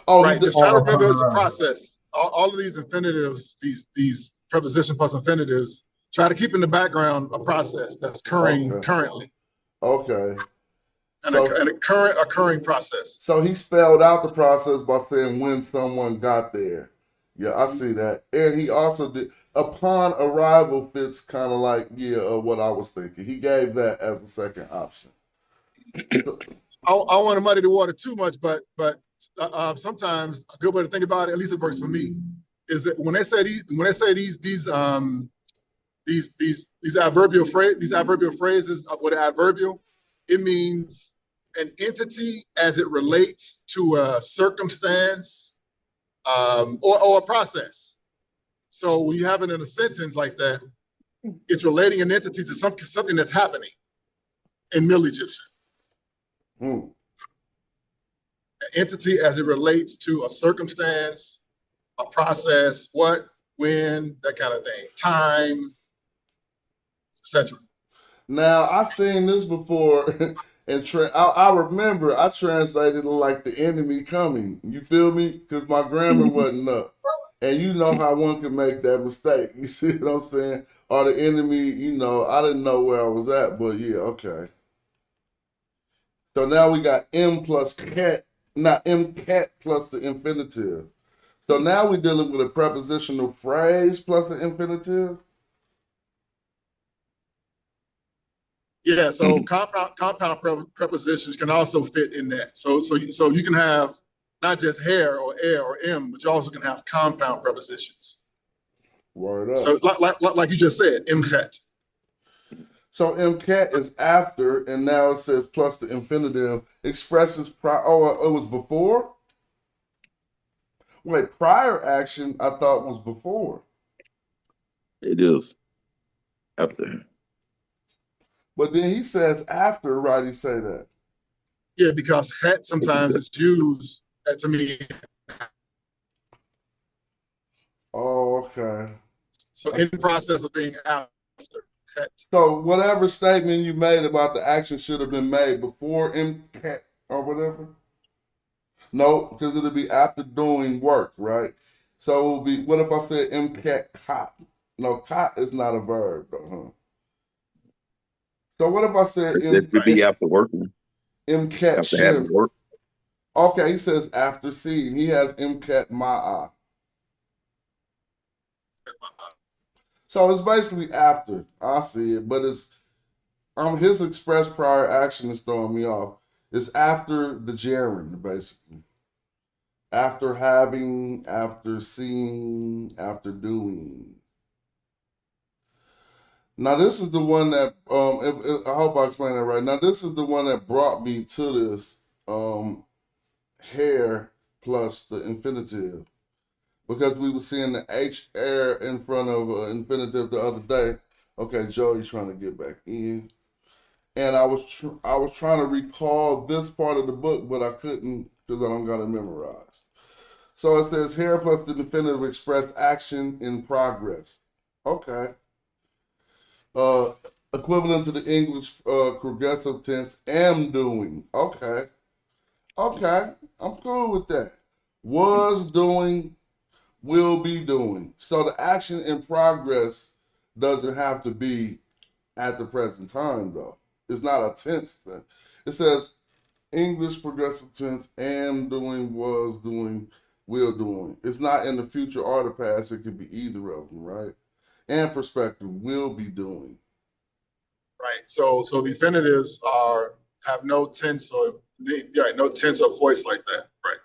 Oh, he Right. did. Just try to remember it's a Uh, process. All of these infinitives, these preposition plus infinitives, try to keep in the background a process that's occurring Okay. currently, Okay. and So a current occurring process. So he spelled out the process by saying when someone got there. Yeah, I see that. And he also did upon arrival fits kind of like what I was thinking. He gave that as a second option. So, I don't want to muddy the water too much, but sometimes a good way to think about it, at least it works for me, is that when they say these adverbial phrases with adverbial, it means an entity as it relates to a circumstance or a process. So when you have it in a sentence like that, it's relating an entity to something that's happening in Middle Egyptian. hmm. An entity as it relates to a circumstance, a process, what, when, that kind of thing, time, etc. Now I've seen this before, and I remember I translated it like the enemy coming. You feel me? Because my grammar wasn't up, and you know how one can make that mistake. You see what I'm saying? Or the enemy, I didn't know where I was at, but yeah, okay. So now we got M plus cat, not M cat plus the infinitive. So now we're dealing with a prepositional phrase plus the infinitive. Yeah, so mhm. compound prepositions can also fit in that. So you can have not just hair or air or m, but you also can have compound prepositions. Word up. So like you just said, imchet. So MCAT is after, and now it says plus the infinitive expresses prior. Oh, it was before. Wait, prior action I thought was before, It is after. but then he says after. Right? He say that. Yeah, because het sometimes is used to mean, Oh, okay. so in the process of being after. Het. So whatever statement you made about the action should have been made before MCAT or whatever. No, because it'll be after doing work, right? So it'll be. What if I said MCAT cot? No, cot is not a verb, though, huh? So what if I said It would be after working, MCAT after having shift? work. Okay, he says after seeing. He has MCAT ma'a. So it's basically after. I see it, but it's his express prior action is throwing me off. It's after the gerund, basically. After having, after seeing, after doing. Now this is the one that I hope I explained that right. Now this is the one that brought me to this hair plus the infinitive, because we were seeing the H air in front of infinitive the other day. Okay, Joey's trying to get back in, and I was trying to recall this part of the book, but I couldn't because I don't got it memorized. So it says hair plus the infinitive expressed action in progress. Okay. Equivalent to the English progressive tense am doing. Okay. Okay. I'm cool with that. Was doing, will be doing. So the action in progress doesn't have to be at the present time, though. It's not a tense thing. It says English progressive tense, am doing, was doing, will doing. It's not in the future or the past. It could be either of them, right? And perspective, will be doing. Right. So the infinitives have no tense or no tense or voice like that. Right.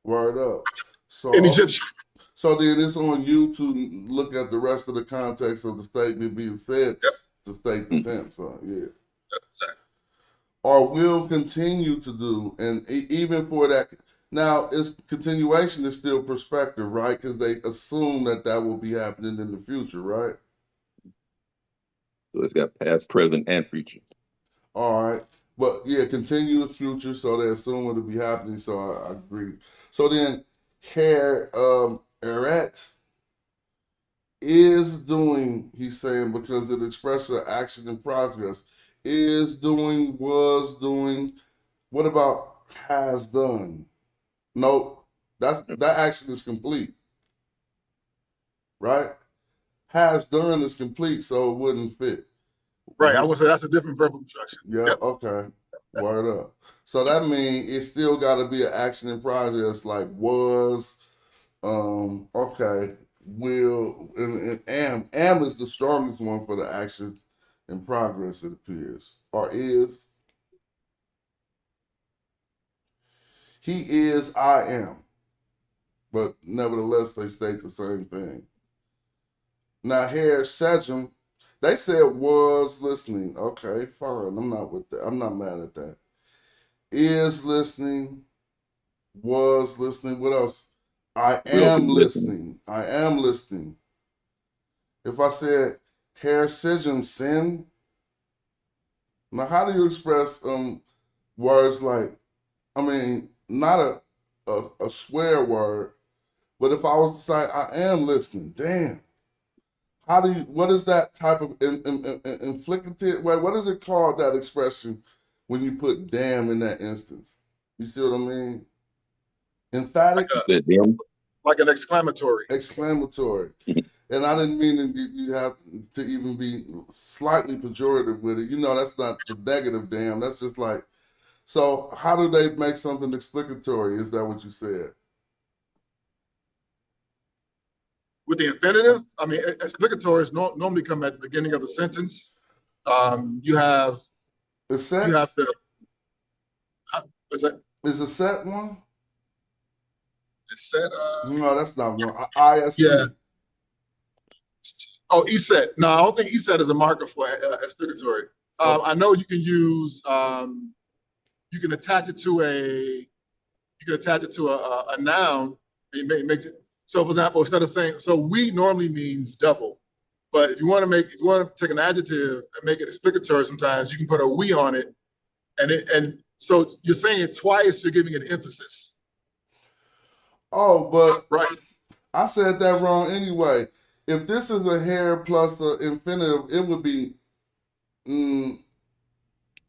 Word up. So In Egyptian. So then it's on you to look at the rest of the context of the statement being said to state the tense. Yeah. Exactly. Or will continue to do, and even for that. Now, its continuation is still perspective, right? Because they assume that will be happening in the future, right? So it's got past, present, and future. All right. But yeah, continuous future, so they assume it'll be happening, so I agree. So then here, Eret is doing, he's saying, because it expresses action in progress. Is doing, was doing. What about has done? Nope. That action is complete. Right? Has done is complete, so it wouldn't fit. Right. I would say that's a different verbal construction. Yeah, yep. Okay. Word up. So that means it still got to be an action in progress, like was, okay, will, and am. Am is the strongest one for the action in progress, it appears. Or is. He is, I am. But nevertheless, they state the same thing. Now here, Sejum, they said was listening. Okay, fine. I'm not with that. I'm not mad at that. Is listening. Was listening. What else? I am listening. I am listening. If I said hair Sejum sin, now how do you express words like, I mean, not a swear word, but if I was to say I am listening, damn. How do you? What is that type of inflicative? What is it called? That expression when you put "damn" in that instance? You see what I mean? Emphatic. Like an exclamatory. Exclamatory. And I didn't mean that you have to even be slightly pejorative with it. You know, that's not the negative "damn." That's just like. So how do they make something explicatory? Is that what you said? With the infinitive, I mean, explicatories normally come at the beginning of the sentence. You have the set. You have the. What's that? Is a set one? The set. No, that's not one. IST. Yeah. Oh, ESET. No, I don't think ESET is a marker for explicatory. I know you can use. You can attach it to a. You can attach it to a noun. And make it. So, for example, instead of saying, so we normally means double, but if you want to take an adjective and make it explicatory, sometimes you can put a we on it, and so you're saying it twice, you're giving it emphasis. Oh, but right. I said that wrong anyway. If this is a hair plus the infinitive, it would be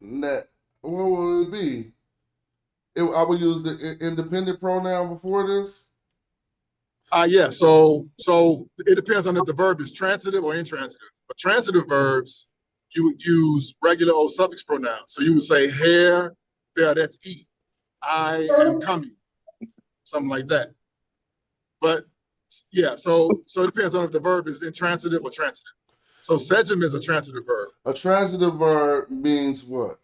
net. What would it be? I would use the independent pronoun before this. Yeah, so it depends on if the verb is transitive or intransitive. But transitive verbs, you would use regular old suffix pronouns. So you would say hair, there, that's eat. I am coming, something like that. But yeah, so it depends on if the verb is intransitive or transitive. So Sejum is a transitive verb. A transitive verb means what?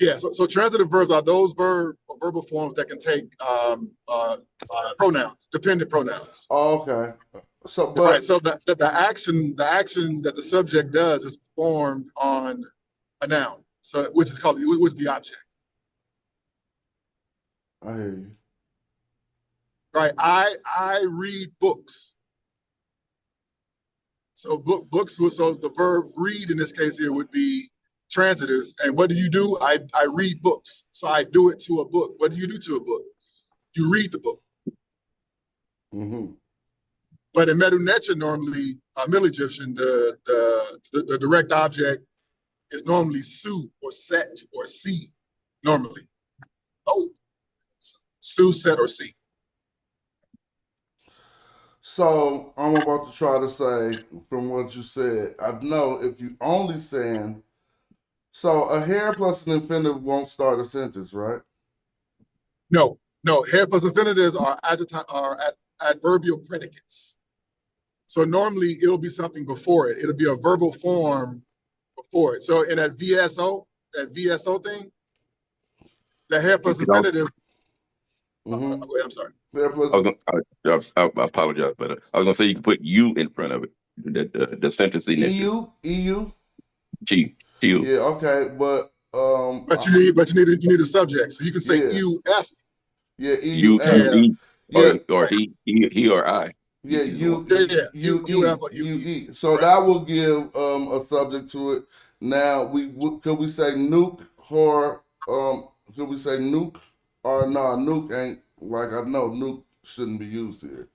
Yeah, so transitive verbs are those verbal forms that can take pronouns, dependent pronouns. Oh, okay. So, Right. but So the action that the subject does is performed on a noun. So which is the object. I hear you. Right. I read books. So books. So the verb read in this case here would be transitive. And what do? I read books. So I do it to a book. What do you do to a book? You read the book. Mm-hmm. But in Medu Neter, normally, Middle Egyptian, the direct object is normally su or set or si, normally. Oh, su, set, or si. So I'm about to try to say from what you said. I know if you only saying so a hair plus an infinitive won't start a sentence, right? No, hair plus infinitives are adverbial predicates. So normally it'll be something before it. It'll be a verbal form before it. So in that VSO thing, the hair plus You could also, infinitive. Mm-hmm. Wait, I'm sorry. Hair plus I apologize, but I was gonna say you can put you in front of it. The sentence initial. EU. You. Yeah, okay, but But you need a subject. So you can say yeah, UF. yeah, You EUF. he Yeah, or he or I. yeah, UF or UE. UE. So Right. that will give a subject to it. Now could we say nuke or could we say nuke or no, nuke ain't like I know nuke shouldn't be used here.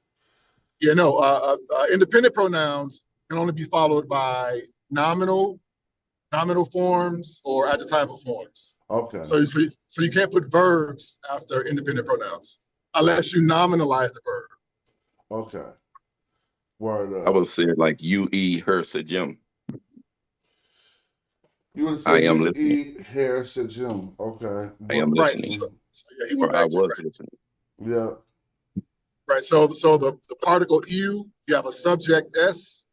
Yeah, no. Independent pronouns can only be followed by nominal forms or adjectival forms. Okay. So you can't put verbs after independent pronouns unless you nominalize the verb. Okay. Word I up. would say like UE her Jim. You would I say am you listening. eat hair said Jim. Okay. I am Right. listening. So yeah, he went Or I back to was right. listening. Yeah. Right. So the particle you have a subject s.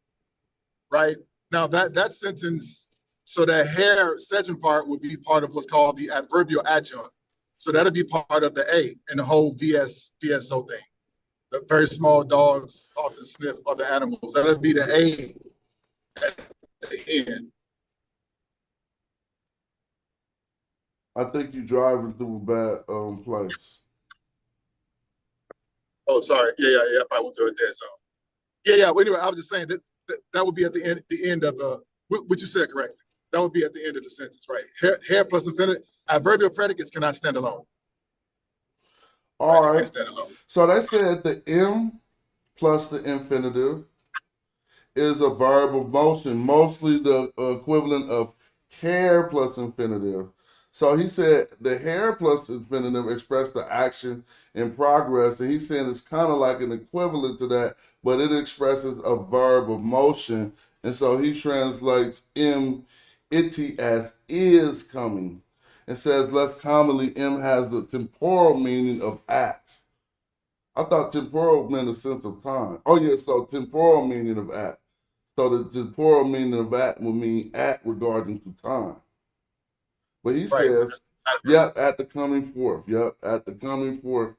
Right. Now that sentence, so that hair second part would be part of what's called the adverbial adjunct. So that'll be part of the A in the whole VSO thing. The very small dogs often sniff other animals. That'll be the A at the end. I think you're driving through a bad place. Oh, sorry. Yeah. I went through a dead zone. Yeah. Well, anyway, I was just saying that would be at the end of what you said correctly. That would be at the end of the sentence, right? Hair plus infinitive. Adverbial predicates cannot stand alone. All right. They can't stand alone. So they said the M plus the infinitive is a verb of motion, mostly the equivalent of hair plus infinitive. So he said the hair plus infinitive express the action in progress, and he's saying it's kind of like an equivalent to that, but it expresses a verb of motion, and so he translates itty as is coming, and says less commonly M has the temporal meaning of at. I thought temporal meant a sense of time. Oh yeah, so temporal meaning of at. So the temporal meaning of at would mean at regarding to time. But he Right. says, yep, at the coming forth. Yep, at the coming forth.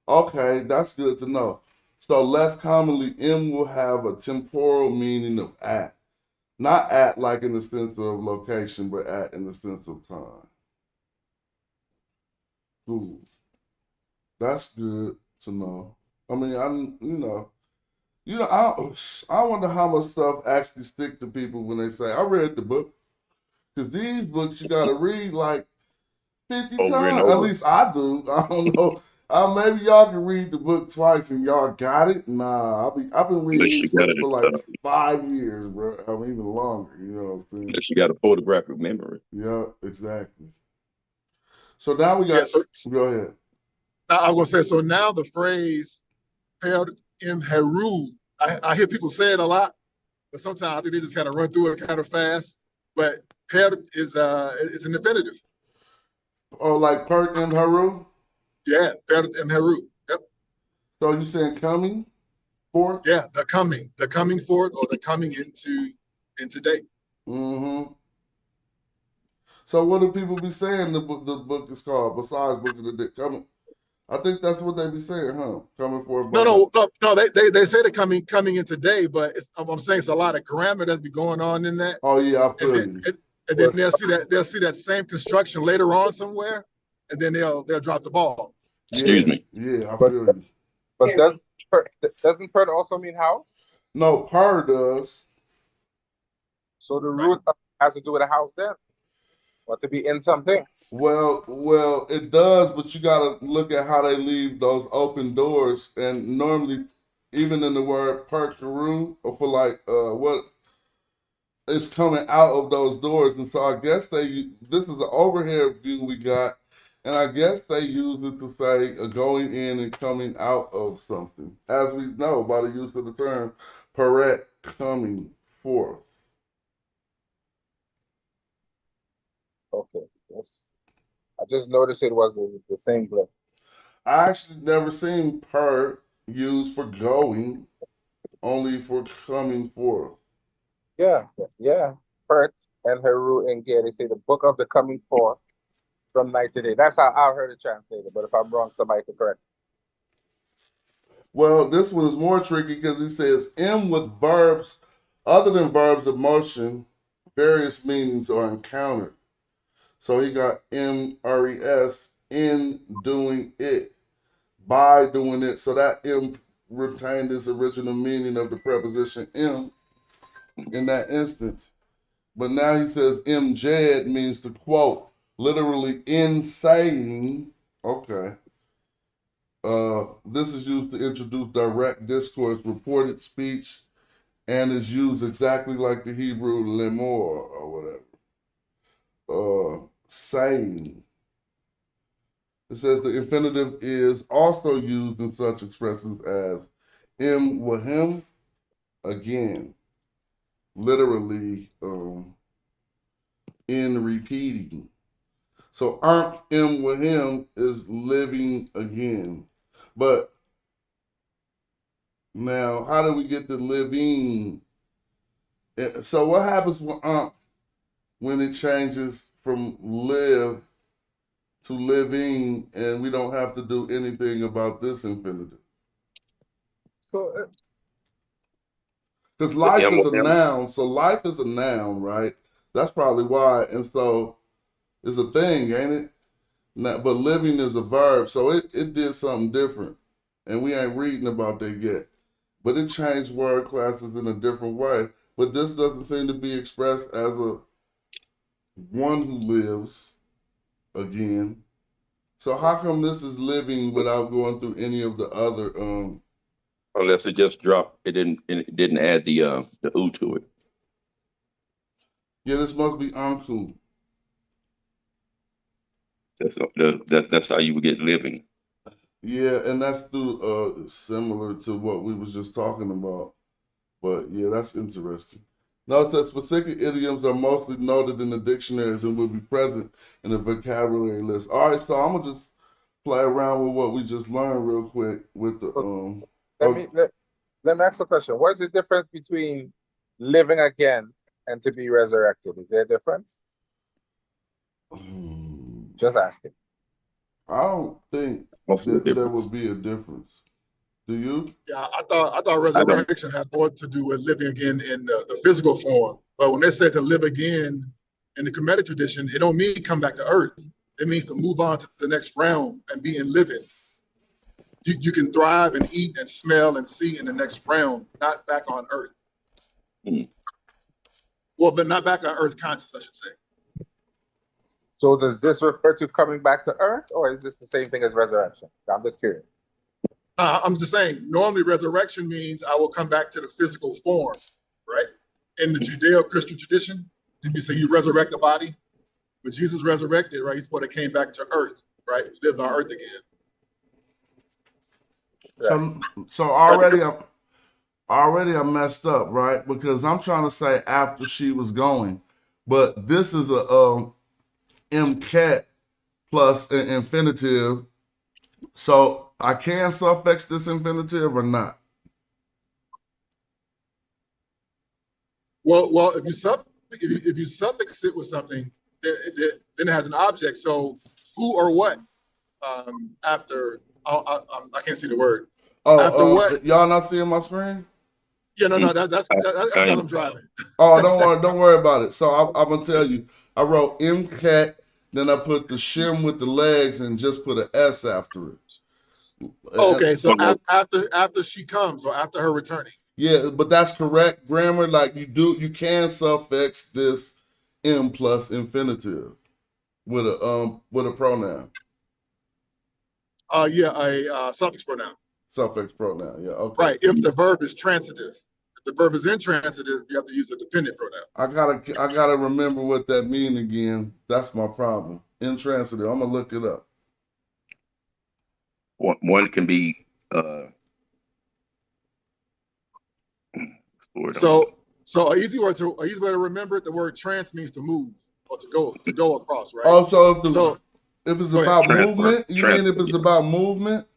Okay, that's good to know. So less commonly, M will have a temporal meaning of at. Not at like in the sense of location, but at in the sense of time. Cool. That's good to know. I mean, I wonder how much stuff actually stick to people when they say, I read the book. Because these books you got to read like 50 Over and times. At over. least I do. I don't know. Maybe y'all can read the book twice and y'all got it. Nah, I've been reading Unless these you got books for like a 5 years, bro. I mean, even longer. You know what I'm saying? unless you got a photographic memory. Yeah, exactly. So now we got. Yeah. So Go ahead. now I was gonna say. So now the phrase "Pel im heru," I hear people say it a lot, but sometimes I think they just kind of run through it kind of fast. But "pel" is it's an infinitive. Oh, like Perk and Haru? Yeah, "Pel im heru." Yep. So you saying coming forth? Yeah, the coming forth, or the coming into date. Mm-hmm. So what do people be saying the book is called besides Book of the Dead? Coming. I think that's what they be saying, huh? Coming for a No, brother. no. They say they're coming in today, but I'm saying it's a lot of grammar that's be going on in that, Oh yeah, I and feel then you. and then they'll see that same construction later on somewhere, and then they'll drop the ball. Excuse Yeah, me. yeah, I But feel you. but doesn't per also mean house? No, per does. So the root has to do with a house then, or to be in something. Well, it does, but you gotta look at how they leave those open doors. And normally, even in the word percheru, or for like what is coming out of those doors. And so I guess this is an overhead view we got, and I guess they use it to say going in and coming out of something, as we know by the use of the term peret, coming forth. Okay, yes. I just noticed it was the same glyph. I actually never seen per used for going, only for coming forth. Yeah. Pert and Heru and Gay, they say the book of the coming forth from night to day. That's how I heard it translated. But if I'm wrong, somebody can correct Well, this one is more tricky because he says M with verbs other than verbs of motion, various meanings are encountered. So he got M-R-E-S in doing it, by doing it. So that M retained its original meaning of the preposition M in that instance. But now he says M-Jed means to quote, literally in saying, okay. This is used to introduce direct discourse, reported speech, and is used exactly like the Hebrew lemor or whatever. Saying. It says the infinitive is also used in such expressions as im with him, again, literally in repeating. So im with him is living again. But now, how do we get to living? So what happens with when it changes from live to living, and we don't have to do anything about this infinitive? So Because The life M is a with him. noun, so life is a noun, right? That's probably why, and so it's a thing, ain't it? Now, but living is a verb, so it did something different, and we ain't reading about that yet. But it changed word classes in a different way. But this doesn't seem to be expressed as a one who lives again. So how come this is living without going through any of the other Unless it just dropped, it didn't add the U to it. yeah, this must be uncle. That's how you would get living. Yeah, and that's through similar to what we was just talking about. But yeah, that's interesting. Note that specific idioms are mostly noted in the dictionaries and will be present in the vocabulary list. All right, so I'm gonna just play around with what we just learned real quick with the let me let me ask a question. What is the difference between living again and to be resurrected? Is there a difference? Just asking. I don't think What's the that there difference? would be a difference. Do you? Yeah, I thought I don't. resurrection had more to do with living again in the physical form. But when they said to live again in the Kemetic tradition, it don't mean come back to earth. It means to move on to the next realm and be in living. You can thrive and eat and smell and see in the next realm, not back on earth. Mm. Well, but not back on earth conscious, I should say. So does this refer to coming back to earth, or is this the same thing as resurrection? I'm just curious. I'm just saying, normally resurrection means I will come back to the physical form, right? In the Judeo-Christian tradition, did you say you resurrect the body? When Jesus resurrected, right, he's what it came back to earth, right? Lived on earth again. So already I messed up, right? Because I'm trying to say after she was going, but this is a MCAT plus an infinitive. So I can suffix this infinitive or not? Well, if you suffix it with something, then it has an object. So who or what after I can't see the word. After Oh, what? y'all not seeing my screen? Yeah, no, that's because I'm driving. Oh, don't worry about it. So I'm gonna tell you. I wrote MCAT, then I put the shim with the legs and just put an S after it. Okay, so after she comes or after her returning. Yeah, but that's correct grammar. Like you can suffix this M plus infinitive with a pronoun. A suffix pronoun. Suffix pronoun. Yeah, okay. Right. If the verb is transitive. If the verb is intransitive, you have to use a dependent pronoun. I gotta remember what that mean again. That's my problem. Intransitive. I'm gonna look it up. One can be so an easy way to remember it, the word trans means to move or to go across, right? Oh, so if it's about Transfer. movement, you mean if it's about movement?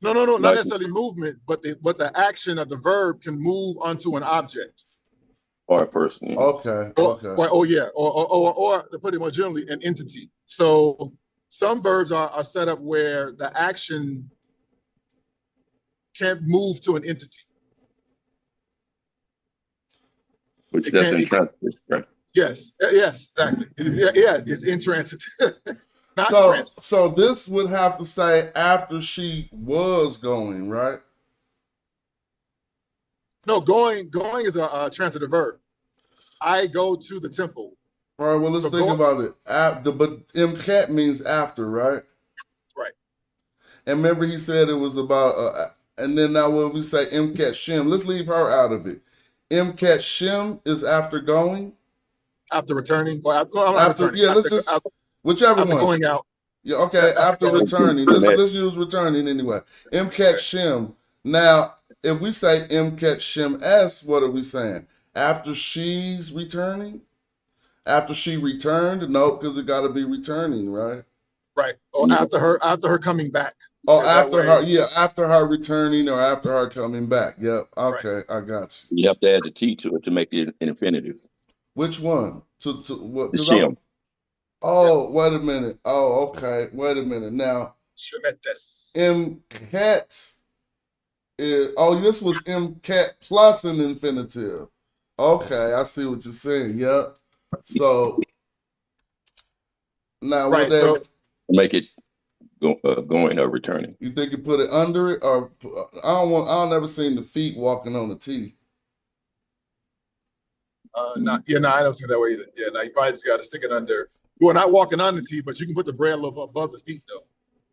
No, not necessarily movement, but the action of the verb can move onto an object. Or a person. Okay. Or to put it more generally, an entity. So some verbs are set up where the action can't move to an entity. Which that's intransitive, right? Yes, exactly. It's intransitive. So this would have to say after she was going, right? No, going is a transitive verb. I go to the temple. All right, well, let's think about it. But MCAT means after, right? Right. And remember he said it was about, and then now what if we say MCAT shim? Let's leave her out of it. MCAT shim is after going? After returning? Whichever after one. Going out. Yeah, okay, after returning. Let's use returning anyway. MCAT shim. Now, if we say MCAT shim S, what are we saying? After she's returning? After she returned? No, because it got to be returning, right? Right. Or after her coming back. Oh, after her returning or after her coming back. Yep. Okay, right. I got you. You have to add the T to it to make it an infinitive. Which one? To what? The shim. Wait a minute. Oh, okay. Wait a minute. Now, MCAT is. Oh, this was MCAT plus an infinitive. Okay, I see what you're saying. Yep. So now, right. So make it going or returning. You think you put it under it, or I never seen the feet walking on the T. I don't see it that way either. Yeah, now you probably just got to stick it under. Well, not walking on the T, but you can put the bread loaf above the feet though.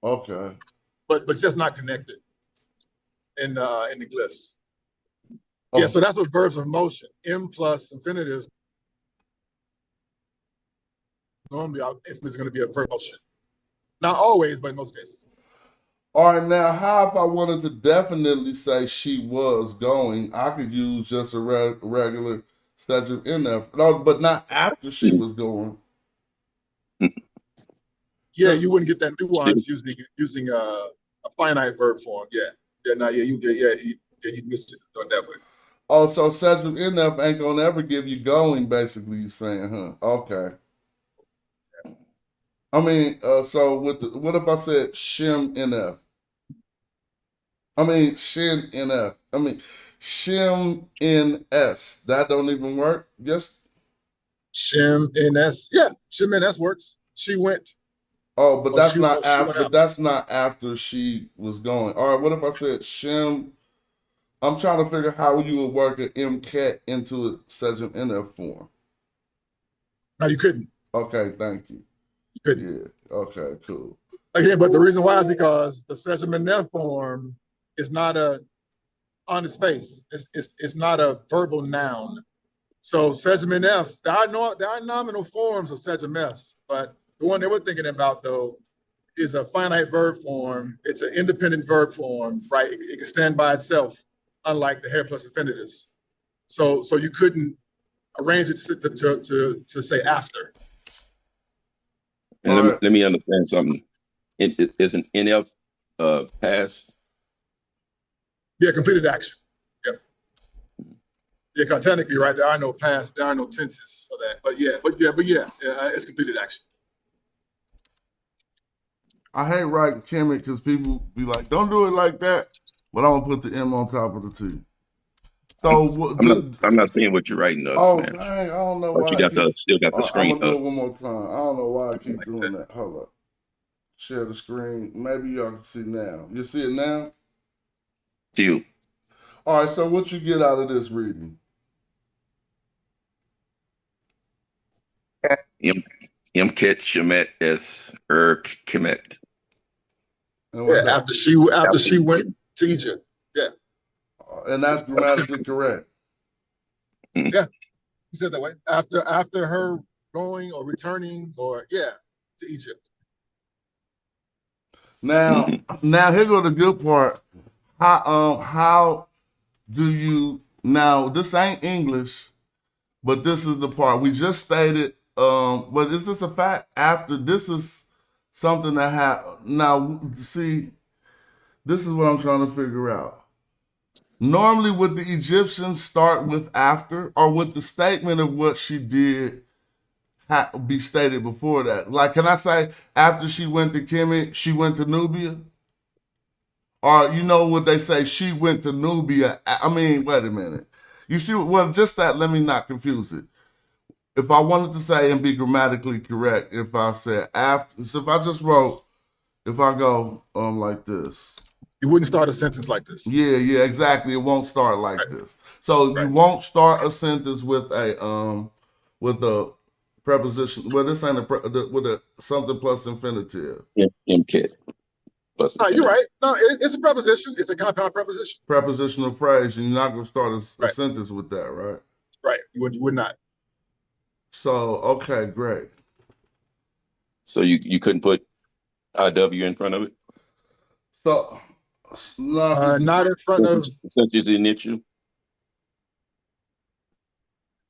Okay. But just not connected in the glyphs. Oh. Yeah, so that's what verbs of motion. M plus infinitives. Normally, if it's going to be a verb motion. Not always, but in most cases. All right, now, how if I wanted to definitely say she was going, I could use just a regular subject in there. No, but not after she was going. Yeah, you wouldn't get that nuance using a finite verb form. You missed it doing that way. Oh, so subject NF ain't gonna ever give you going, basically, you saying, huh? Okay. I mean, so what if I said shim NF? I mean, shin NF. I mean, shim NS. That don't even work? Yes? Shim NS. Yeah, shim NS works. She went. Oh, but that's not after. But that's not after she was going. All right. What if I said shim? I'm trying to figure how you would work an MCAT into a session NF form. No, you couldn't. Okay, thank you. You couldn't. Yeah. Okay, cool. Again, but the reason why is because the session NF form is not on its face. It's not a verbal noun. So session NF, there are nominal forms of session Fs, but the one they were thinking about though is a finite verb form. It's an independent verb form, right? It can stand by itself, unlike the hair plus infinitives. So you couldn't arrange it to say after. And let me understand something. It is an NF past? Yeah, completed action. Yep. Yeah, because technically, right, there are no past, there are no tenses for that. But yeah, it's completed action. I hate writing Kemet because people be like, "Don't do it like that," but I'm gonna put the M on top of the T. So I'm not seeing what you're writing, oh Smash. dang, I don't know But why you I got keep. still got the I'm screen gonna do up. it one more time. I don't know why I keep Like doing that. that. Hold up. Share the screen. Maybe y'all can see now. You see it now? You. All right. So what you get out of this reading? M Ket Shemet es Kemet. And Yeah, what that? after she went to Egypt. Yeah, And that's grammatically correct. yeah. You said that way. After her going or returning or to Egypt. Now, now here go the good part. How do you now? This ain't English, but this is the part we just stated. But is this a fact? After this is something that now. See, this is what I'm trying to figure out. Normally, would the Egyptians start with after, or would the statement of what she did be stated before that? Like, can I say after she went to Kemet, she went to Nubia? Or you know what they say, she went to Nubia. I mean, wait a minute. You see, well, just that, let me not confuse it. If I wanted to say and be grammatically correct, if I said after, so if I just wrote, if I go like this. You wouldn't start a sentence like this. Yeah, exactly. It won't start like this. So you won't start a sentence with a preposition. Well, this ain't with a something plus infinitive. M Ket. No, you're right. No, it's a preposition. It's a compound preposition. Prepositional phrase, and you're not gonna start a Right. sentence with that, right? Right. You would not. So okay, great. So you couldn't put IW in front of it? So no, Not in front of, Since it's the initial.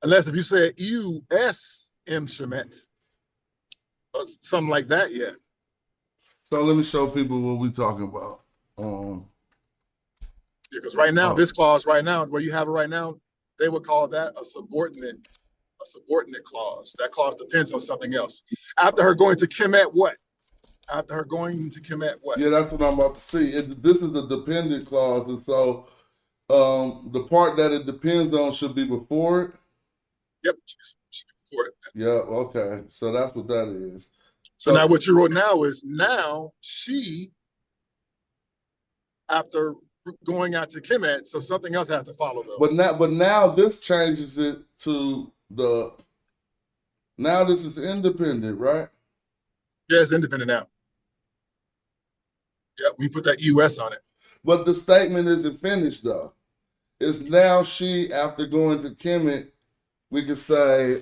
unless if you said U.S.M. Shemet or something like that, yeah. so let me show people what we're talking about. Because right now, this clause right now, where you have it right now, they would call that a subordinate clause. That clause depends on something else. After her going to Kemet, what? After her going to Kemet, what? Yeah, that's what I'm about to see. This is a dependent clause, and so the part that it depends on should be before it. Yep, she's before it. Yeah, okay. So that's what that is. So now what you wrote now is now she, after going out to Kemet, so something else has to follow though. But now this changes it to now this is independent, right? Yeah, it's independent now. Yeah, we put that US on it. But the statement isn't finished though. It's now she after going to Kemet, we could say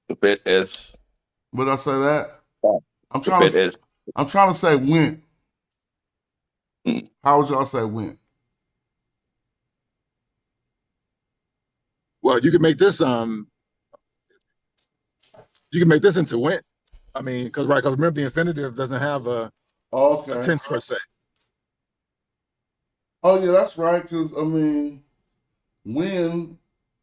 Pepet es. would I say that? I'm Pepet trying to say went. Mm. How would y'all say went? Well, you can make this into went. I mean, because remember the infinitive doesn't have a tense per se. Oh yeah, that's right. Because I mean, when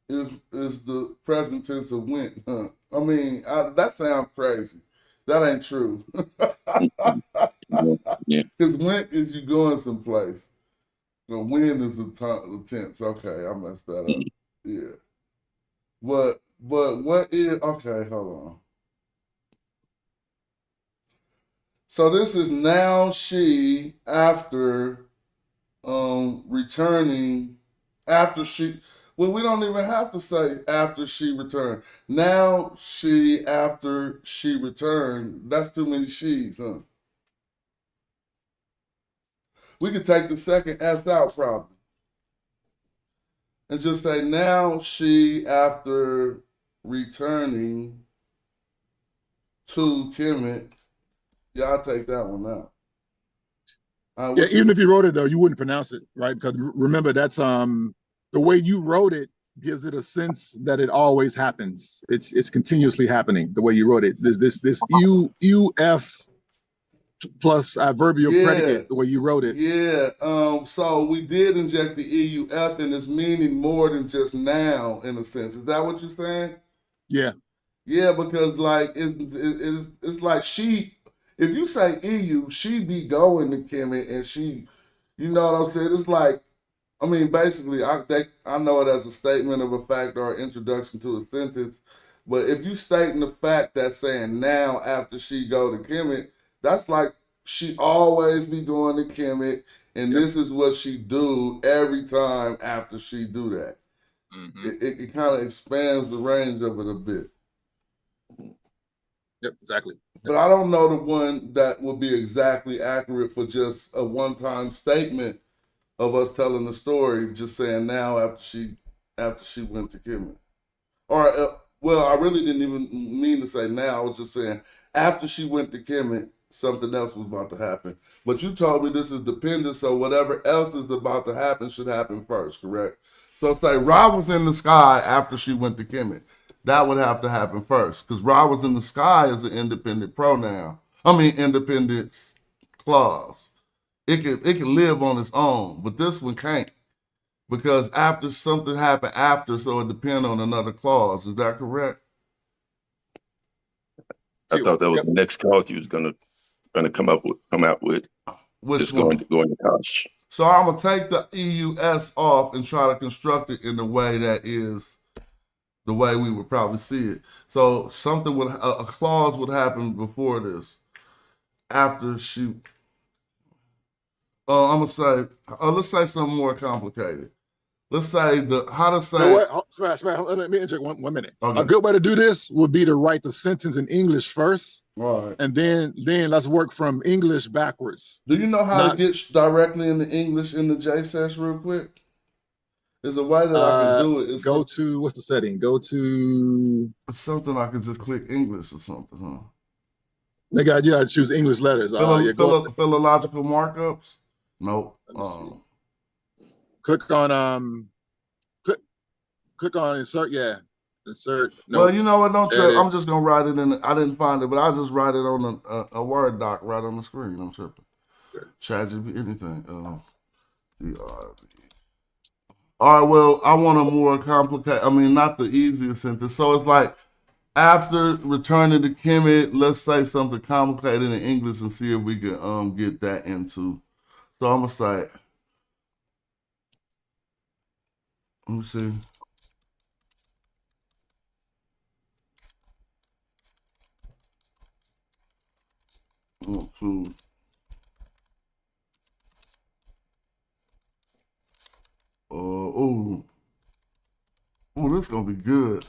is the present tense of went? Huh? I mean, that sounds crazy. That ain't true. Yeah. Because went is you going someplace. The when is the tense. Okay, I messed that up. Yeah. But what is okay? Hold on. So this is now she after returning after she well we don't even have to say after she returned. Now she after she returned. That's too many she's, huh? We could take the second S out probably. And just say now she after returning to Kemet. Yeah, I'll take that one out. Yeah, even if you wrote it though, you wouldn't pronounce it, right? Because remember, that's the way you wrote it gives it a sense that it always happens. It's continuously happening the way you wrote it. There's this UF plus adverbial predicate the way you wrote it. Yeah. So we did inject the EUF and it's meaning more than just now in a sense. Is that what you're saying? Yeah. Yeah, because like it's like she. If you say EU, she be going to Kimmy, and she, you know what I'm saying? It's like, I mean, basically, I know it as a statement of a fact or an introduction to a sentence, but if you stating the fact that saying now after she go to Kemet, that's like she always be going to Kemet, and Yep. this is what she do every time after she do that. Mm-hmm. It kind of expands the range of it a bit. Yep, exactly. But I don't know the one that will be exactly accurate for just a one-time statement of us telling the story, just saying now after she went to Kemet. Or well, I really didn't even mean to say now. I was just saying after she went to Kemet, something else was about to happen. But you told me this is dependent, so whatever else is about to happen should happen first, correct? So say Ra was in the sky after she went to Kemet. That would have to happen first, because Ra was in the sky is an independent pronoun. I mean, independent clause. It can live on its own, but this one can't because after something happened after, so it depends on another clause. Is that correct? I thought that was Yep. the next clause you was gonna come out with. Which Just one? going to Kosh. So I'm gonna take the EUS off and try to construct it in the way that is the way we would probably see it. So something would a clause would happen before this, after she. I'm gonna say, let's say something more complicated. Let's say how to say. You know what? Smash. Let me interject one minute. Okay. A good way to do this would be to write the sentence in English first, All right. and then let's work from English backwards. Do you know how to Not get directly into English in the JSS real quick? There's a way that I can do it. go to what's the setting? Go to It's something I can just click English or something, huh? you gotta choose English letters. Philological markups? Nope. Let me see. Click on click on insert. Yeah, insert. Well, you know what? Don't trip. Edit. I'm just gonna write it in. I didn't find it, but I'll just write it on a Word doc right on the screen. I'm tripping. ChatGPT, anything. All right. Well, I want a more complicated. I mean, not the easiest sentence. So it's like after returning to Kemet, let's say something complicated in English and see if we can get that into. So I'm gonna say. Let me see. To oh, this gonna be good.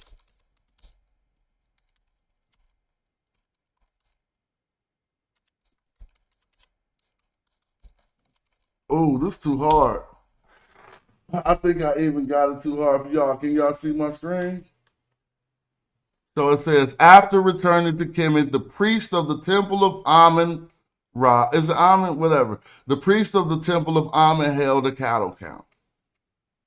Oh, this too hard. I think I even got it too hard for y'all. Can y'all see my screen? So it says, after returning to Kemet, the priest of the temple of Amun Ra, is it Amun? Whatever. The priest of the temple of Amun held a cattle count.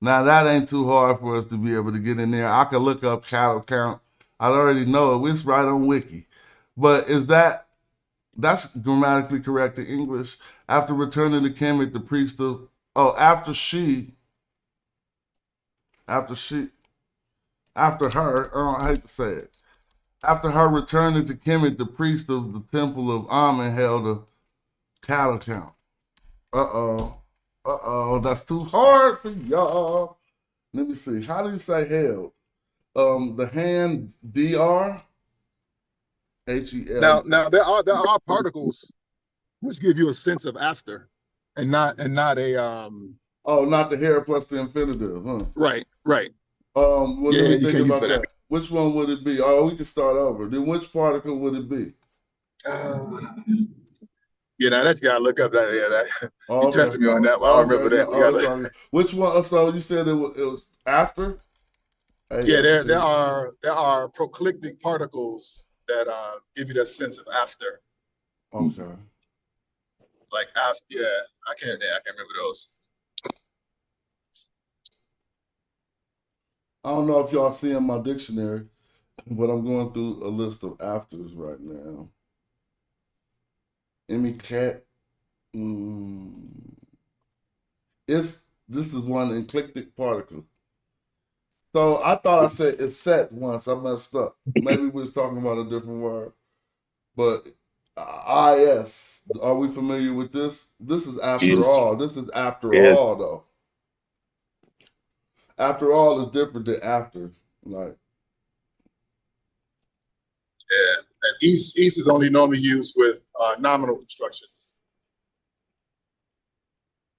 Now that ain't too hard for us to be able to get in there. I could look up cattle count. I already know it. It's right on Wiki. But that's grammatically correct in English. After returning to Kemet, the priest of after her, I hate to say it. After her returning to Kemet, the priest of the temple of Amun held a cattle count. That's too hard for y'all. Let me see. How do you say held? The hand DR HEL. Now there are particles which give you a sense of after, and not a Oh, not the hair plus the infinitive, huh? Right. What do Yeah, we you think can't use about for that. that? Which one would it be? Oh, we can start over. Then which particle would it be? Yeah, now that you gotta look up that. Yeah, that Oh, you okay. tested me on that. But I don't remember that. We Oh, gotta, which one? So you said it was after? yeah, there are proclitic particles that give you that sense of after. Okay. Like after, yeah, I can't remember those. I don't know if y'all see in my dictionary, but I'm going through a list of afters right now. Emmy cat. This is one enclitic particle. So I thought I said it's set once. I messed up. Maybe we was talking about a different word. But IS, are we familiar with this? This is after Is all. This is after is all, though. After all is different than after. Like, Yeah, and east is only normally used with nominal constructions.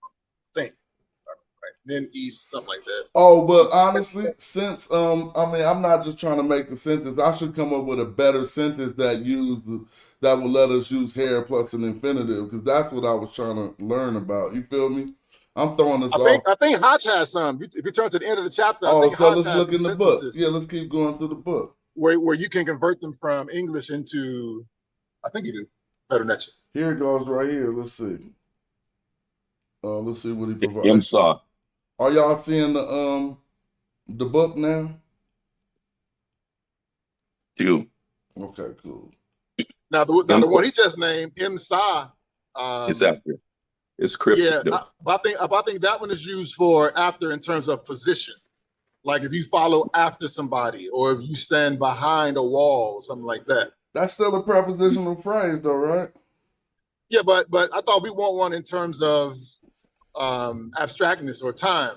I think. Right. Then east, something like that. oh, but East. honestly, since I mean, I'm not just trying to make the sentence. I should come up with a better sentence that will let us use hair plus an infinitive, because that's what I was trying to learn about. You feel me? I'm throwing this off. I think Hodge has some. If you turn to the end of the chapter, I Oh, think so Hodge let's has look some in the book. Yeah, sentences let's keep going through the book. where you can convert them from English into, I think you do, better than that. Here it goes right here. Let's see. Let's see what he provides. IMSA. Are y'all seeing the book now? Two. Okay, cool. Now the one he just named, Imsa, It's after. It's cryptic. yeah, Though. I think that one is used for after in terms of position. Like if you follow after somebody, or if you stand behind a wall, or something like that. That's still a prepositional phrase, though, right? Yeah, but I thought we want one in terms of abstractness or time.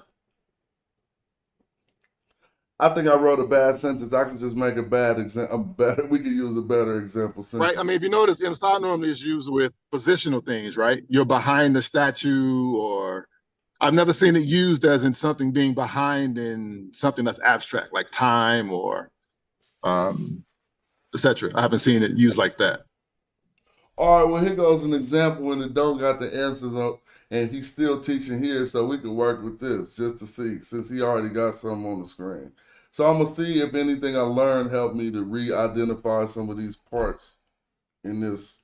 I think I wrote a bad sentence. I could just make a bad example. We could use a better example sentence. Right. I mean, if you notice, Imsa normally is used with positional things, right? You're behind the statue, or I've never seen it used as in something being behind in something that's abstract, like time or etc. I haven't seen it used like that. All right, well, here goes an example when it don't got the answers up, and he's still teaching here, so we could work with this just to see, since he already got something on the screen. So I'm gonna see if anything I learned helped me to re-identify some of these parts in this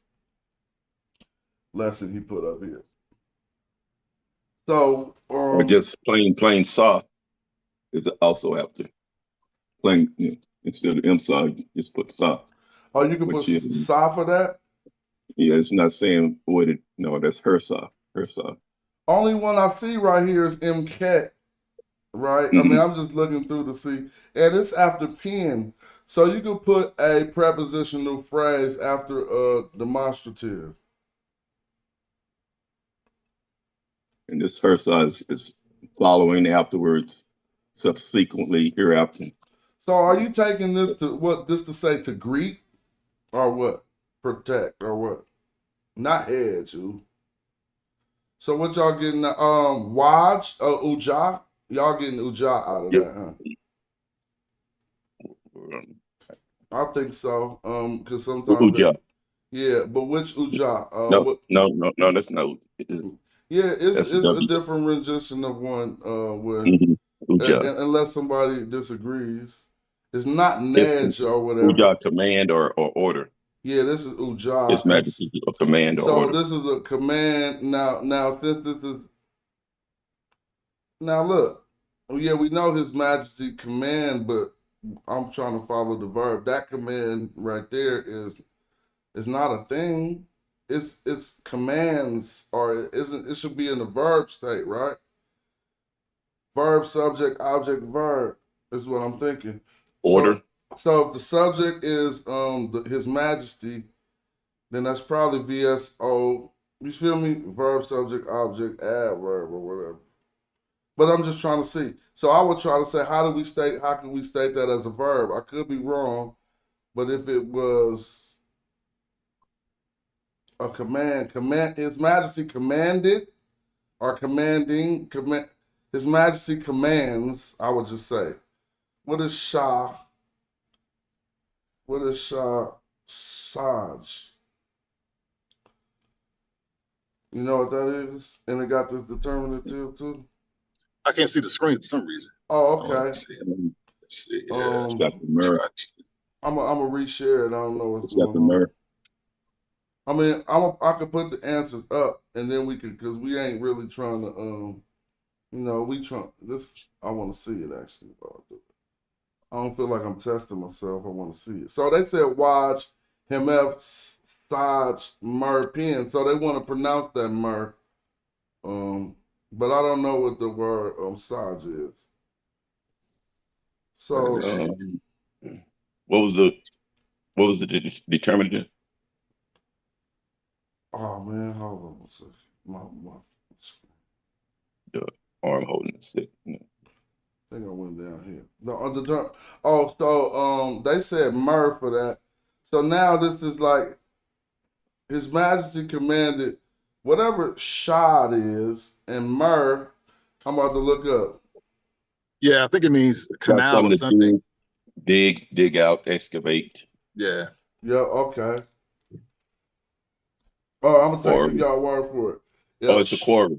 lesson he put up here. So, Or just plain saw is also after. Plain, you know, instead of IMSA, just put saw. oh, you can put "sa" for that. Yeah, it's not saying what it. No, that's her saw. Her saw. Only one I see right here is MCAT, right? I mean, I'm just looking through to see, and it's after pen. So you could put a prepositional phrase after a demonstrative. And this her saw is following afterwards, subsequently hereafter. So are you taking this to what? This to say to greet, or what? Protect, or what? Not hedge, you. So what y'all getting? Watch, uja. Y'all getting uja out of that, huh? I think so. Because sometimes, Uja. yeah. But which uja? No, that's not. Yeah, it's a W. different rendition of one. Where Uja. unless somebody disagrees, it's not It's nedge or whatever. Uja, command or order. Yeah, this is uja. It's majesty a command or So order. this is a command. Now since this is now look, yeah, we know His Majesty command, but I'm trying to follow the verb. That command right there is not a thing. It's commands, or it isn't. It should be in the verb state, right? Verb, subject, object, verb is what I'm thinking. Order. So if the subject is His Majesty, then that's probably VSO. You feel me? Verb, subject, object, adverb, or whatever. But I'm just trying to see. So I would try to say, how can we state that as a verb? I could be wrong, but if it was a command, His Majesty commanded, or commanding, His Majesty commands, I would just say. What is Shah? What is Shah? Saj. You know what that is? And it got this determinative too? I can't see the screen for some reason. Oh, okay. Let's see. It's got the mer. I'm gonna reshare it. I don't know what's It's got the going on. mer. I mean, I could put the answers up, and then we could, because we ain't really trying to, we try this. I want to see it actually. I don't feel like I'm testing myself. I want to see it. So they said watch Hemef Saj Mer Pen. So they want to pronounce that Mer. But I don't know what the word Saj is. So, What was the determinative? oh man, hold on a second. My The arm holding the stick. I think I went down here. Oh, so they said myrrh for that. So now this is like His Majesty commanded whatever shod is and myrrh. I'm about to look up. Yeah, I think it means canal or to something. dig out, excavate. Yeah. Yeah, okay. Oh, I'm gonna take y'all word for it. Yeah, Oh, it's a quarry.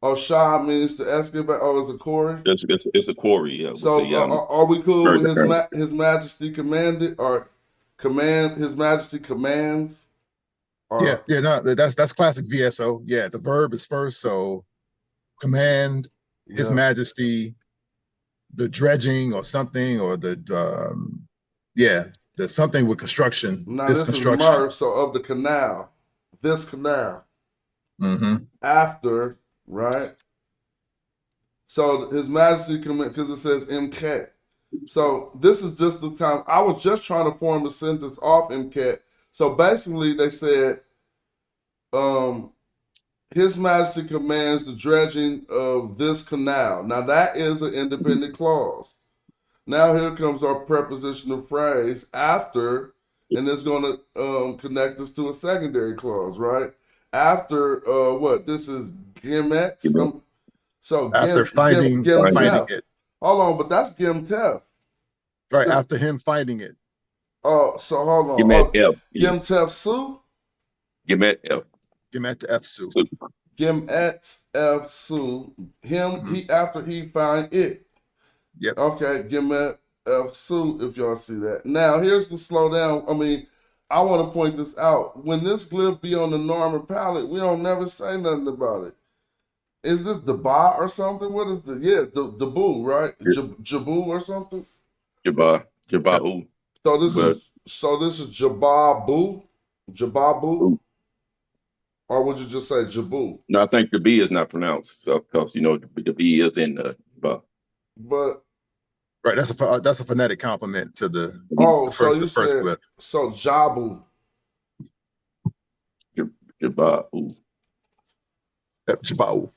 Oh, shod means to excavate. Oh, it's a quarry. It's a quarry. Yeah. So are we cool with His Majesty commanded or His Majesty commands? Or, Yeah, no, that's classic VSO. Yeah, the verb is first, so command, His Majesty, the dredging or something, or the there's something with construction. Now this this construction. is myrrh, so of the canal. This canal. After, right? So His Majesty command, because it says MCAT. So this is just the time. I was just trying to form a sentence off MCAT. So basically they said, His Majesty commands the dredging of this canal. Now that is an independent clause. Now here comes our prepositional phrase after, and it's going to connect us to a secondary clause, right? After what? This is Gimet. So after finding it. Hold on, but that's Gimtef. Right, after him finding it. Oh, so hold on. Gimtef Su? Gimet F. Gimet F Su. Gimet F Su. Him, he after he find it. Yep. Okay, Gimet F Su, if y'all see that. Now, here's the slowdown. I mean, I want to point this out. When this glyph be on the Norman palette, we don't never say nothing about it. Is this the ba or something? What is the boo, right? Jabu or something? Jabahu. So this is Jababu? Jababu? Or would you just say Jabu? No, I think the B is not pronounced, so because the B is in the ba. But right, that's a phonetic complement to the first said glyph. So Jabu. Jabahu. Jabahu.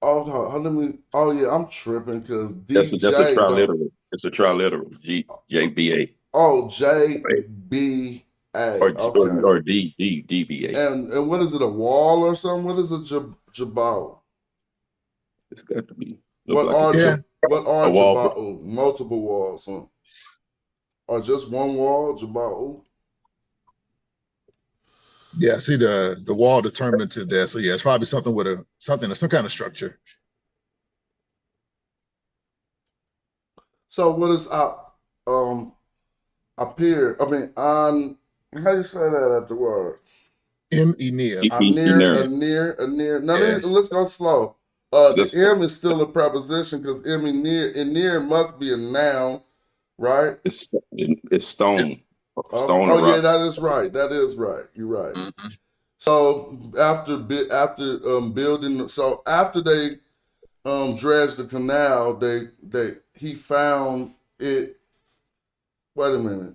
Oh yeah, I'm tripping because that's a triliteral. It's a triliteral. JBA. Oh, JBA. Or DBA. And what is it? A wall or something? What is a jabal? It's got to be. What are jabal? Multiple walls, huh? Or just one wall, jabal? Yeah, see the wall determinative there. So yeah, it's probably something with some kind of structure. So what is up here? I mean, on how you say that at the word? Near. Near. Now let's go slow. The M is still a preposition because near must be a noun, right? It's stone. Yeah, that is right. You're right. Mm-hmm. So after building, so after they dredged the canal, he found it. Wait a minute.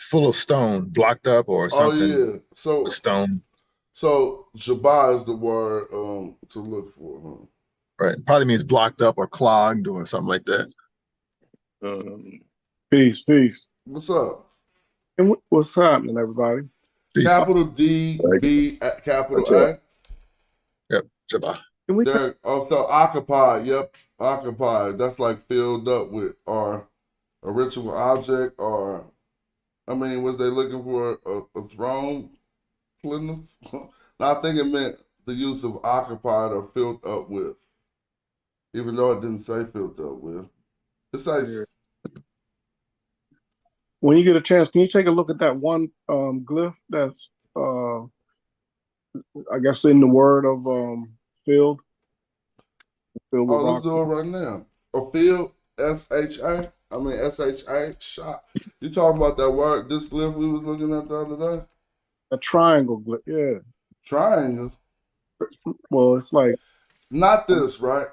Full of stone, blocked up or something. Oh yeah. So stone. So Jabba is the word to look for, huh? Right. Probably means blocked up or clogged or something like that. Peace. What's up? And what's happening, everybody? Peace. Capital D B capital A. Yep. Jabba. So occupied. Yep. Occupied. That's like filled up with or a ritual object or. I mean, was they looking for a throne? Plymouth? No, I think it meant the use of occupied or filled up with. Even though it didn't say filled up with. It says. When you get a chance, can you take a look at that one glyph that's, I guess, in the word of filled? Let's do it right now. A field, S-H-A. I mean, S-H-A, shot. You talking about that word, this glyph we was looking at the other day? A triangle glyph, yeah. Triangle? Well, it's like. Not this, right?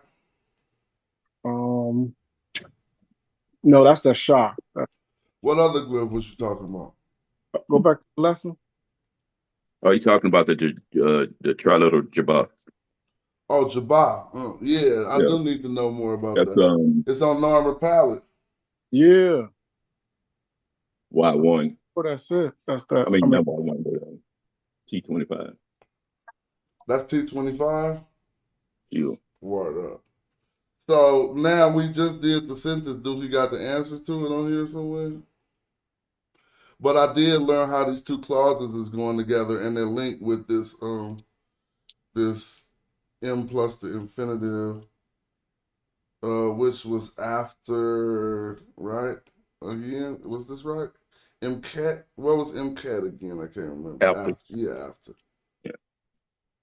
No, that's the Shah. What other glyph was you talking about? Go back to the lesson. Are you talking about the triliteral Jabbar? Oh, Jabba. Yeah, I Yeah, do need to know more about that's that. It's on the armored pallet. Yeah. Y1. Oh, that's it. That's that. I mean, not Y1, but T25. That's T25. Yeah. Word up. So now we just did the sentence. Do we got the answer to it on here somewhere? But I did learn how these two clauses is going together, and they're linked with this M plus the infinitive, which was after, right? Again, was this right? MCAT. What was MCAT again? I can't remember. After. After. Yeah.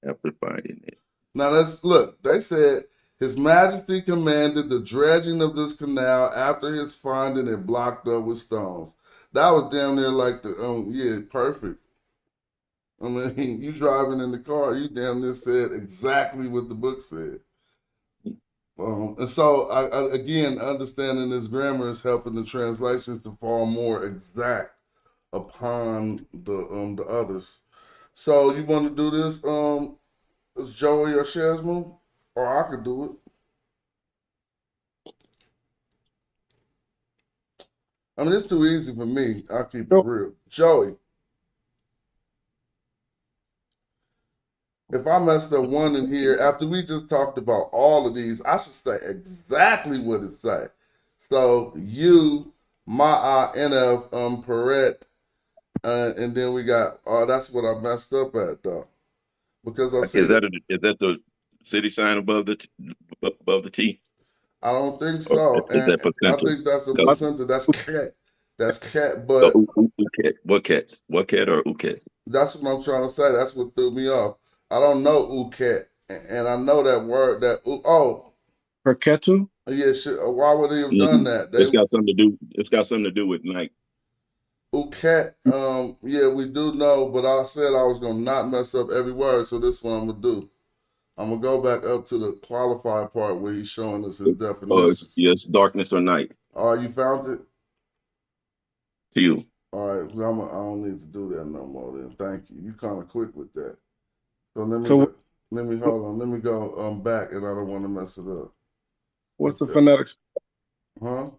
After finding it. Now let's look. They said His Majesty commanded the dredging of this canal after his finding it blocked up with stones. That was damn near like the perfect. I mean, you driving in the car, you damn near said exactly what the book said. And so, again, understanding this grammar is helping the translations to fall more exact upon the others. So, you want to do this, Joey or Shazmo, or I could do it. I mean, it's too easy for me. I'll keep it real. Joey, if I messed up one in here, after we just talked about all of these, I should say exactly what it say. So you, Ma'a, NF, Perret, and then we got, that's what I messed up at though. Because I see is that the city sign above the T? I don't think so. Is that I think that's a placenta. That's cat. That's cat, but what cat or uket? That's what I'm trying to say. That's what threw me off. I don't know uket, and I know that word. Perketu? Yeah, shit. Why would they have done that? It's got something to do with night. Uket. Yeah, we do know, but I said I was gonna not mess up every word, so this one I'm gonna do. I'm gonna go back up to the qualified part where he's showing us his definitions. Yes, darkness or night. All right, you found it? To you. All right, I don't need to do that no more then. Thank you. You kind of quick with that. So let me hold on. Let me go back, and I don't want to mess it up. What's the phonetics? Huh?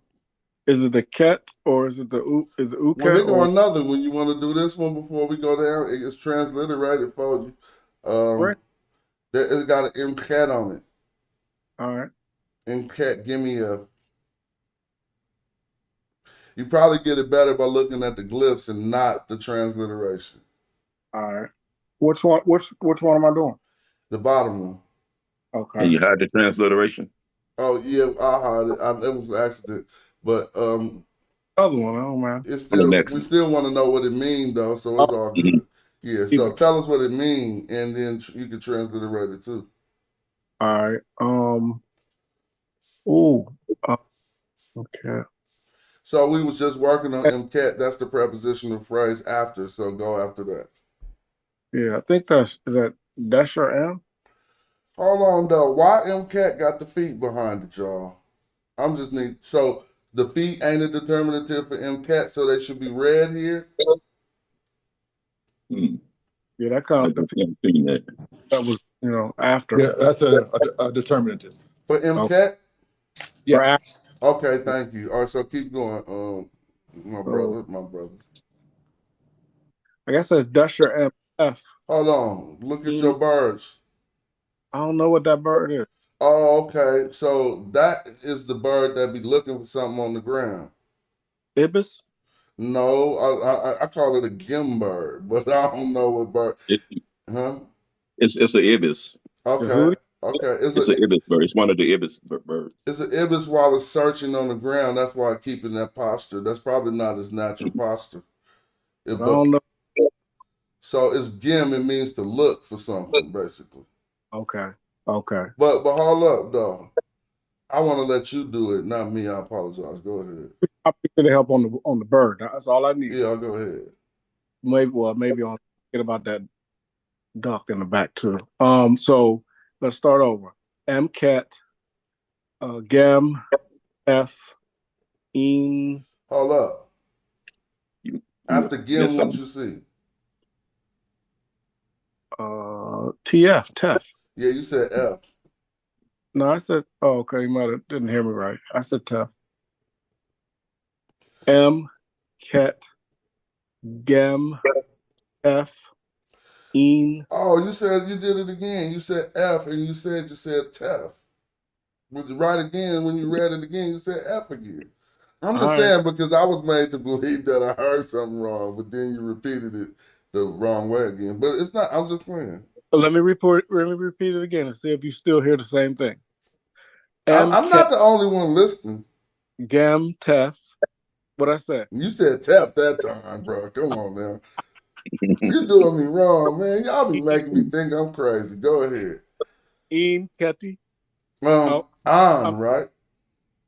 Is it the ket or is it the is it uket? Well, they go another. When you want to do this one before we go down, it's transliterated for you. Right. It's got an MCAT on it. All right. MCAT, give me a. You probably get it better by looking at the glyphs and not the transliteration. All right. Which one? Which one am I doing? The bottom one. Okay. Can you hide the transliteration? Oh yeah, I hide it. It was an accident, but other one. Oh man. It's still we still want to know what it means though, so it's all good. Yeah. So tell us what it means, and then you can transliterate it too. All right. Okay. So we was just working on MCAT. That's the prepositional phrase after. So go after that. Yeah, I think is that your M? Hold on though. Why MCAT got the feet behind it, y'all? I'm just need so the feet ain't a determinative for MCAT, so they should be red here. Yeah, that kind of that was after. Yeah, that's a determinative for MCAT. Yeah. Okay, thank you. All right, so keep going. My brother. I guess that's your MF. Hold on. Look at your birds. I don't know what that bird is. Oh, okay. So that is the bird that be looking for something on the ground. Ibis? No, I call it a gim bird, but I don't know what bird. Huh? It's an ibis. Okay. Okay. It's an ibis bird. It's one of the ibis birds. It's an ibis while it's searching on the ground. That's why I keep in that posture. That's probably not his natural posture. I don't know. So it's gim. It means to look for something, basically. Okay. But hold up, though. I want to let you do it, not me. I apologize. Go ahead. I'm going to help on the bird. That's all I need. Yeah, I'll go ahead. Maybe I'll get about that duck in the back too. So let's start over. MCAT, GEM, F, in Hold up. You After missed Gim, what something. you see? TF, Tef. Yeah, you said F. No, I said, oh, okay, you might have didn't hear me right. I said Tef. M, Ket, Gem, F, in. Oh, you said you did it again. You said F, and you said Tef. With right again, when you read it again, you said F again. I'm All just right. saying because I was made to believe that I heard something wrong, but then you repeated it the wrong way again. But it's not. I'm just saying. Let me repeat it again and see if you still hear the same thing. I'm, M, I'm Ket, not the only one listening. Gem, Tef. What I said? You said Tef that time, bro. Come on now. You're doing me wrong, man. Y'all be making me think I'm crazy. Go ahead. In, Keti. Oh, On, right?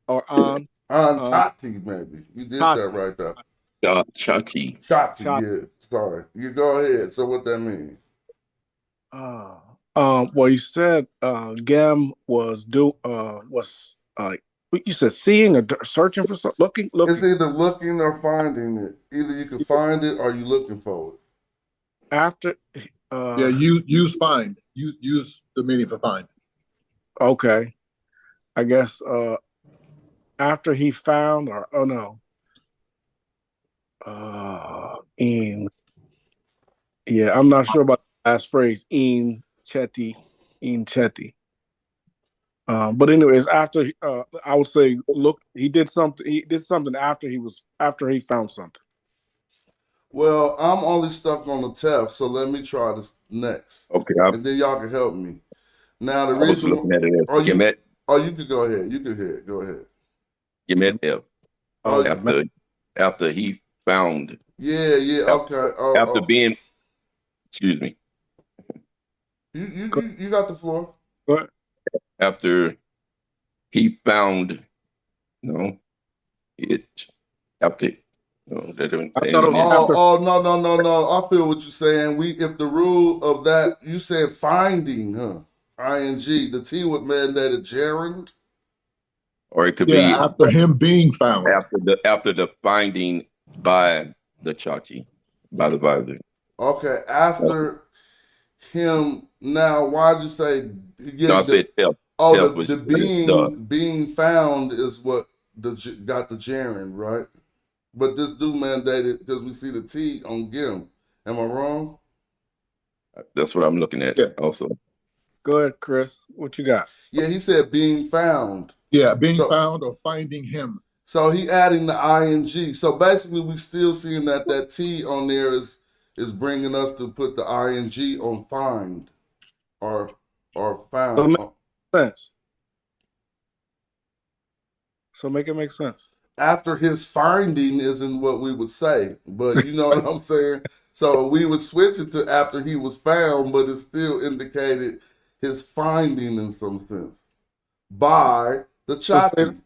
or on. On Tati, maybe. You did that Tati. right there. Chachi. Shotzi, Shot. yeah. Sorry. You go ahead. So what that mean? Well, you said Gem was you said seeing or searching for something, looking. It's either looking or finding it. Either you can find it or you looking for it. After. Yeah, use find. Use the meaning for find. Okay, I guess after he found or oh no. In. Yeah, I'm not sure about the last phrase. In Chetty. But anyways, after I would say, look, he did something. He did something after he found something. Well, I'm only stuck on the Tef, so let me try this next. Okay, And then y'all can help me. Now the I was reason looking at it as or you Gemet. you could go ahead. You could go ahead. Gemet F. Oh, After he found. yeah, okay. After being. Excuse me. You got the floor. But After he found. It. After. I thought it was after. No. I feel what you're saying. If the rule of that, you said finding, huh? ING. The T would mandate a gerund. Or it could Yeah, be after him being found. after the finding by the Chachi, by the visor. Okay, after him. Now, why'd you say? Yeah, No, I said F. oh, F was the being found is what got the gerund, right? But this do mandated because we see the T on Gim. Am I wrong? That's what I'm looking at. Yeah. Also. Go ahead, Chris. What you got? Yeah, he said being found. Yeah, being found or finding him. So he adding the ing. So basically, we still seeing that T on there is bringing us to put the ing on find or found. Sense. So make it make sense. After his finding isn't what we would say, but you know what I'm saying? So we would switch it to after he was found, but it still indicated his finding in some sense. By the Chati.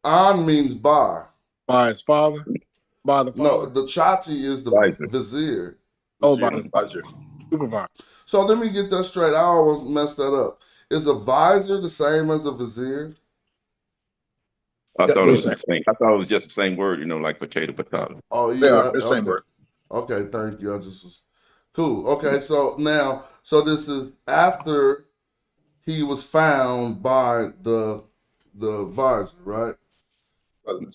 An means by. By his father? By the father? No, the Chati is the vizier. Oh, by the visor. Supervisor. So let me get that straight. I always messed that up. Is a visor the same as a vizier? I thought it was the same. I thought it was just the same word, like potato. Oh yeah, the same word. Okay, thank you. I just was cool. Okay, so this is after he was found by the visor, right?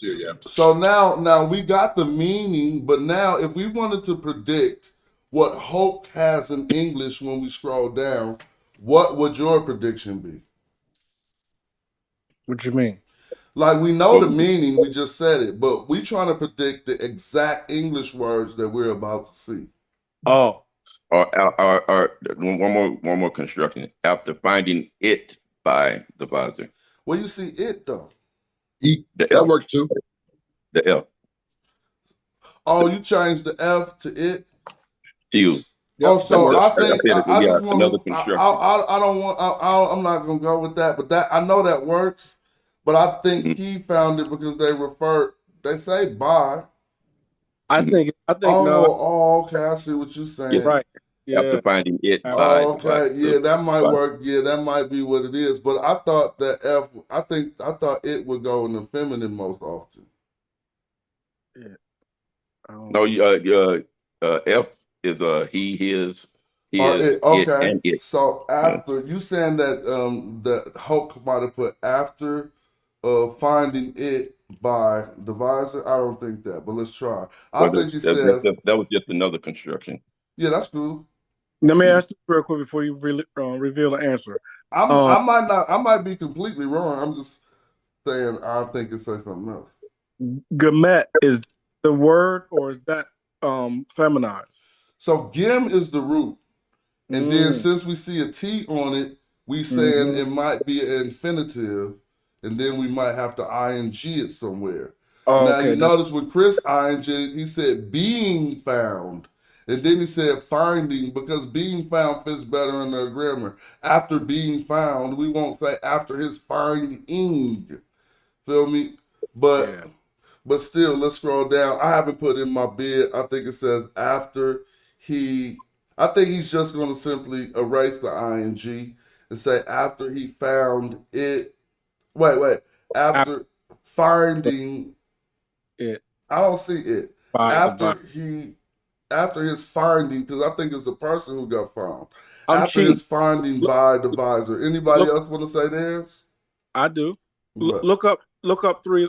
Yeah. So now we got the meaning, but now if we wanted to predict what Hoch has in English when we scroll down, what would your prediction be? What you mean? Like we know the meaning, we just said it, but we trying to predict the exact English words that we're about to see. Oh. Or one more construction. After finding it by the visor. Well, you see it though. That works too. The F. Oh, you changed the F to it. You. Oh, so I think I just another want to. I don't want. I'm not gonna go with that. But that I know that works. But I think he found it because they say by. I think. Oh, no. Oh, okay. I see what you're saying. Yes. Right. Yeah. After finding it by. Oh, okay. Yeah, that might work. Yeah, that might be what it is. But I thought that F. I thought it would go in the feminine most often. No, F is he, his, Or his, it, okay. and it. So Yeah. after you saying that that Hoch might have put after finding it by divisor. I don't think that, but let's try. I Well, think he says, that was just another construction. yeah, that's cool. Let me ask you real quick before you reveal the answer. I might be completely wrong. I'm just saying I think it says something else. Gemet is the word, or is that feminized? So gem is the root. And then Mm. since we see a T on it, we saying Mhm. it might be an infinitive, and then we might have to ing it somewhere. Oh, Now okay. you notice with Chris ing, he said being found. And then he said finding, because being found fits better in their grammar. After being found, we won't say after his finding. Feel me? But Yeah. but still, let's scroll down. I haven't put in my bid. I think it says after he. I think he's just going to simply erase the ing and say after he found it. Wait. After After finding, it I don't see it. by After the after his finding, because I think it's the person who got found. I'm After cheating. his finding Look, by divisor. Anybody look, else want to say theirs? I do. What? Look up to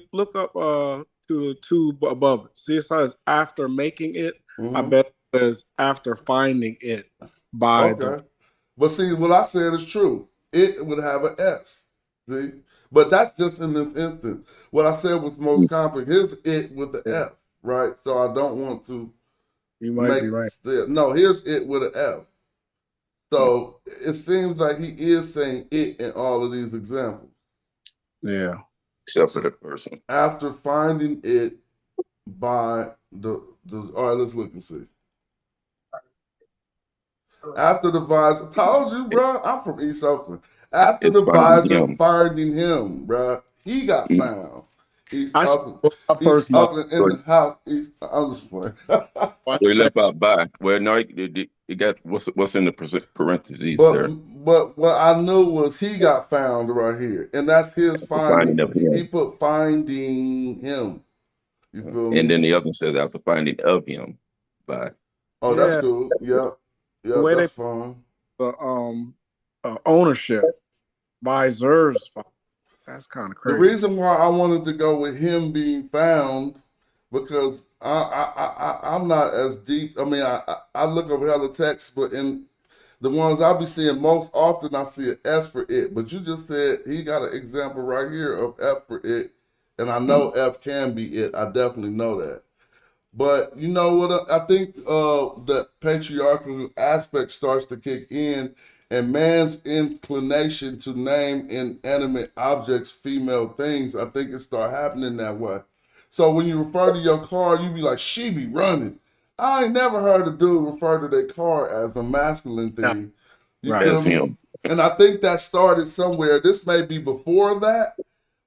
the two above it. See, it says after making it. I Mm-hmm. bet it says after finding it by the. Okay. But see, what I said is true. It would have an S. See? But that's just in this instance. What I said was most common. Here's it with the F, right? So I don't want to You might make be right. no, here's it with an F. So it seems like he is saying it in all of these examples. Yeah. Except for the person. After finding it by the all right, let's look and see. After the visor, told you, bro. I'm from East Oakland. After It's the finding visor him. finding him, bro, he got Mhm. found. East I Oakland, my East first month. Oakland in the house. East, I'm just playing. So he left out by. Well, no, he got what's in the parentheses but there. but what I knew was he got found right here, and that's his The finding finding. of He him. put finding him. You feel And me? then the other one says after finding of him by. Oh, that's Yeah. cool. Yep, The way that's fine. the ownership visors. That's kind of The crazy. reason why I wanted to go with him being found because I'm not as deep. I mean, I look over hella text, but in the ones I be seeing most often, I see an S for it. But you just said he got an example right here of F for it, and I know F can be it. I definitely know that. But you know what? I think the patriarchal aspect starts to kick in, and man's inclination to name inanimate objects female things. I think it start happening that way. So when you refer to your car, you be like, "She be running." I ain't never heard a dude refer to their car as a masculine thing. You Right. feel As me? him. And I think that started somewhere. This may be before that,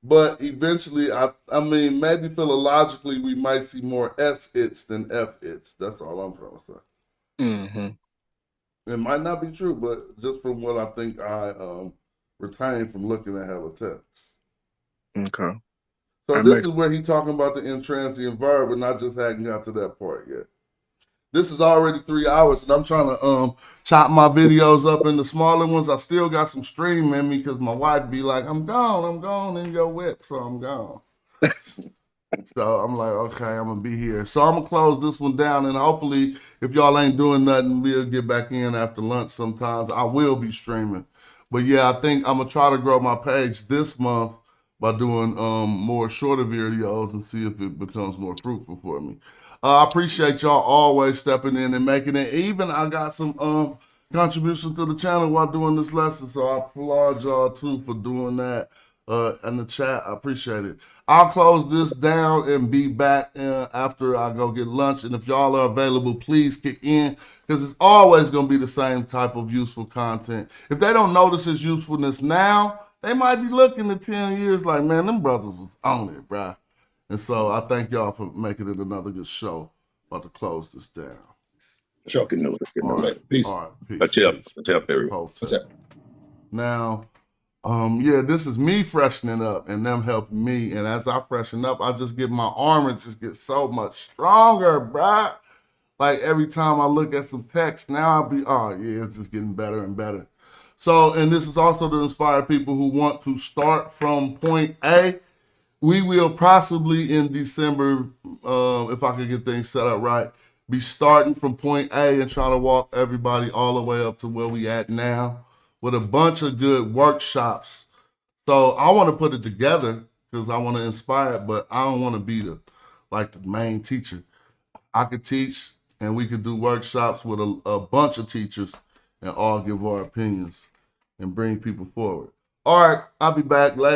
but eventually, I mean, maybe philologically, we might see more S its than F its. That's all I'm trying to say. Mm-hmm. It might not be true, but just from what I think I retained from looking at hella text. Okay. So That this makes is where he talking about the intransient verb, and I just hadn't got to that part yet. This is already 3 hours, and I'm trying to chop my videos up into smaller ones. I still got some stream in me because my wife be like, I'm gone in your whip, so I'm gone. So I'm like, okay, I'm gonna be here. So I'm gonna close this one down, and hopefully, if y'all ain't doing nothing, we'll get back in after lunch. Sometimes I will be streaming, but yeah, I think I'm gonna try to grow my page this month by doing more shorter videos and see if it becomes more fruitful for me. I appreciate y'all always stepping in and making it. Even I got some contribution to the channel while doing this lesson, so I applaud y'all too for doing that in the chat. I appreciate it. I'll close this down and be back after I go get lunch. And if y'all are available, please kick in because it's always going to be the same type of useful content. If they don't notice its usefulness now, they might be looking at 10 years like, man, them brothers was on it, bruh. And so I thank y'all for making it another good show. About to close this down. Sure. Good All note. right. Peace. All right. Peace. Touch up, Peace. everyone. Hope What's so. that? Now, Yeah, this is me freshening up and them helping me. And as I freshen up, I just get my armor just get so much stronger, bruh. Like every time I look at some text, now I'll be, oh yeah, it's just getting better and better. So, and this is also to inspire people who want to start from point A. We will possibly in December, if I could get things set up right, be starting from point A and trying to walk everybody all the way up to where we at now with a bunch of good workshops. So I want to put it together because I want to inspire it, but I don't want to be the main teacher. I could teach and we could do workshops with a bunch of teachers and all give our opinions and bring people forward. All right, I'll be back later.